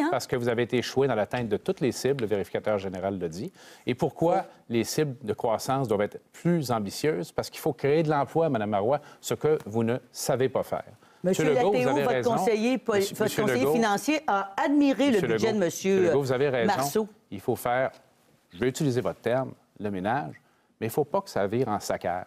Speaker 5: parce que vous avez été échoué dans l'atteinte de toutes les cibles, le vérificateur général l'a dit. Et pourquoi les cibles de croissance doivent être plus ambitieuses? Parce qu'il faut créer de l'emploi, Mme Marois, ce que vous ne savez pas faire.
Speaker 3: Monsieur Legault, votre conseiller financier a admiré le budget de M. Marceau.
Speaker 5: Il faut faire, je vais utiliser votre terme, le ménage, mais il ne faut pas que ça vire en saccage.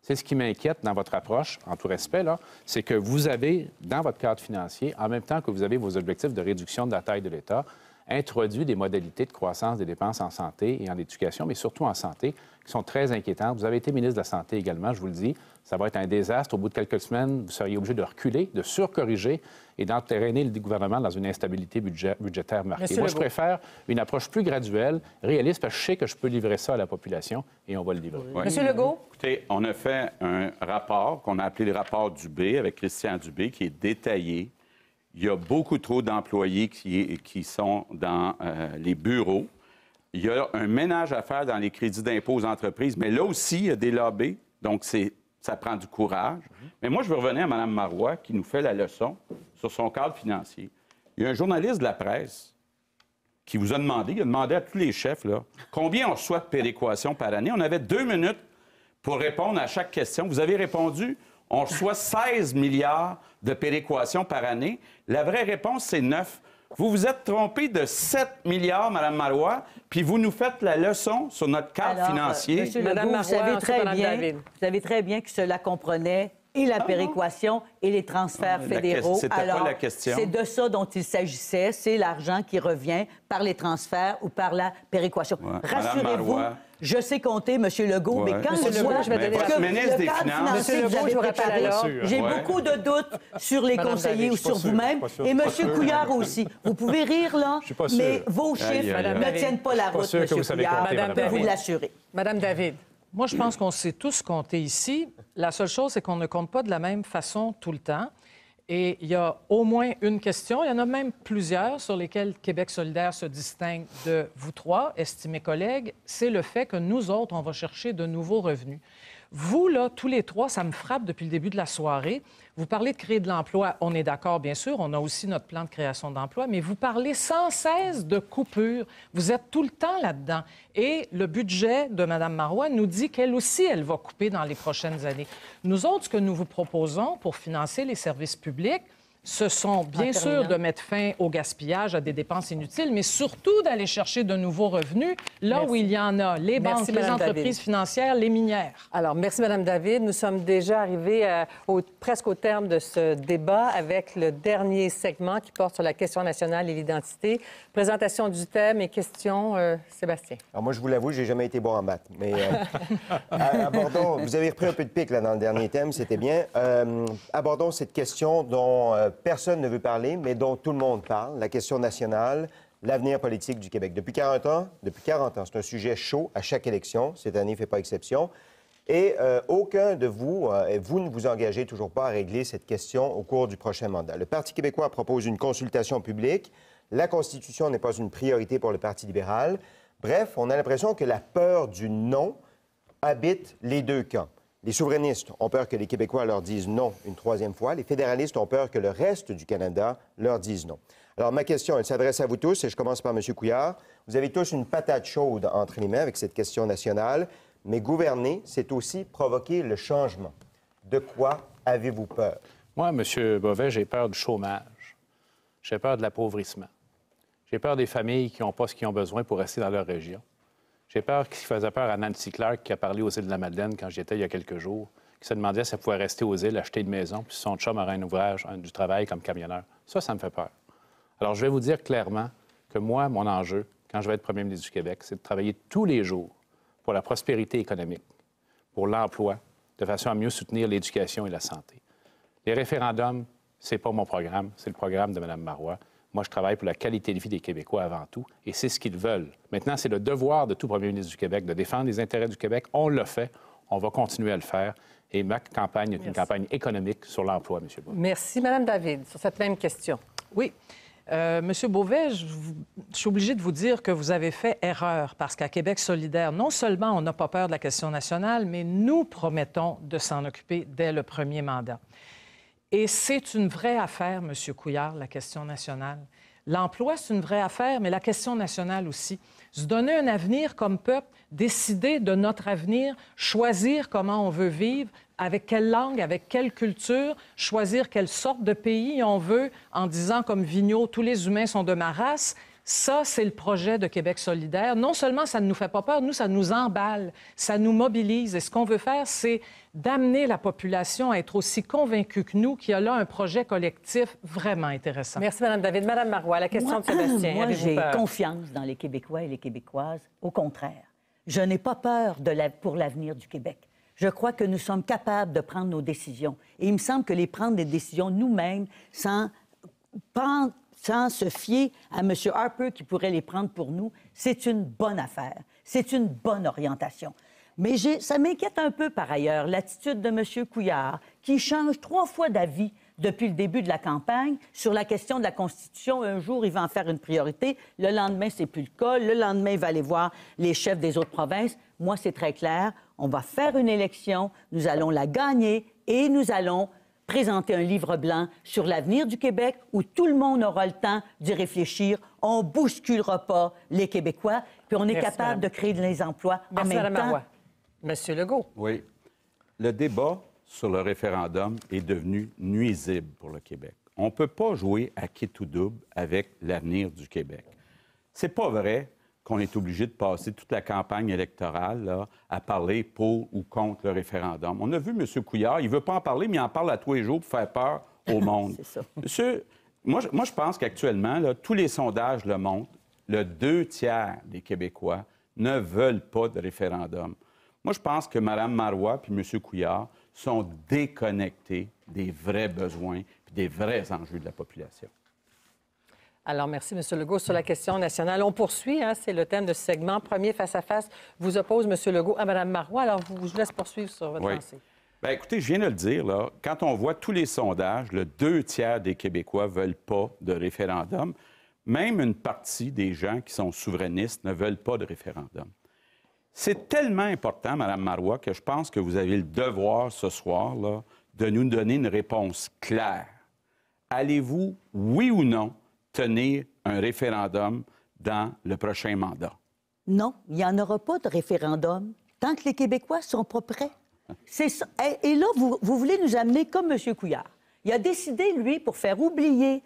Speaker 5: C'est ce qui m'inquiète dans votre approche, en tout respect, là, c'est que vous avez, dans votre cadre financier, en même temps que vous avez vos objectifs de réduction de la taille de l'État, introduit des modalités de croissance des dépenses en santé et en éducation, mais surtout en santé, qui sont très inquiétantes. Vous avez été ministre de la Santé également, je vous le dis. Ça va être un désastre. Au bout de quelques semaines, vous seriez obligé de reculer, de surcorriger et d'entraîner le gouvernement dans une instabilité budgétaire marquée. Moi, je préfère une approche plus graduelle, réaliste, parce que je sais que je peux livrer ça à la population et on va le livrer.
Speaker 1: Oui. Monsieur Legault?
Speaker 4: Écoutez, on a fait un rapport qu'on a appelé le rapport Dubé, avec Christian Dubé, qui est détaillé. Il y a beaucoup trop d'employés qui sont dans les bureaux. Il y a un ménage à faire dans les crédits d'impôt aux entreprises, mais là aussi, il y a des lobbies, donc ça prend du courage. Mais moi, je veux revenir à Mme Marois, qui nous fait la leçon sur son cadre financier. Il y a un journaliste de la presse qui vous a demandé, il a demandé à tous les chefs, là, combien on reçoit de péréquation par année. On avait 2 minutes pour répondre à chaque question. Vous avez répondu, on reçoit 16 milliards de péréquation par année. La vraie réponse, c'est 9. Vous vous êtes trompé de 7 milliards, Mme Marois, puis vous nous faites la leçon sur notre cadre financier.
Speaker 3: Monsieur
Speaker 1: Madame
Speaker 3: Legault,
Speaker 1: Marois, vous savez très bien que cela comprenait et la péréquation et les transferts fédéraux.
Speaker 4: C'était pas la question.
Speaker 3: C'est de ça dont il s'agissait. C'est l'argent qui revient par les transferts ou par la péréquation.
Speaker 4: Ouais.
Speaker 3: Rassurez-vous,
Speaker 4: Madame
Speaker 3: je sais compter, M. Legault,
Speaker 4: Ouais.
Speaker 3: mais quand
Speaker 1: Monsieur
Speaker 3: je
Speaker 1: Legault,
Speaker 3: vois
Speaker 1: je vais donner
Speaker 4: votre
Speaker 3: que
Speaker 4: ministre
Speaker 3: le
Speaker 4: des
Speaker 3: cadre
Speaker 4: Finances-
Speaker 3: financier
Speaker 1: Monsieur
Speaker 3: que vous
Speaker 1: Legault,
Speaker 3: avez
Speaker 1: je vous rappelle
Speaker 3: préparé,
Speaker 1: alors.
Speaker 3: j'ai
Speaker 4: Ouais.
Speaker 3: beaucoup de doutes sur les
Speaker 1: Madame
Speaker 3: conseillers
Speaker 1: David,
Speaker 3: ou
Speaker 1: je suis
Speaker 3: sur vous-même. Et M. Couillard aussi. Vous pouvez rire, là,
Speaker 5: suis pas sûr.
Speaker 3: mais vos
Speaker 4: Aïe,
Speaker 3: chiffres
Speaker 4: aïe, aïe.
Speaker 3: ne tiennent pas la route,
Speaker 5: sûr
Speaker 3: M.
Speaker 5: que vous savez
Speaker 3: Couillard.
Speaker 5: compter,
Speaker 1: Madame
Speaker 3: Je peux
Speaker 1: David.
Speaker 3: vous l'assurer.
Speaker 1: Madame David.
Speaker 2: Moi, je pense qu'on sait tous compter ici. La seule chose, c'est qu'on ne compte pas de la même façon tout le temps. Et il y a au moins une question, il y en a même plusieurs sur lesquelles Québec solidaire se distingue de vous trois, estimés collègues, c'est le fait que nous autres, on va chercher de nouveaux revenus. Vous, là, tous les trois, ça me frappe depuis le début de la soirée. Vous parlez de créer de l'emploi, on est d'accord, bien sûr, on a aussi notre plan de création d'emploi, mais vous parlez sans cesse de coupures. Vous êtes tout le temps là-dedans. Et le budget de Mme Marois nous dit qu'elle aussi, elle va couper dans les prochaines années. Nous autres, ce que nous vous proposons pour financer les services publics, ce sont bien sûr de mettre fin au gaspillage, à des dépenses inutiles, mais surtout d'aller chercher de nouveaux revenus là où il y en a, les banques, les entreprises financières, les minières.
Speaker 1: Alors, merci, Mme David. Nous sommes déjà arrivés presque au terme de ce débat avec le dernier segment qui porte sur la question nationale et l'identité. Présentation du thème et questions, Sébastien.
Speaker 6: Alors moi, je vous l'avoue, j'ai jamais été bon en maths, mais abordons... Vous avez repris un peu de pic là, dans le dernier thème, c'était bien. Abordons cette question dont personne ne veut parler, mais dont tout le monde parle, la question nationale, l'avenir politique du Québec. Depuis 40 ans, c'est un sujet chaud à chaque élection. Cette année ne fait pas exception. Et aucun de vous, vous ne vous engagez toujours pas à régler cette question au cours du prochain mandat. Le Parti québécois propose une consultation publique. La Constitution n'est pas une priorité pour le Parti libéral. Bref, on a l'impression que la peur du non habite les deux camps. Les souverainistes ont peur que les Québécois leur disent non une troisième fois. Les fédéralistes ont peur que le reste du Canada leur dise non. Alors, ma question, elle s'adresse à vous tous, et je commence par M. Couillard. Vous avez tous une patate chaude entre les mains avec cette question nationale, mais gouverner, c'est aussi provoquer le changement. De quoi avez-vous peur?
Speaker 5: Moi, M. Beauvais, j'ai peur du chômage. J'ai peur de l'appauvrissement. J'ai peur des familles qui n'ont pas ce qu'ils ont besoin pour rester dans leur région. J'ai peur qu'il faisait peur à Nancy Clark qui a parlé aux îles de la Madeleine quand j'y étais il y a quelques jours, qui se demandait si elle pouvait rester aux îles, acheter une maison, puis son chum aurait un ouvrage, du travail comme camionneur. Ça me fait peur. Alors, je vais vous dire clairement que moi, mon enjeu, quand je vais être premier ministre du Québec, c'est de travailler tous les jours pour la prospérité économique, pour l'emploi, de façon à mieux soutenir l'éducation et la santé. Les référendums, c'est pas mon programme, c'est le programme de Mme Marois. Moi, je travaille pour la qualité de vie des Québécois avant tout, et c'est ce qu'ils veulent. Maintenant, c'est le devoir de tout premier ministre du Québec de défendre les intérêts du Québec. On le fait, on va continuer à le faire, et ma campagne est une campagne économique sur l'emploi, M. Beauvais.
Speaker 1: Merci, Mme David, sur cette même question.
Speaker 2: Oui. Monsieur Beauvais, je suis obligée de vous dire que vous avez fait erreur parce qu'à Québec solidaire, non seulement on n'a pas peur de la question nationale, mais nous promettons de s'en occuper dès le premier mandat. Et c'est une vraie affaire, M. Couillard, la question nationale. L'emploi, c'est une vraie affaire, mais la question nationale aussi. Se donner un avenir comme peuple, décider de notre avenir, choisir comment on veut vivre, avec quelle langue, avec quelle culture, choisir quelle sorte de pays on veut, en disant comme Vigneault, tous les humains sont de ma race. Ça, c'est le projet de Québec solidaire. Non seulement ça ne nous fait pas peur, nous, ça nous emballe, ça nous mobilise. Et ce qu'on veut faire, c'est d'amener la population à être aussi convaincue que nous qu'il y a là un projet collectif vraiment intéressant.
Speaker 1: Merci, Mme David. Mme Marois, la question de Sébastien.
Speaker 3: Moi,
Speaker 1: Avez-vous
Speaker 3: j'ai
Speaker 1: peur?
Speaker 3: confiance dans les Québécois et les Québécoises. Au contraire, je n'ai pas peur pour l'avenir du Québec. Je crois que nous sommes capables de prendre nos décisions. Et il me semble que les prendre des décisions nous-mêmes sans se fier à M. Harper qui pourrait les prendre pour nous, c'est une bonne affaire. C'est une bonne orientation. Mais ça m'inquiète un peu, par ailleurs, l'attitude de M. Couillard, qui change 3 fois d'avis depuis le début de la campagne sur la question de la Constitution. Un jour, il va en faire une priorité. Le lendemain, c'est plus le cas. Le lendemain, il va aller voir les chefs des autres provinces. Moi, c'est très clair. On va faire une élection. Nous allons la gagner et nous allons présenter un livre blanc sur l'avenir du Québec où tout le monde aura le temps d'y réfléchir. On ne bousculera pas les Québécois, puis on est capable de créer des emplois en même
Speaker 1: Mme
Speaker 3: temps.
Speaker 1: Marois. Monsieur Legault.
Speaker 4: Oui. Le débat sur le référendum est devenu nuisible pour le Québec. on ne peut pas jouer à quitte ou double avec l'avenir du Québec. C'est pas vrai qu'on est obligé de passer toute la campagne électorale là, à parler pour ou contre le référendum. On a vu M. Couillard, il ne veut pas en parler, mais il en parle à tous les jours pour faire peur au monde.
Speaker 3: C'est ça.
Speaker 4: Monsieur, moi, je pense qu'actuellement, là, tous les sondages le montrent, le 2/3 des Québécois ne veulent pas de référendum. Moi, je pense que Mme Marois et M. Couillard sont déconnectés des vrais besoins et des vrais enjeux de la population.
Speaker 1: Alors, merci, M. Legault. Sur la question nationale, on poursuit. Hein, c'est le thème de ce segment. Premier face-à-face vous oppose, M. Legault, à Mme Marois. Alors, je vous laisse poursuivre sur votre lancée.
Speaker 4: Bien, écoutez, je viens de le dire, là, quand on voit tous les sondages, le 2/3 des Québécois ne veulent pas de référendum. Même une partie des gens qui sont souverainistes ne veulent pas de référendum. C'est tellement important, Mme Marois, que je pense que vous avez le devoir ce soir là, de nous donner une réponse claire. Allez-vous, oui ou non, tenir un référendum dans le prochain mandat?
Speaker 3: Non, il n'y en aura pas de référendum tant que les Québécois ne sont pas prêts. C'est ça. Et là, vous voulez nous amener comme M. Couillard. Il a décidé, lui, pour faire oublier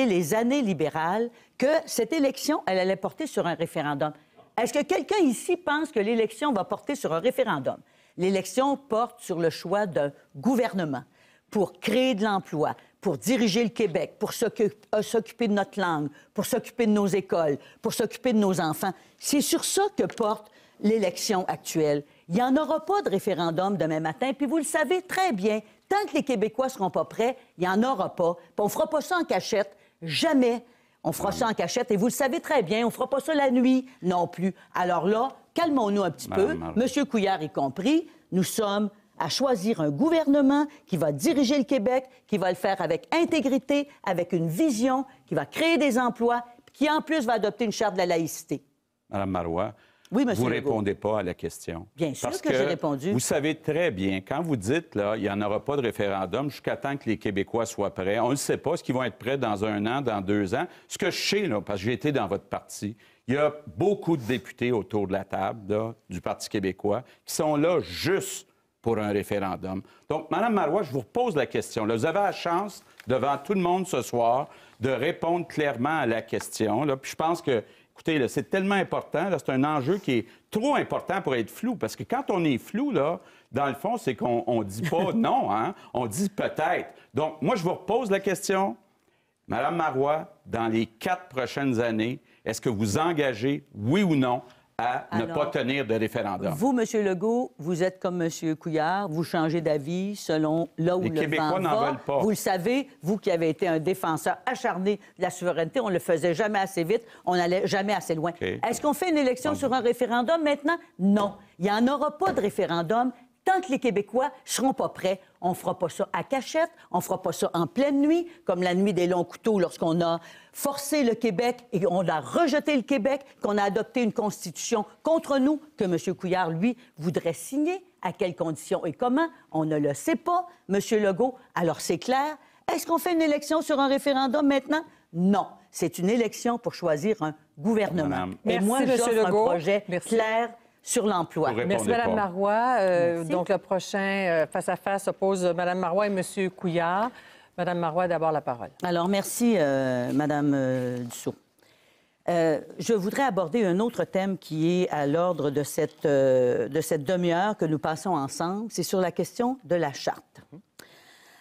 Speaker 3: les années libérales, que cette élection, elle allait porter sur un référendum. Est-ce que quelqu'un ici pense que l'élection va porter sur un référendum? L'élection porte sur le choix d'un gouvernement pour créer de l'emploi, pour diriger le Québec, pour s'occuper de notre langue, pour s'occuper de nos écoles, pour s'occuper de nos enfants. C'est sur ça que porte l'élection actuelle. Il n'y en aura pas de référendum demain matin, puis vous le savez très bien, tant que les Québécois ne seront pas prêts, il n'y en aura pas. Puis on ne fera pas ça en cachette, jamais. On fera ça en cachette, et vous le savez très bien, on ne fera pas ça la nuit non plus. Alors là, calmons-nous un petit peu, M. Couillard y compris, nous sommes à choisir un gouvernement qui va diriger le Québec, qui va le faire avec intégrité, avec une vision, qui va créer des emplois, qui en plus va adopter une charte de la laïcité.
Speaker 4: Mme Marois,
Speaker 3: oui,
Speaker 4: vous ne répondez pas à la question.
Speaker 3: Bien sûr
Speaker 4: Parce
Speaker 3: que j'ai répondu.
Speaker 4: Vous savez très bien, quand vous dites, là, il n'y en aura pas de référendum jusqu'à temps que les Québécois soient prêts, on ne sait pas ce qu'ils vont être prêts dans 1 an, dans 2 ans. Ce que je sais, là, parce que j'ai été dans votre parti, il y a beaucoup de députés autour de la table là, du Parti québécois qui sont là juste pour un référendum. Donc, Mme Marois, je vous repose la question. Là, vous avez la chance, devant tout le monde ce soir, de répondre clairement à la question. Là. Puis je pense que, écoutez, là, c'est tellement important. Là, c'est un enjeu qui est trop important pour être flou. Parce que quand on est flou, là, dans le fond, c'est qu'on ne dit pas non, hein? On dit peut-être. Donc, moi, je vous repose la question. Mme Marois, dans les 4 prochaines années, est-ce que vous engagez, oui ou non, à ne pas tenir de référendum?
Speaker 3: Vous, M. Legault, vous êtes comme M. Couillard, vous changez d'avis selon là où
Speaker 4: les
Speaker 3: le
Speaker 4: Québécois
Speaker 3: vent
Speaker 4: n'en
Speaker 3: va.
Speaker 4: veulent pas.
Speaker 3: Vous le savez, vous qui avez été un défenseur acharné de la souveraineté, on ne le faisait jamais assez vite, on n'allait jamais assez loin.
Speaker 4: Okay.
Speaker 3: Est-ce qu'on fait une élection sur un référendum maintenant? Non. Il n'y en aura pas de référendum tant que les Québécois ne seront pas prêts. On ne fera pas ça à cachette, on ne fera pas ça en pleine nuit, comme la nuit des longs couteaux lorsqu'on a forcé le Québec et on a rejeté le Québec, qu'on a adopté une constitution contre nous, que M. Couillard, lui, voudrait signer. À quelles conditions et comment? On ne le sait pas, M. Legault. Alors, c'est clair. Est-ce qu'on fait une élection sur un référendum maintenant? Non. C'est une élection pour choisir un gouvernement.
Speaker 4: Madame.
Speaker 3: Et
Speaker 1: Merci,
Speaker 3: moi,
Speaker 1: M.
Speaker 3: j'offre un
Speaker 1: Legault.
Speaker 3: projet
Speaker 1: Merci.
Speaker 3: clair sur l'emploi.
Speaker 4: Vous répondez
Speaker 1: Merci, Mme
Speaker 4: pas.
Speaker 1: Marois. Donc, le prochain face-à-face oppose Mme Marois et M. Couillard. Mme Marois a d'abord la parole.
Speaker 3: Alors, merci, Mme Dussault. Je voudrais aborder un autre thème qui est à l'ordre de cette demi-heure que nous passons ensemble. C'est sur la question de la charte.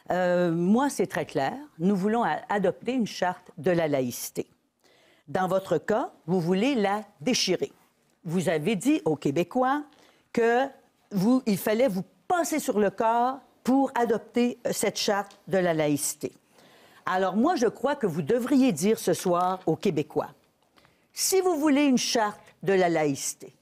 Speaker 3: Moi, c'est très clair. Nous voulons adopter une charte de la laïcité. Dans votre cas, vous voulez la déchirer. Vous avez dit aux Québécois qu'il fallait vous passer sur le corps pour adopter cette charte de la laïcité. Alors moi, je crois que vous devriez dire ce soir aux Québécois, si vous voulez une charte de la laïcité,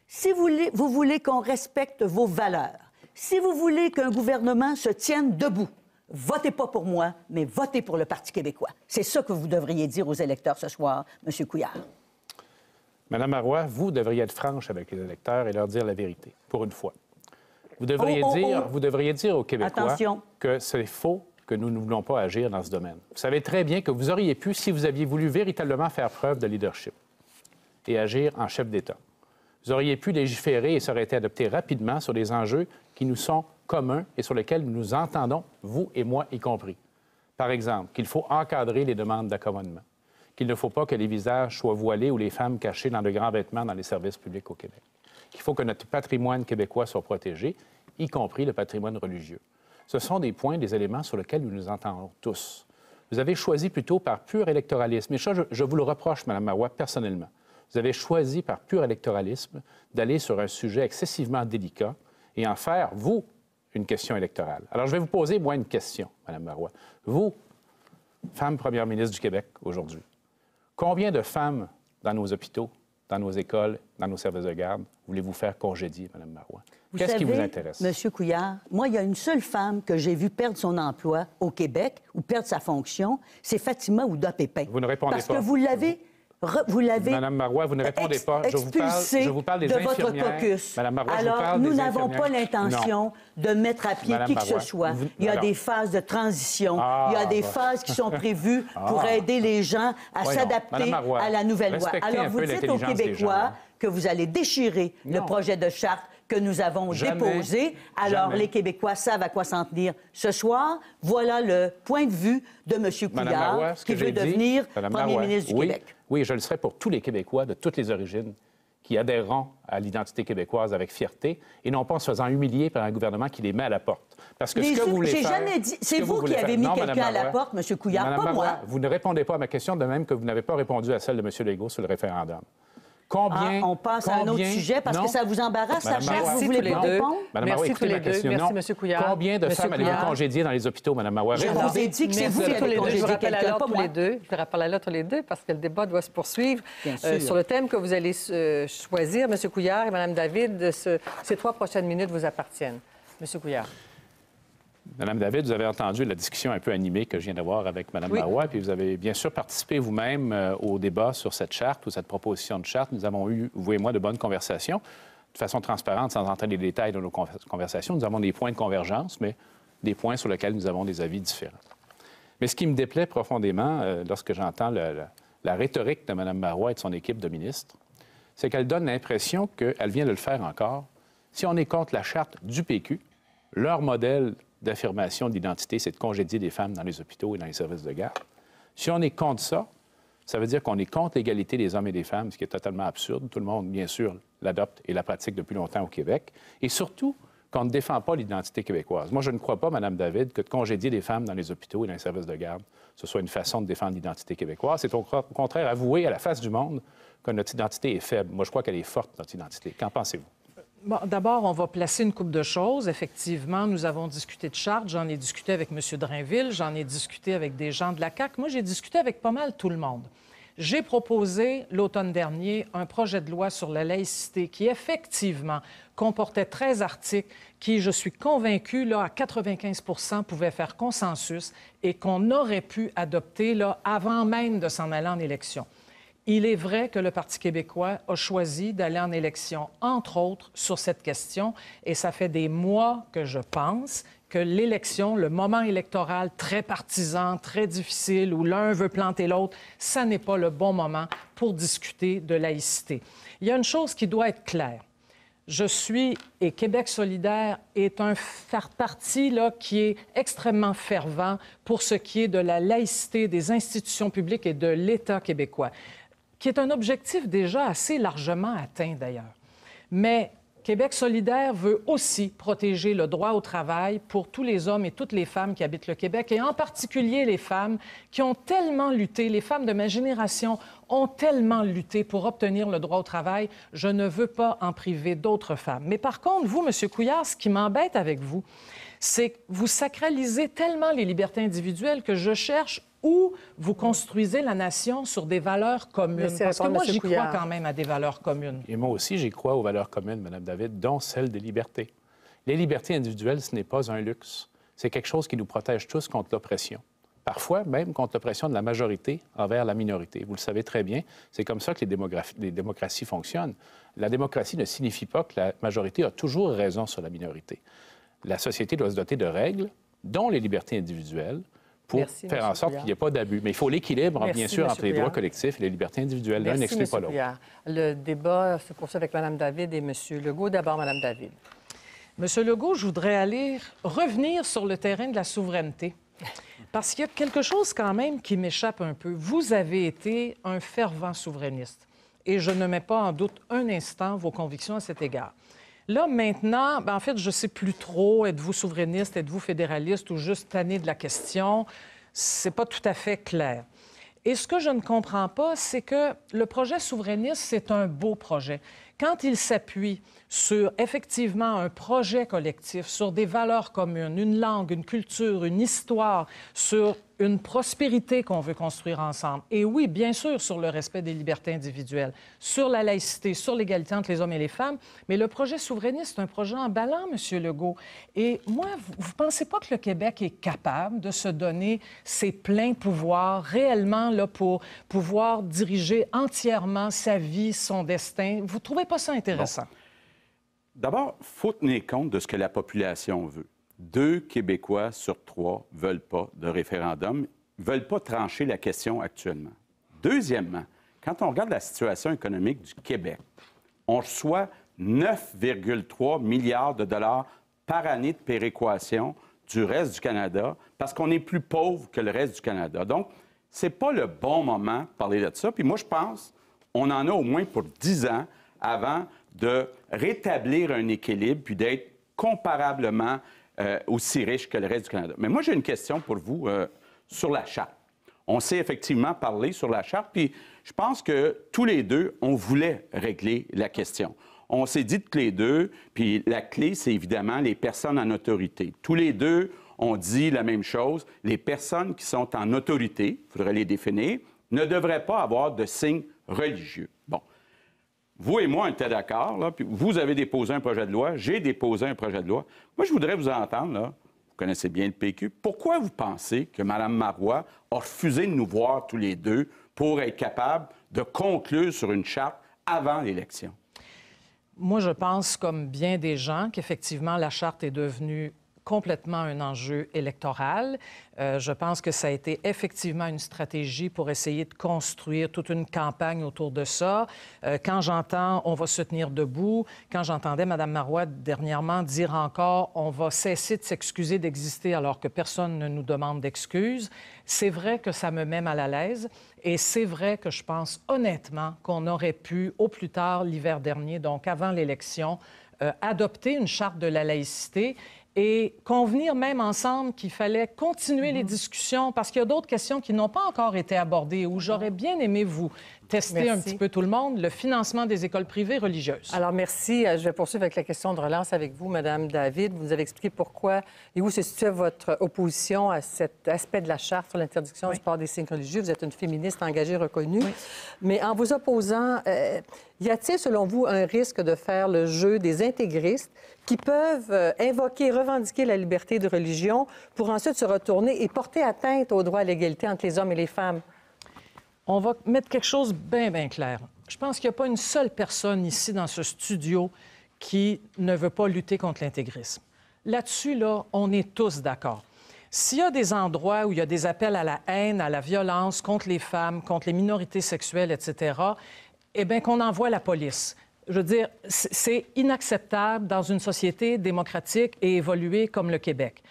Speaker 3: si vous voulez qu'on respecte vos valeurs, si vous voulez qu'un gouvernement se tienne debout, votez pas pour moi, mais votez pour le Parti québécois. C'est ça que vous devriez dire aux électeurs ce soir, M. Couillard.
Speaker 5: Madame Marois, vous devriez être franche avec les électeurs et leur dire la vérité, pour une fois. Vous devriez dire aux Québécois
Speaker 3: Attention.
Speaker 5: que c'est faux, que nous ne voulons pas agir dans ce domaine. Vous savez très bien que vous auriez pu, si vous aviez voulu véritablement faire preuve de leadership et agir en chef d'État, vous auriez pu légiférer et ça aurait été adopté rapidement sur des enjeux qui nous sont communs et sur lesquels nous nous entendons, vous et moi y compris. Par exemple, qu'il faut encadrer les demandes d'accommodement, qu'il ne faut pas que les visages soient voilés ou les femmes cachées dans de grands vêtements dans les services publics au Québec, qu'il faut que notre patrimoine québécois soit protégé, y compris le patrimoine religieux. Ce sont des points, des éléments sur lesquels nous nous entendons tous. Vous avez choisi plutôt par pur électoralisme, et ça, je vous le reproche, Mme Marois, personnellement. Vous avez choisi par pur électoralisme d'aller sur un sujet excessivement délicat et en faire, vous, une question électorale. Alors, je vais vous poser, moi, une question, Mme Marois. Vous, femme première ministre du Québec aujourd'hui, combien de femmes dans nos hôpitaux, dans nos écoles, dans nos services de garde, voulez-vous faire congédier, Mme Marois? Qu'est-ce qui vous intéresse?
Speaker 3: M. Couillard, moi, il y a une seule femme que j'ai vue perdre son emploi au Québec ou perdre sa fonction, c'est Fatima Ouda-Pépin.
Speaker 5: Vous ne répondez
Speaker 3: Parce
Speaker 5: pas.
Speaker 3: que vous l'avez...
Speaker 5: Madame Marois, vous ne répondez pas. Je vous parle des
Speaker 3: de votre
Speaker 5: infirmières.
Speaker 3: caucus.
Speaker 5: Madame Marois,
Speaker 3: alors,
Speaker 5: je vous parle
Speaker 3: nous
Speaker 5: des
Speaker 3: n'avons pas
Speaker 5: infirmières.
Speaker 3: l'intention de mettre à pied
Speaker 5: Madame
Speaker 3: qui que
Speaker 5: Marois,
Speaker 3: ce soit.
Speaker 5: vous-
Speaker 3: Il y a
Speaker 5: alors.
Speaker 3: des phases de transition. Il y a des phases qui sont prévues pour aider les gens à
Speaker 5: Voyons.
Speaker 3: s'adapter
Speaker 5: Madame Marois,
Speaker 3: à la nouvelle loi.
Speaker 5: respectez
Speaker 3: Alors,
Speaker 5: un
Speaker 3: vous
Speaker 5: peu
Speaker 3: dites aux
Speaker 5: l'intelligence des gens,
Speaker 3: Québécois
Speaker 5: là.
Speaker 3: que vous allez déchirer le
Speaker 5: Non.
Speaker 3: projet de charte que nous avons
Speaker 5: Jamais.
Speaker 3: déposé. Alors,
Speaker 5: Jamais.
Speaker 3: les Québécois savent à quoi s'en tenir ce soir. Voilà le point de vue de M.
Speaker 5: Madame
Speaker 3: Couillard,
Speaker 5: Marois, ce
Speaker 3: qui
Speaker 5: que j'ai
Speaker 3: veut
Speaker 5: dit,
Speaker 3: devenir
Speaker 5: Madame
Speaker 3: premier
Speaker 5: Marois,
Speaker 3: ministre du
Speaker 5: oui,
Speaker 3: Québec.
Speaker 5: Oui, je le serai pour tous les Québécois de toutes les origines qui adhéreront à l'identité québécoise avec fierté et non pas en se faisant humilier par un gouvernement qui les met à la porte. Parce que ce que vous voulez
Speaker 3: J'ai
Speaker 5: faire...
Speaker 3: jamais dit...
Speaker 5: ce
Speaker 3: C'est
Speaker 5: que
Speaker 3: vous qui
Speaker 5: voulez
Speaker 3: avez
Speaker 5: faire-
Speaker 3: mis
Speaker 5: Non,
Speaker 3: quelqu'un
Speaker 5: Madame
Speaker 3: à la
Speaker 5: Marois,
Speaker 3: porte, M. Couillard,
Speaker 5: Madame
Speaker 3: pas
Speaker 5: Marois,
Speaker 3: moi.
Speaker 5: vous ne répondez pas à ma question, de même que vous n'avez pas répondu à celle de M. Legault sur le référendum. Combien...
Speaker 3: On passe à un autre
Speaker 5: combien-
Speaker 3: sujet parce
Speaker 5: Non.
Speaker 3: que ça vous embarrasse,
Speaker 5: Madame
Speaker 3: la charte.
Speaker 5: Marois,
Speaker 3: Vous
Speaker 1: Merci
Speaker 3: voulez
Speaker 1: tous les
Speaker 3: pas
Speaker 1: deux.
Speaker 3: répondre?
Speaker 5: Madame
Speaker 1: Merci
Speaker 5: Marois,
Speaker 1: tous
Speaker 5: écoutez
Speaker 1: les
Speaker 5: ma
Speaker 1: deux.
Speaker 5: question.
Speaker 1: Merci,
Speaker 5: Non.
Speaker 1: M. Couillard.
Speaker 5: Combien de
Speaker 1: Monsieur
Speaker 5: femmes allez-vous
Speaker 1: Couillard.
Speaker 5: congédier dans les hôpitaux, Mme Marois?
Speaker 3: Je vous ai dit que c'est vous qui
Speaker 1: Merci tous
Speaker 3: avez
Speaker 1: les deux. Je vous
Speaker 3: congédié
Speaker 1: rappelle à
Speaker 3: quelqu'un,
Speaker 1: l'ordre
Speaker 3: pas
Speaker 1: tous
Speaker 3: moi.
Speaker 1: les deux. Je vous rappelle à l'ordre tous les deux parce que le débat doit se poursuivre.
Speaker 3: Bien sûr.
Speaker 1: Sur le thème que vous allez choisir, M. Couillard et Mme David, ces 3 prochaines minutes vous appartiennent. M. Couillard.
Speaker 5: Madame David, vous avez entendu la discussion un peu animée que je viens d'avoir avec Mme
Speaker 1: Oui.
Speaker 5: Marois, puis vous avez bien sûr participé vous-même au débat sur cette charte ou cette proposition de charte. Nous avons eu, vous et moi, de bonnes conversations, de façon transparente, sans entrer les détails de nos conversations. Nous avons des points de convergence, mais des points sur lesquels nous avons des avis différents. Mais ce qui me déplaît profondément, lorsque j'entends la rhétorique de Mme Marois et de son équipe de ministres, c'est qu'elle donne l'impression qu'elle vient de le faire encore. Si on est contre la charte du PQ, leur modèle d'affirmation d'identité, c'est de congédier des femmes dans les hôpitaux et dans les services de garde. Si on est contre ça, ça veut dire qu'on est contre l'égalité des hommes et des femmes, ce qui est totalement absurde. Tout le monde, bien sûr, l'adopte et la pratique depuis longtemps au Québec. Et surtout, qu'on ne défend pas l'identité québécoise. Moi, je ne crois pas, Mme David, que de congédier des femmes dans les hôpitaux et dans les services de garde, ce soit une façon de défendre l'identité québécoise. C'est au contraire avouer à la face du monde que notre identité est faible. Moi, je crois qu'elle est forte, notre identité. Qu'en pensez-vous?
Speaker 2: Bon, d'abord, on va placer une couple de choses. Effectivement, nous avons discuté de charte. J'en ai discuté avec M. Drainville. J'en ai discuté avec des gens de la CAQ. Moi, j'ai discuté avec pas mal tout le monde. J'ai proposé l'automne dernier un projet de loi sur la laïcité qui, effectivement, comportait 13 articles qui, je suis convaincue, là, à 95 pouvaient faire consensus et qu'on aurait pu adopter là, avant même de s'en aller en élection. Il est vrai que le Parti québécois a choisi d'aller en élection, entre autres, sur cette question, et ça fait des mois que je pense que l'élection, le moment électoral très partisan, très difficile, où l'un veut planter l'autre, ça n'est pas le bon moment pour discuter de laïcité. Il y a une chose qui doit être claire. Je suis, et Québec solidaire est un parti là, qui est extrêmement fervent pour ce qui est de la laïcité des institutions publiques et de l'État québécois, qui est un objectif déjà assez largement atteint d'ailleurs. Mais Québec solidaire veut aussi protéger le droit au travail pour tous les hommes et toutes les femmes qui habitent le Québec, et en particulier les femmes qui ont tellement lutté, les femmes de ma génération ont tellement lutté pour obtenir le droit au travail. Je ne veux pas en priver d'autres femmes. Mais par contre, vous, M. Couillard, ce qui m'embête avec vous, c'est que vous sacralisez tellement les libertés individuelles que je cherche où vous construisez la nation sur des valeurs communes. Parce que moi, j'y crois quand même à des valeurs communes.
Speaker 5: Et moi aussi, j'y crois aux valeurs communes, Mme David, dont celle des libertés. Les libertés individuelles, ce n'est pas un luxe. C'est quelque chose qui nous protège tous contre l'oppression. Parfois, même contre l'oppression de la majorité envers la minorité. Vous le savez très bien, c'est comme ça que les démocraties fonctionnent. La démocratie ne signifie pas que la majorité a toujours raison sur la minorité. La société doit se doter de règles, dont les libertés individuelles, pour faire en sorte qu'il n'y ait pas d'abus. Mais il faut l'équilibre, bien sûr, entre les droits collectifs et les libertés individuelles. L'un n'exclut pas l'autre.
Speaker 1: Le débat se poursuit avec Mme David et M. Legault. D'abord, Mme David.
Speaker 2: M. Legault, je voudrais revenir sur le terrain de la souveraineté. Parce qu'il y a quelque chose quand même qui m'échappe un peu. Vous avez été un fervent souverainiste et je ne mets pas en doute un instant vos convictions à cet égard. Là, maintenant, en fait, je ne sais plus trop, êtes-vous souverainiste, êtes-vous fédéraliste ou juste tanné de la question? C'est pas tout à fait clair. Et ce que je ne comprends pas, c'est que le projet souverainiste, c'est un beau projet. Quand il s'appuie sur, effectivement, un projet collectif, sur des valeurs communes, une langue, une culture, une histoire, sur une prospérité qu'on veut construire ensemble. Et oui, bien sûr, sur le respect des libertés individuelles, sur la laïcité, sur l'égalité entre les hommes et les femmes. Mais le projet souverainiste, c'est un projet emballant, M. Legault. Et moi, vous ne pensez pas que le Québec est capable de se donner ses pleins pouvoirs réellement là, pour pouvoir diriger entièrement sa vie, son destin? Vous ne trouvez pas ça intéressant?
Speaker 4: Bon. D'abord, il faut tenir compte de ce que la population veut. 2 Québécois sur 3 ne veulent pas de référendum, ne veulent pas trancher la question actuellement. Deuxièmement, quand on regarde la situation économique du Québec, on reçoit 9,3 milliards de dollars par année de péréquation du reste du Canada parce qu'on est plus pauvre que le reste du Canada. Donc, ce n'est pas le bon moment de parler de ça. Puis moi, je pense qu'on en a au moins pour 10 ans avant de rétablir un équilibre puis d'être comparablement aussi riche que le reste du Canada. Mais moi, j'ai une question pour vous sur la Charte. On s'est effectivement parlé sur la Charte, puis je pense que tous les deux, on voulait régler la question. On s'est dit tous les deux, puis la clé, c'est évidemment les personnes en autorité. Tous les deux, on dit la même chose. Les personnes qui sont en autorité, il faudrait les définir, ne devraient pas avoir de signes religieux. Bon. Vous et moi, on était d'accord, là, puis vous avez déposé un projet de loi, j'ai déposé un projet de loi. Moi, je voudrais vous entendre, là, vous connaissez bien le PQ, pourquoi vous pensez que Mme Marois a refusé de nous voir tous les deux pour être capable de conclure sur une charte avant l'élection?
Speaker 2: Moi, je pense, comme bien des gens, qu'effectivement, la Charte est devenue complètement un enjeu électoral. Je pense que ça a été effectivement une stratégie pour essayer de construire toute une campagne autour de ça. Quand j'entends « on va se tenir debout », quand j'entendais Mme Marois dernièrement dire encore « on va cesser de s'excuser d'exister alors que personne ne nous demande d'excuses », c'est vrai que ça me met mal à l'aise et c'est vrai que je pense honnêtement qu'on aurait pu, au plus tard l'hiver dernier, donc avant l'élection, adopter une charte de la laïcité et convenir même ensemble qu'il fallait continuer les discussions parce qu'il y a d'autres questions qui n'ont pas encore été abordées où j'aurais bien aimé vous tester un petit peu tout le monde, le financement des écoles privées religieuses.
Speaker 1: Alors, merci. Je vais poursuivre avec la question de relance avec vous, Mme David. Vous nous avez expliqué pourquoi et où se situe votre opposition à cet aspect de la Charte sur l'interdiction du port des signes religieux. Vous êtes une féministe engagée, reconnue. Oui. Mais en vous opposant, y a-t-il, selon vous, un risque de faire le jeu des intégristes qui peuvent invoquer, revendiquer la liberté de religion pour ensuite se retourner et porter atteinte au droit à l'égalité entre les hommes et les femmes?
Speaker 2: On va mettre quelque chose bien, bien clair. Je pense qu'il n'y a pas une seule personne ici dans ce studio qui ne veut pas lutter contre l'intégrisme. Là-dessus, là, on est tous d'accord. S'il y a des endroits où il y a des appels à la haine, à la violence contre les femmes, contre les minorités sexuelles, etc., eh bien, qu'on envoie la police. Je veux dire, c'est inacceptable dans une société démocratique et évoluée comme le Québec.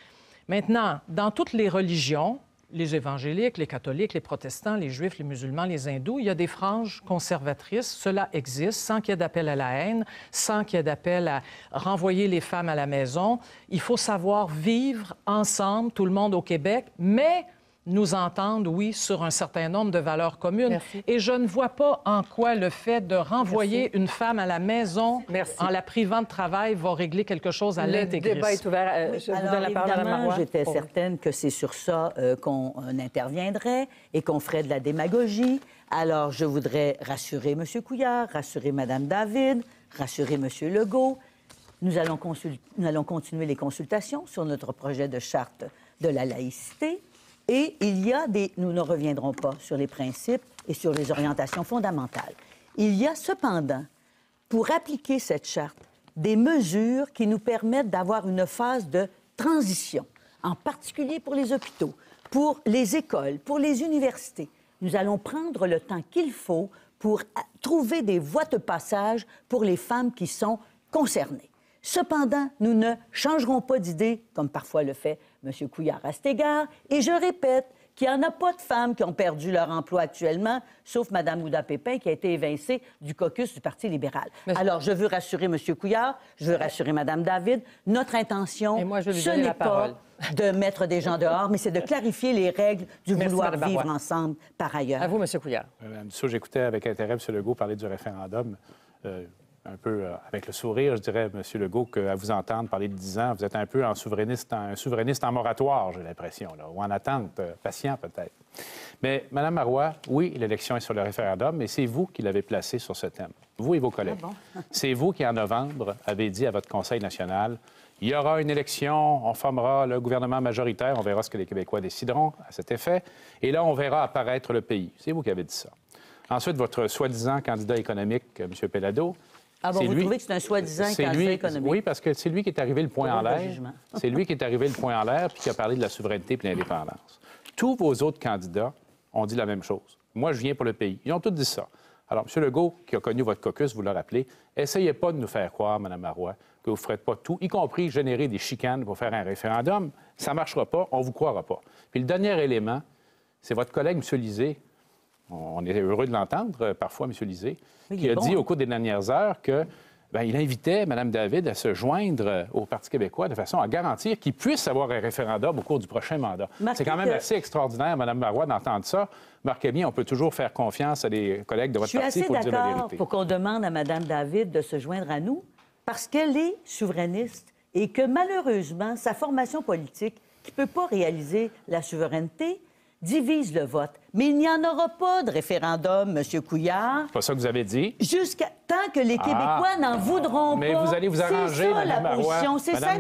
Speaker 2: Maintenant, dans toutes les religions, les évangéliques, les catholiques, les protestants, les juifs, les musulmans, les hindous, il y a des franges conservatrices. Cela existe sans qu'il y ait d'appel à la haine, sans qu'il y ait d'appel à renvoyer les femmes à la maison. Il faut savoir vivre ensemble, tout le monde au Québec, mais nous entendre, oui, sur un certain nombre de valeurs communes.
Speaker 1: Merci.
Speaker 2: Et je ne vois pas en quoi le fait de renvoyer une femme à la maison en la privant de travail va régler quelque chose à l'intégrisme.
Speaker 1: Le débat est ouvert. Je vous donne la parole à Mme Marois.
Speaker 3: J'étais certaine que c'est sur ça qu'on interviendrait et qu'on ferait de la démagogie. Alors, je voudrais rassurer M. Couillard, rassurer Mme David, rassurer M. Legault. Nous allons continuer les consultations sur notre projet de charte de la laïcité. Et nous ne reviendrons pas sur les principes et sur les orientations fondamentales. Il y a cependant, pour appliquer cette charte, des mesures qui nous permettent d'avoir une phase de transition, en particulier pour les hôpitaux, pour les écoles, pour les universités. Nous allons prendre le temps qu'il faut pour trouver des voies de passage pour les femmes qui sont concernées. Cependant, nous ne changerons pas d'idée, comme parfois le fait M. Couillard à cet égard. Et je répète qu'il n'y en a pas de femmes qui ont perdu leur emploi actuellement, sauf Mme Ouda Pépin, qui a été évincée du caucus du Parti libéral. Alors, je veux rassurer M. Couillard, je veux rassurer Mme David. Notre intention, ce n'est pas de mettre des gens dehors, mais c'est de clarifier les règles du vouloir vivre ensemble par ailleurs.
Speaker 1: À vous, M. Couillard.
Speaker 5: Mme Dussault, j'écoutais avec intérêt M. Legault parler du référendum. Un peu avec le sourire, je dirais, M. Legault, qu'à vous entendre parler de 10 ans, vous êtes un peu un souverainiste en moratoire, j'ai l'impression, ou en attente, patient peut-être. Mais, Mme Marois, oui, l'élection est sur le référendum, mais c'est vous qui l'avez placé sur ce thème, vous et vos collègues. Ah bon? C'est vous qui, en novembre, avez dit à votre Conseil national, il y aura une élection, on formera le gouvernement majoritaire, on verra ce que les Québécois décideront à cet effet, et là, on verra apparaître le pays. C'est vous qui avez dit ça. Ensuite, votre soi-disant candidat économique, M. Pellado.
Speaker 3: Ah bon, vous trouvez que c'est un soi-disant candidat économique?
Speaker 5: Oui, parce que c'est lui qui est arrivé le point en l'air. C'est lui qui est arrivé le point en l'air puis qui a parlé de la souveraineté et de l'indépendance. Tous vos autres candidats ont dit la même chose. Moi, je viens pour le pays. Ils ont tous dit ça. Alors, M. Legault, qui a connu votre caucus, vous le rappelez, essayez pas de nous faire croire, Mme Marois, que vous ne ferez pas tout, y compris générer des chicanes pour faire un référendum. Ça ne marchera pas, on ne vous croira pas. Puis le dernier élément, c'est votre collègue, M. Lisée. On est heureux de l'entendre, parfois, M. Lisée, qui a dit au cours des dernières heures que il invitait Mme David à se joindre au Parti québécois de façon à garantir qu'il puisse avoir un référendum au cours du prochain mandat. C'est quand même assez extraordinaire, Mme Marois, d'entendre ça. Marquez bien, on peut toujours faire confiance à des collègues de votre parti pour dire la vérité.
Speaker 3: Je suis assez d'accord pour qu'on demande à Mme David de se joindre à nous, parce qu'elle est souverainiste et que, malheureusement, sa formation politique, qui ne peut pas réaliser la souveraineté, divise le vote. Mais il n'y en aura pas de référendum, M. Couillard.
Speaker 5: C'est pas ça que vous avez dit.
Speaker 3: Jusqu'à tant que les Québécois n'en voudront
Speaker 5: mais
Speaker 3: pas.
Speaker 5: Mais vous allez vous arranger,
Speaker 3: Mme Marois. C'est ça.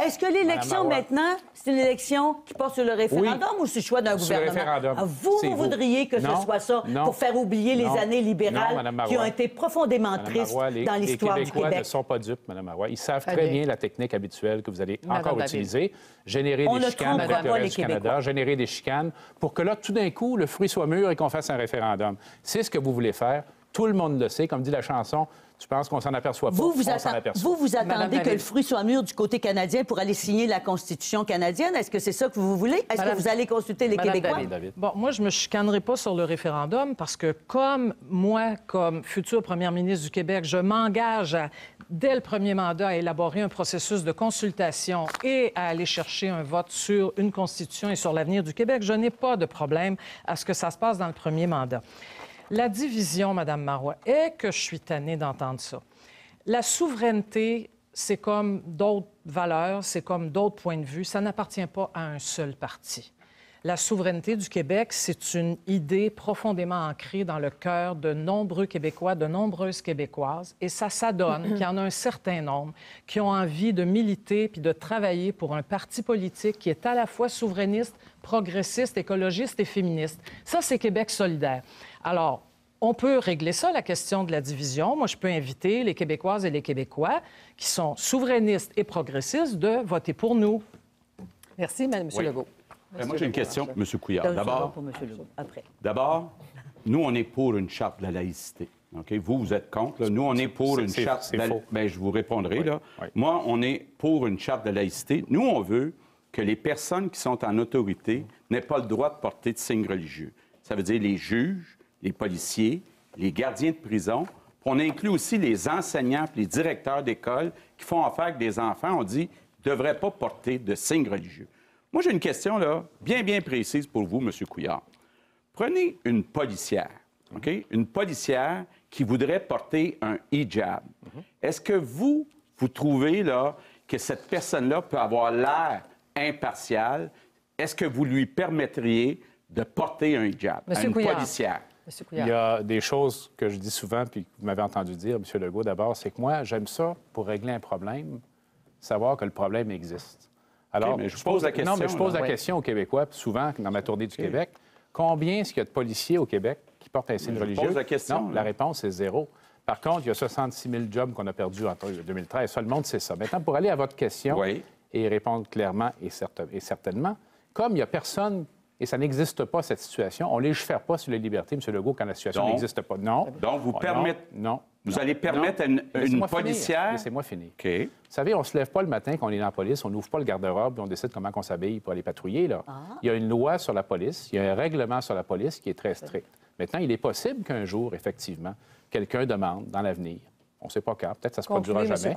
Speaker 3: Est-ce que l'élection, maintenant, c'est une élection qui porte sur le référendum ou c'est le choix d'un gouvernement?
Speaker 5: Le référendum.
Speaker 3: Vous voudriez que ce soit ça pour faire oublier les années libérales qui ont été profondément tristes dans l'histoire du Québec?
Speaker 5: Les Québécois ne sont pas dupes, Mme Marois. Ils savent très bien la technique habituelle que vous allez encore utiliser. Générer des chicanes avec le reste du Canada, générer des chicanes pour que là, tout d'un coup, le fruit soit mûr et qu'on fasse un référendum. C'est ce que vous voulez faire. Tout le monde le sait. Comme dit la chanson, tu penses qu'on s'en aperçoit pas?
Speaker 3: Vous attendez que le fruit soit mûr du côté canadien pour aller signer la Constitution canadienne? Est-ce que c'est ça que vous voulez? Est-ce que vous allez consulter les Québécois?
Speaker 2: Bon, moi, je me chicanerai pas sur le référendum parce que comme future première ministre du Québec, je m'engage dès le premier mandat, à élaborer un processus de consultation et à aller chercher un vote sur une Constitution et sur l'avenir du Québec. Je n'ai pas de problème à ce que ça se passe dans le premier mandat. La division, Mme Marois, est que je suis tannée d'entendre ça. La souveraineté, c'est comme d'autres valeurs, c'est comme d'autres points de vue. Ça n'appartient pas à un seul parti. La souveraineté du Québec, c'est une idée profondément ancrée dans le cœur de nombreux Québécois, de nombreuses Québécoises. Et ça s'adonne qu'il y en a un certain nombre qui ont envie de militer puis de travailler pour un parti politique qui est à la fois souverainiste, progressiste, écologiste et féministe. Ça, c'est Québec solidaire. Alors, on peut régler ça, la question de la division. Moi, je peux inviter les Québécoises et les Québécois qui sont souverainistes et progressistes de voter pour nous.
Speaker 1: Merci, M. Legault.
Speaker 4: Moi, j'ai une question, M. Couillard. D'abord, nous, on est pour une charte de la laïcité. Okay? Vous êtes contre. Là. Nous, on est pour une charte de la laïcité. Bien, je vous répondrai. Là. Oui. Moi, on est pour une charte de laïcité. Nous, on veut que les personnes qui sont en autorité n'aient pas le droit de porter de signes religieux. Ça veut dire les juges, les policiers, les gardiens de prison. On inclut aussi les enseignants et les directeurs d'école qui font affaire avec des enfants. On dit qu'ils ne devraient pas porter de signes religieux. Moi, j'ai une question là, bien précise pour vous, M. Couillard. Prenez une policière, OK? Une policière qui voudrait porter un hijab. Est-ce que vous trouvez là, que cette personne-là peut avoir l'air impartial? Est-ce que vous lui permettriez de porter un hijab à une policière?
Speaker 5: Il y a des choses que je dis souvent, puis que vous m'avez entendu dire, M. Legault, d'abord, c'est que moi, j'aime ça, pour régler un problème, savoir que le problème existe. Alors,
Speaker 4: mais je pose la question.
Speaker 5: Non, mais je pose la question aux Québécois, puis souvent, dans ma tournée du Québec, combien est-ce qu'il y a de policiers au Québec qui portent un signe religieux?
Speaker 4: Pose la question.
Speaker 5: Non, la réponse est 0. Par contre, il y a 66 000 jobs qu'on a perdus en 2013. Ça, le monde sait ça. Maintenant, pour aller à votre question et répondre clairement et certainement, comme il n'y a personne, et ça n'existe pas, cette situation, on ne légifère pas sur les libertés, M. Legault, quand la situation n'existe pas. Non.
Speaker 4: Donc, vous permettez...
Speaker 5: Non.
Speaker 4: Vous allez permettre à une policière...
Speaker 5: Laissez-moi finir.
Speaker 4: OK.
Speaker 5: Vous savez, on ne se lève pas le matin quand on est dans la police, on n'ouvre pas le garde-robe et on décide comment on s'habille pour aller patrouiller. Là. Il y a une loi sur la police, il y a un règlement sur la police qui est très strict. Maintenant, il est possible qu'un jour, effectivement, quelqu'un demande dans l'avenir, on ne sait pas quand, peut-être que ça ne se produira jamais,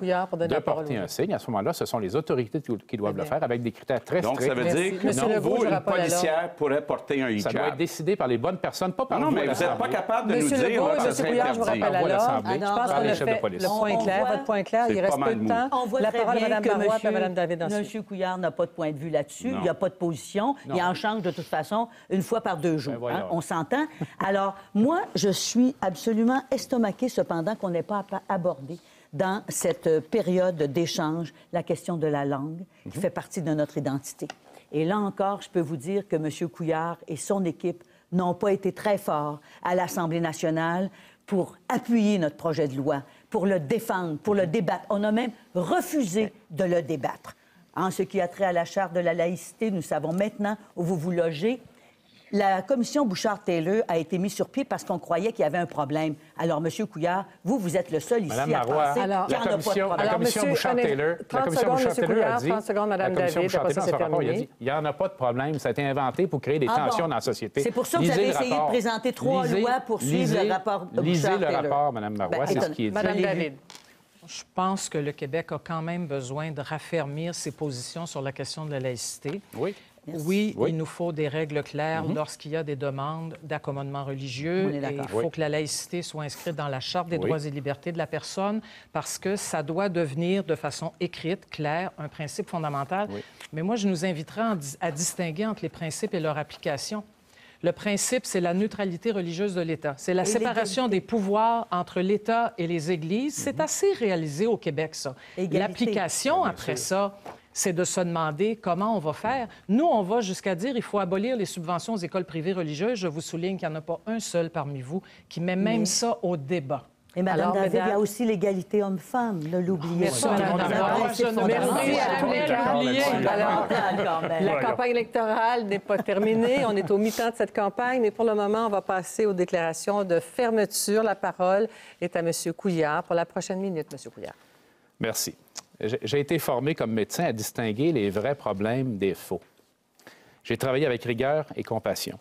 Speaker 5: de porter un signe. À ce moment-là, ce sont les autorités qui doivent le faire avec des critères très stricts.
Speaker 4: Donc, ça veut dire que vous, une policière pourrait porter un hijab.
Speaker 5: Ça doit être décidé par les bonnes personnes, pas par
Speaker 4: non,
Speaker 5: vous.
Speaker 4: mais vous n'êtes pas capable de nous
Speaker 1: Monsieur
Speaker 4: dire
Speaker 1: Legault,
Speaker 4: que ça
Speaker 1: Monsieur
Speaker 4: serait
Speaker 1: Couillard, je vous
Speaker 4: interdit.
Speaker 1: rappelle à l'ordre.
Speaker 5: l'Assemblée,
Speaker 1: Je pense
Speaker 5: par
Speaker 1: qu'on
Speaker 5: les
Speaker 1: a
Speaker 5: chefs de
Speaker 1: fait
Speaker 5: police.
Speaker 1: le point clair, votre point clair. Il
Speaker 4: C'est
Speaker 1: reste
Speaker 4: pas
Speaker 1: peu
Speaker 4: mal
Speaker 1: de temps.
Speaker 3: On voit
Speaker 1: La
Speaker 3: très
Speaker 1: parole à
Speaker 3: bien
Speaker 1: Mme
Speaker 3: que
Speaker 1: Marois et à Mme David ensuite.
Speaker 3: M. Couillard n'a pas de point de vue là-dessus.
Speaker 4: Non.
Speaker 3: Il n'y a pas de position. Il en change de toute façon une fois par 2 jours.
Speaker 5: voilà.
Speaker 3: On s'entend? Alors, moi, je suis absolument estomaquée, cependant, qu'on n'ait pas abordé dans cette période d'échange la question de la langue qui fait partie de notre identité. Et là encore, je peux vous dire que M. Couillard et son équipe n'ont pas été très forts à l'Assemblée nationale pour appuyer notre projet de loi, pour le défendre, pour le débattre. On a même refusé de le débattre. En ce qui a trait à la Charte de la laïcité, nous savons maintenant où vous vous logez. La commission Bouchard-Taylor a été mise sur pied parce qu'on croyait qu'il y avait un problème. Alors, M. Couillard, vous êtes le seul ici
Speaker 5: Madame Marois,
Speaker 3: à penser qu'il n'y en a pas de problème.
Speaker 5: la commission Bouchard-Taylor,
Speaker 1: 30 secondes, M. Couillard, 30 secondes, Mme David, après ça, c'est terminé.
Speaker 5: Il n'y en a pas de problème. Ça a été inventé pour créer des tensions dans la société.
Speaker 3: C'est pour ça que vous avez essayé de présenter 3 lois pour suivre le rapport de
Speaker 5: Lisez
Speaker 3: Bouchard-Taylor.
Speaker 5: le rapport, Mme Marois, c'est ce qui est dit.
Speaker 1: Mme David.
Speaker 2: Je pense que le Québec a quand même besoin de raffermir ses positions sur la question de la laïcité.
Speaker 5: Oui.
Speaker 2: Oui, il nous faut des règles claires lorsqu'il y a des demandes d'accommodement religieux.
Speaker 3: On est
Speaker 2: Et il
Speaker 3: d'accord.
Speaker 2: faut que la laïcité soit inscrite dans la Charte des droits et libertés de la personne parce que ça doit devenir de façon écrite, claire, un principe fondamental. Mais moi, je nous inviterais à distinguer entre les principes et leur application. Le principe, c'est la neutralité religieuse de l'État. C'est la séparation des pouvoirs entre l'État et les Églises. C'est assez réalisé au Québec, ça.
Speaker 3: Égalité.
Speaker 2: L'application, après ça, c'est de se demander comment on va faire. Nous, on va jusqu'à dire qu'il faut abolir les subventions aux écoles privées religieuses. Je vous souligne qu'il n'y en a pas un seul parmi vous qui met même ça au débat.
Speaker 3: Et Mme
Speaker 1: Alors,
Speaker 3: David, il y a
Speaker 1: mesdames-
Speaker 3: aussi l'égalité homme-femme, ne l'oubliez
Speaker 1: Merci,
Speaker 3: pas.
Speaker 1: Mme
Speaker 3: C'est un
Speaker 1: David.
Speaker 3: principe
Speaker 1: Merci
Speaker 3: fondamental.
Speaker 1: à tous les cas. Alors,
Speaker 3: Quand même.
Speaker 1: la campagne électorale n'est pas terminée. On est au mi-temps de cette campagne, mais pour le moment, on va passer aux déclarations de fermeture. La parole est à M. Couillard pour la prochaine minute, M. Couillard.
Speaker 5: Merci. J'ai été formé comme médecin à distinguer les vrais problèmes des faux. J'ai travaillé avec rigueur et compassion.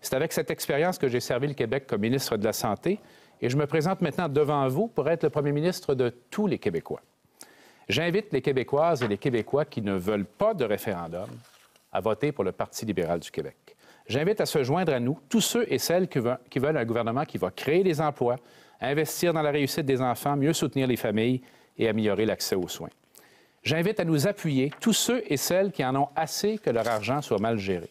Speaker 5: C'est avec cette expérience que j'ai servi le Québec comme ministre de la Santé et je me présente maintenant devant vous pour être le premier ministre de tous les Québécois. J'invite les Québécoises et les Québécois qui ne veulent pas de référendum à voter pour le Parti libéral du Québec. J'invite à se joindre à nous tous ceux et celles qui veulent un gouvernement qui va créer des emplois, investir dans la réussite des enfants, mieux soutenir les familles et améliorer l'accès aux soins. J'invite à nous appuyer tous ceux et celles qui en ont assez que leur argent soit mal géré.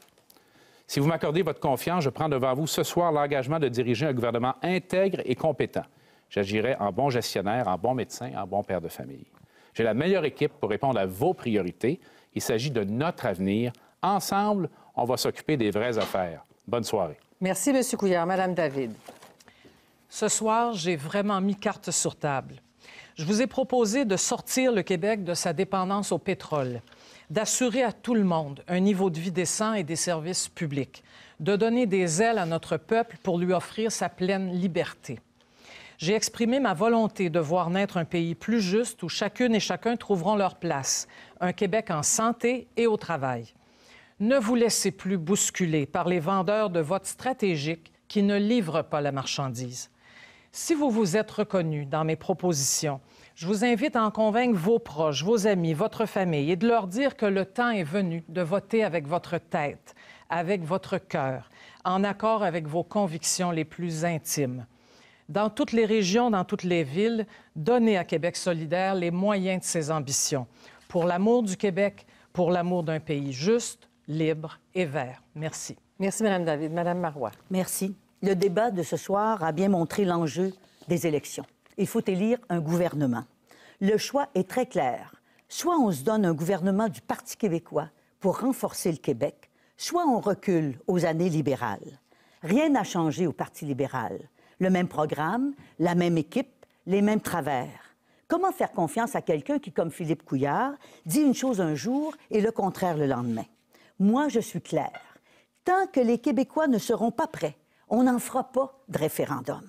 Speaker 5: Si vous m'accordez votre confiance, je prends devant vous ce soir l'engagement de diriger un gouvernement intègre et compétent. J'agirai en bon gestionnaire, en bon médecin, en bon père de famille. J'ai la meilleure équipe pour répondre à vos priorités. Il s'agit de notre avenir. Ensemble, on va s'occuper des vraies affaires. Bonne soirée.
Speaker 1: Merci, M. Couillard. Mme David.
Speaker 2: Ce soir, j'ai vraiment mis carte sur table. Je vous ai proposé de sortir le Québec de sa dépendance au pétrole, d'assurer à tout le monde un niveau de vie décent et des services publics, de donner des ailes à notre peuple pour lui offrir sa pleine liberté. J'ai exprimé ma volonté de voir naître un pays plus juste où chacune et chacun trouveront leur place, un Québec en santé et au travail. Ne vous laissez plus bousculer par les vendeurs de votes stratégiques qui ne livrent pas la marchandise. Si vous vous êtes reconnu dans mes propositions, je vous invite à en convaincre vos proches, vos amis, votre famille et de leur dire que le temps est venu de voter avec votre tête, avec votre cœur, en accord avec vos convictions les plus intimes. Dans toutes les régions, dans toutes les villes, donnez à Québec solidaire les moyens de ses ambitions, pour l'amour du Québec, pour l'amour d'un pays juste, libre et vert. Merci.
Speaker 1: Merci, Mme David. Mme Marois.
Speaker 3: Merci. Le débat de ce soir a bien montré l'enjeu des élections. Il faut élire un gouvernement. Le choix est très clair. Soit on se donne un gouvernement du Parti québécois pour renforcer le Québec, soit on recule aux années libérales. Rien n'a changé au Parti libéral. Le même programme, la même équipe, les mêmes travers. Comment faire confiance à quelqu'un qui, comme Philippe Couillard, dit une chose un jour et le contraire le lendemain? Moi, je suis claire. Tant que les Québécois ne seront pas prêts, on n'en fera pas de référendum.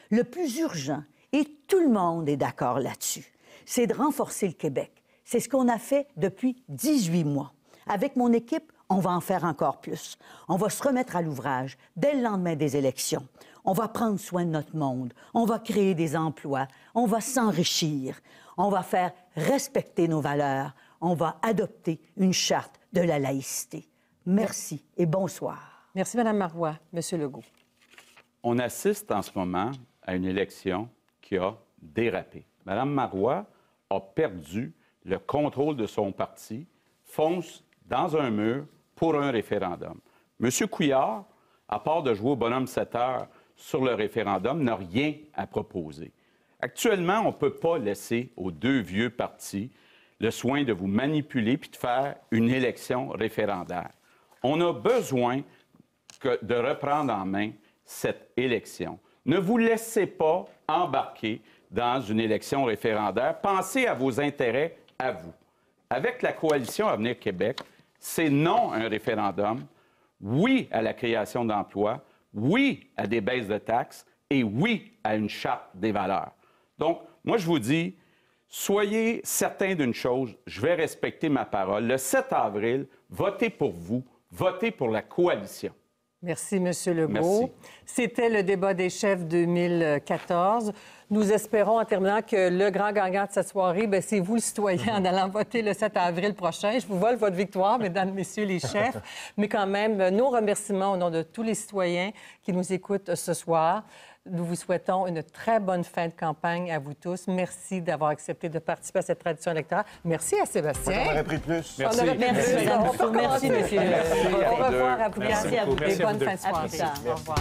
Speaker 3: Le plus urgent Et tout le monde est d'accord là-dessus. C'est de renforcer le Québec. C'est ce qu'on a fait depuis 18 mois. Avec mon équipe, on va en faire encore plus. On va se remettre à l'ouvrage dès le lendemain des élections. On va prendre soin de notre monde. On va créer des emplois. On va s'enrichir. On va faire respecter nos valeurs. On va adopter une charte de la laïcité. Merci et bonsoir.
Speaker 1: Merci, Mme Marois. Monsieur Legault.
Speaker 4: On assiste en ce moment à une élection qui a dérapé. Mme Marois a perdu le contrôle de son parti, fonce dans un mur pour un référendum. M. Couillard, à part de jouer au bonhomme 7 heures sur le référendum, n'a rien à proposer. Actuellement, on ne peut pas laisser aux deux vieux partis le soin de vous manipuler puis de faire une élection référendaire. On a besoin de reprendre en main cette élection. Ne vous laissez pas embarquer dans une élection référendaire. Pensez à vos intérêts à vous. Avec la coalition Avenir Québec, c'est non à un référendum, oui à la création d'emplois, oui à des baisses de taxes et oui à une charte des valeurs. Donc, moi, je vous dis, soyez certains d'une chose, je vais respecter ma parole. Le 7 avril, votez pour vous, votez pour la coalition.
Speaker 1: Merci, M. Legault.
Speaker 4: Merci.
Speaker 1: C'était le débat des chefs 2014. Nous espérons, en terminant, que le grand gagnant de cette soirée, bien, c'est vous, le citoyen, en allant voter le 7 avril prochain. Je vous vole votre victoire, mesdames, messieurs les chefs. Mais quand même, nos remerciements au nom de tous les citoyens qui nous écoutent ce soir. Nous vous souhaitons une très bonne fin de campagne à vous tous. Merci d'avoir accepté de participer à cette tradition électorale. Merci à Sébastien.
Speaker 6: On aurait pris plus.
Speaker 5: Merci.
Speaker 1: On aurait pris plus.
Speaker 3: Merci, monsieur.
Speaker 1: Au revoir à vous.
Speaker 5: Merci beaucoup.
Speaker 1: Et bonne fin de soirée.
Speaker 6: Merci.
Speaker 1: Au revoir.